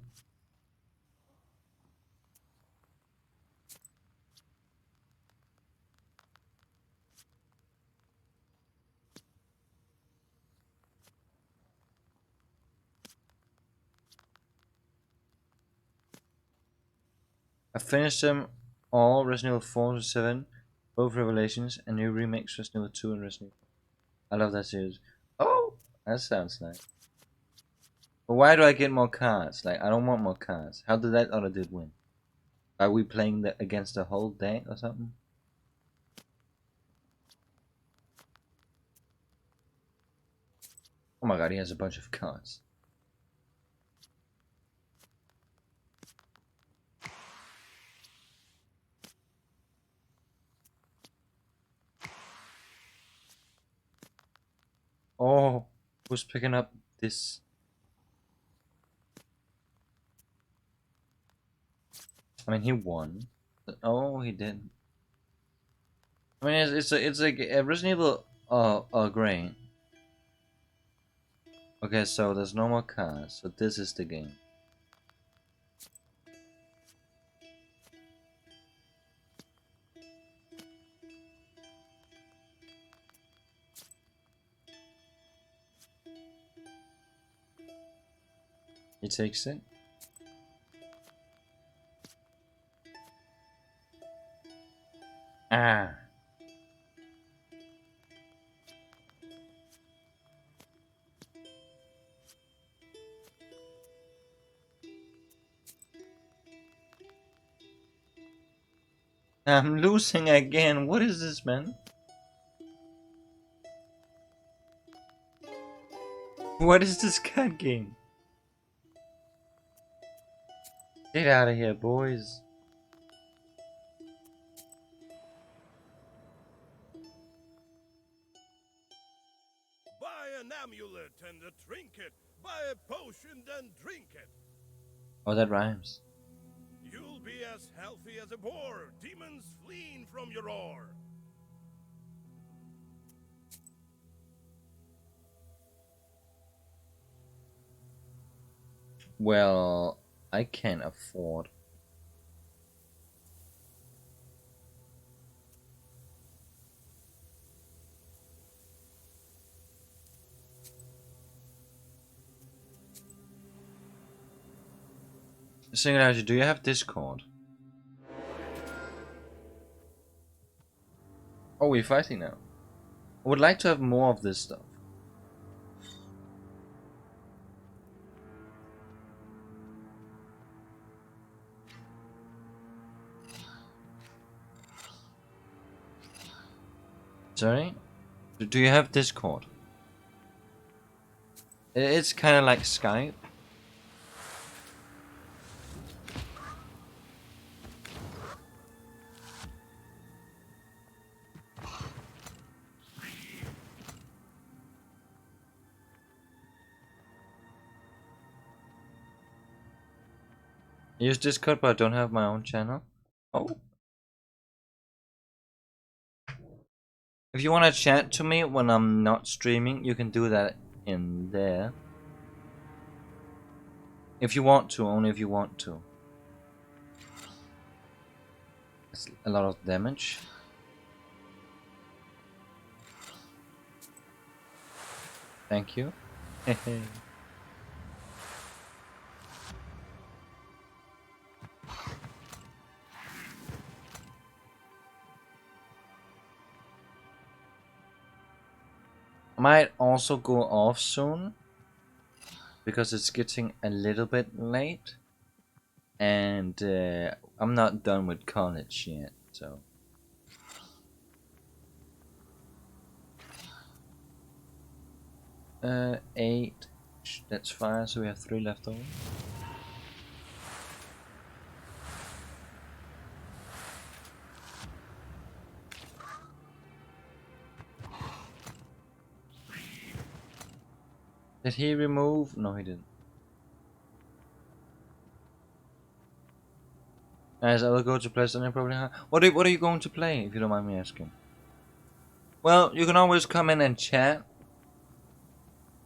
I finished them all, Resident Evil 4 and 7, both Revelations, and new remakes Resident Evil 2 and Resident Evil. I love that series. Oh, that sounds nice. But why do I get more cards? Like, I don't want more cards. How did that other dude win? Are we playing against the whole deck or something? Oh my god, he has a bunch of cards. Oh, who's picking up this? I mean, he won. Oh, he did. I mean, it's like a Resident Evil grain. Okay, so there's no more cards. So this is the game. He takes it. Ah. I'm losing again. What is this, man? What is this card game? Get out of here, boys. Buy an amulet and a trinket. Buy a potion, then drink it. Oh, that rhymes. You'll be as healthy as a boar, demons fleeing from your roar. Well, I can't afford. Singularity, do you have Discord? Oh, we're fighting now. I would like to have more of this stuff. Sorry? Do you have Discord? It's kind of like Skype. I use Discord, but I don't have my own channel. Oh. If you want to chat to me when I'm not streaming, you can do that in there. If you want to, only if you want to. That's a lot of damage. Thank you. I might also go off soon because it's getting a little bit late, and I'm not done with college yet, so. Eight. That's fine. So we have 3 left over. Did he remove? No, he didn't. As I will go to play something probably. What are you going to play, if you don't mind me asking? Well, you can always come in and chat,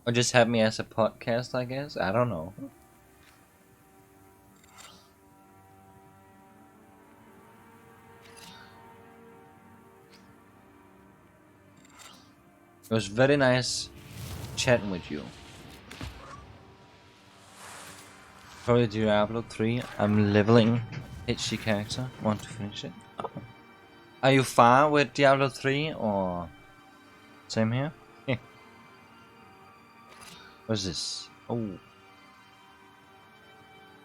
or just have me as a podcast, I guess. I don't know. It was very nice chatting with you. Probably Diablo 3. I'm leveling HC character. Want to finish it? Are you far with Diablo 3 or same here? What's this? Oh.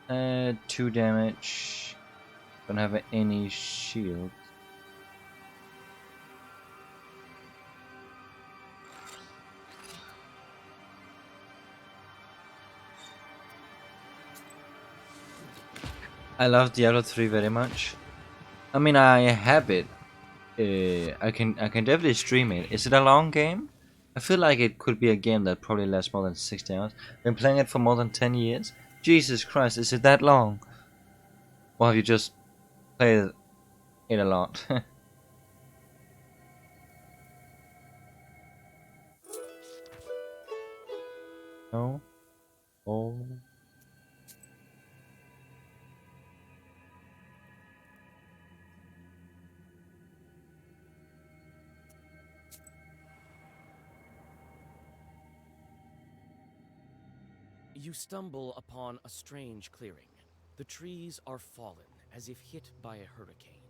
2 damage. Don't have any shield. I love Diablo 3 very much. I mean, I have it. I can definitely stream it. Is it a long game? I feel like it could be a game that probably lasts more than 60 hours. Been playing it for more than 10 years. Jesus Christ, is it that long? Or have you just played it a lot? No? Oh. You stumble upon a strange clearing. The trees are fallen, as if hit by a hurricane.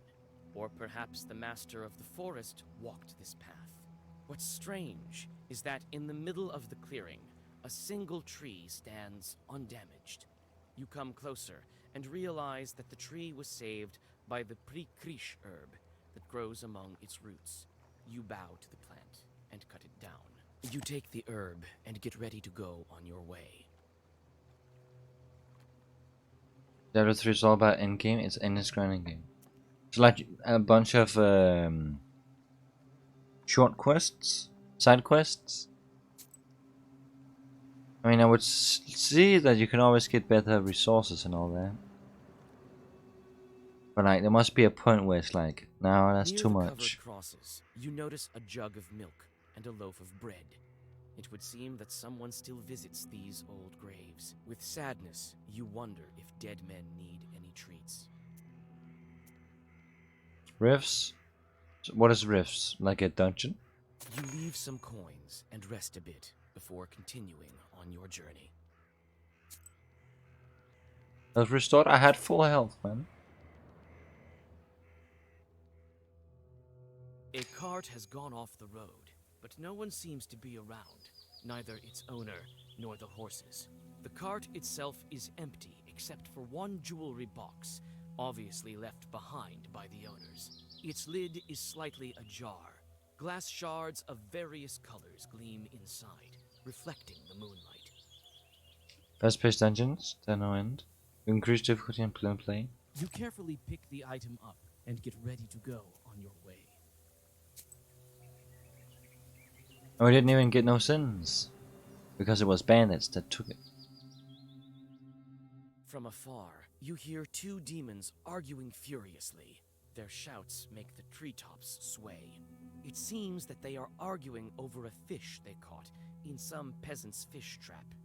Or perhaps the master of the forest walked this path. What's strange is that in the middle of the clearing, a single tree stands undamaged. You come closer and realize that the tree was saved by the prikrish herb that grows among its roots. You bow to the plant and cut it down. You take the herb and get ready to go on your way. Diablo 3 is all about endgame. It's endless grinding game. It's like a bunch of short quests, side quests. I mean, I would see that you can always get better resources and all that. But like, there must be a point where it's like, no, that's Near too the much. covered crosses, you notice a jug of milk and a loaf of bread. It would seem that someone still visits these old graves. With sadness, you wonder if dead men need any treats. Rifts? What is Rifts? Like a dungeon? You leave some coins and rest a bit before continuing on your journey. Health restored? I had full health, man. A cart has gone off the road, but no one seems to be around, neither its owner nor the horses. The cart itself is empty except for one jewelry box, obviously left behind by the owners. Its lid is slightly ajar. Glass shards of various colors gleam inside, reflecting the moonlight. Fast-paced dungeons, there no end. Increased difficulty and play. You carefully pick the item up and get ready to go on your way. Oh, we didn't even get no sins. Because it was bandits that took it. From afar, you hear 2 demons arguing furiously. Their shouts make the treetops sway. It seems that they are arguing over a fish they caught in some peasant's fish trap.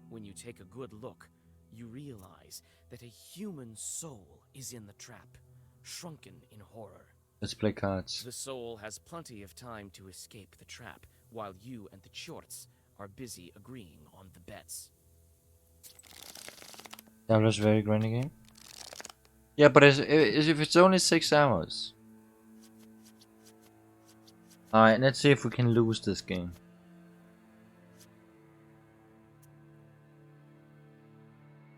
When you take a good look, you realize that a human soul is in the trap, shrunken in horror. Let's play cards. The soul has plenty of time to escape the trap, while you and the Chorts are busy agreeing on the bets. Diablo's very grinding game. Yeah, but if it's only 6 hours. Alright, let's see if we can lose this game.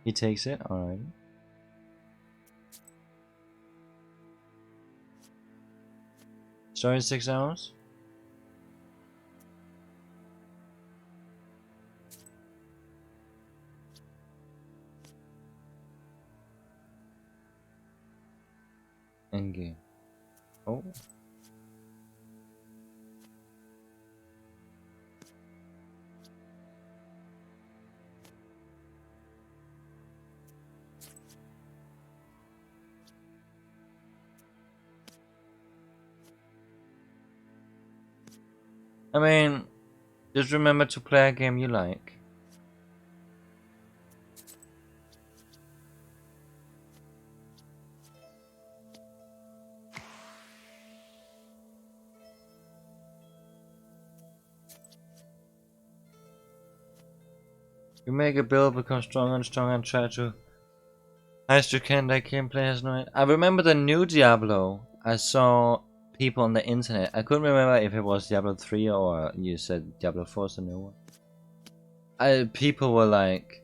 He takes it. All right. Story 6 hours. Endgame. Oh. I mean, just remember to play a game you like. You make a build become stronger and stronger and try to highest you can that gameplay has no. I remember the new Diablo. I saw people on the internet. I couldn't remember if it was Diablo 3 or you said Diablo 4 is the new one. People were like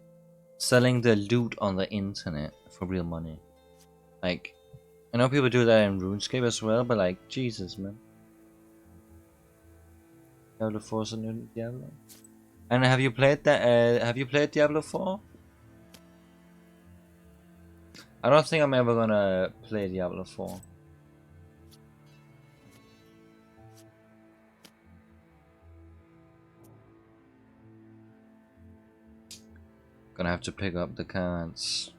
selling the loot on the internet for real money. Like, I know people do that in RuneScape as well, but like, Jesus, man. Diablo 4 is a new Diablo. And have you played that? Have you played Diablo 4? I don't think I'm ever gonna play Diablo 4. Gonna have to pick up the cards.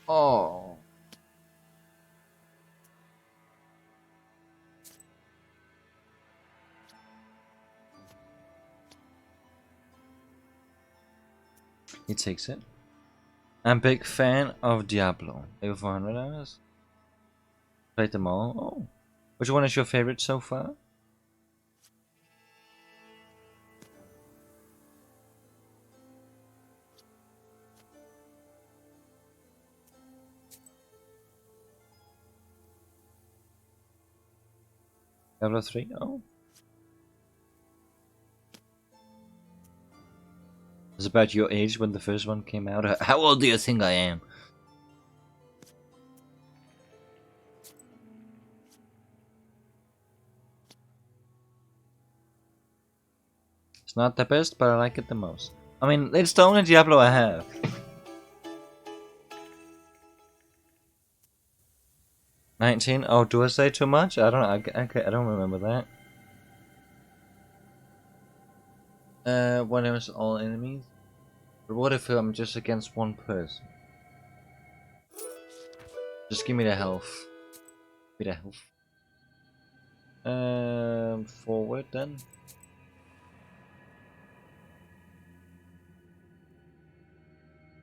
Oh. He takes it. I'm big fan of Diablo. Over 400 hours. Played them all. Oh. Which one is your favorite so far? Diablo 3? Oh. It's about your age when the first one came out. How old do you think I am? It's not the best, but I like it the most. I mean, it's the only Diablo I have. $19? Oh, do I say too much? I don't. I don't remember that. When it was all enemies. But what if I'm just against one person? Just give me the health. Give me the health. Forward then.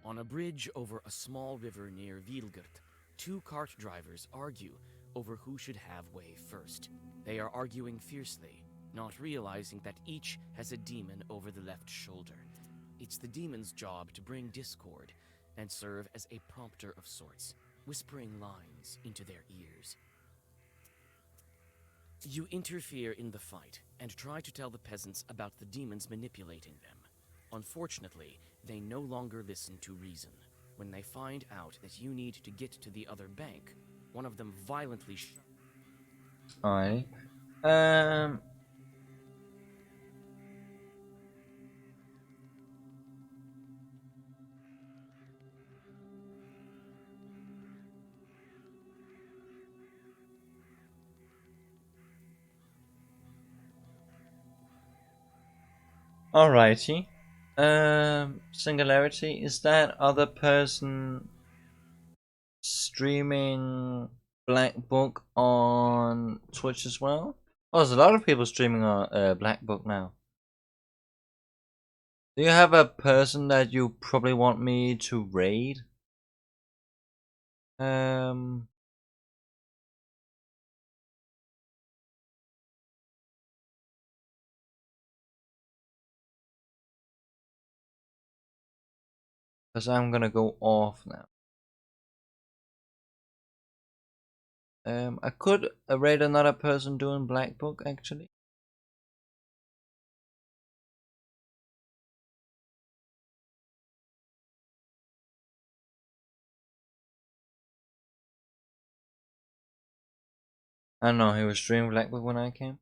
On a bridge over a small river near Vilgert, two cart drivers argue over who should have way first. They are arguing fiercely, not realizing that each has a demon over the left shoulder. It's the demon's job to bring discord and serve as a prompter of sorts, whispering lines into their ears. You interfere in the fight and try to tell the peasants about the demons manipulating them. Unfortunately, they no longer listen to reason. When they find out that you need to get to the other bank, one of them violently Alright. Um. Alrighty. Singularity. Is that other person streaming Black Book on Twitch as well? Oh, there's a lot of people streaming on Black Book now. Do you have a person that you probably want me to raid? Um. Because I'm gonna go off now. I could rate another person doing Black Book actually. I don't know, he was streaming Black Book when I came.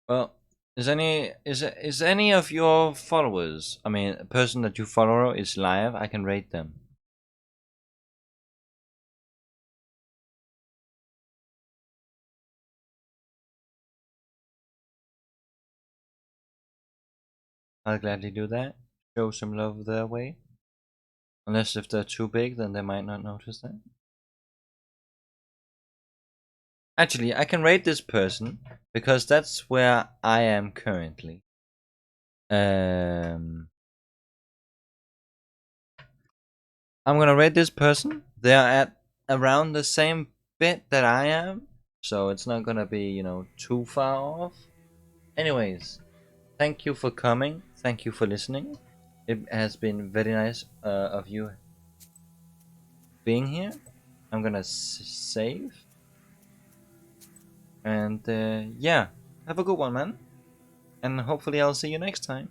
Well, is any of your followers, I mean, a person that you follow is live, I can rate them. I'll gladly do that. Show some love their way. Unless if they're too big, then they might not notice that. Actually, I can rate this person because that's where I am currently. I'm gonna rate this person. They are at around the same bit that I am, so it's not gonna be, you know, too far off. Anyways, thank you for coming. Thank you for listening. It has been very nice of you being here. I'm gonna save. And yeah, have a good one, man. And hopefully I'll see you next time.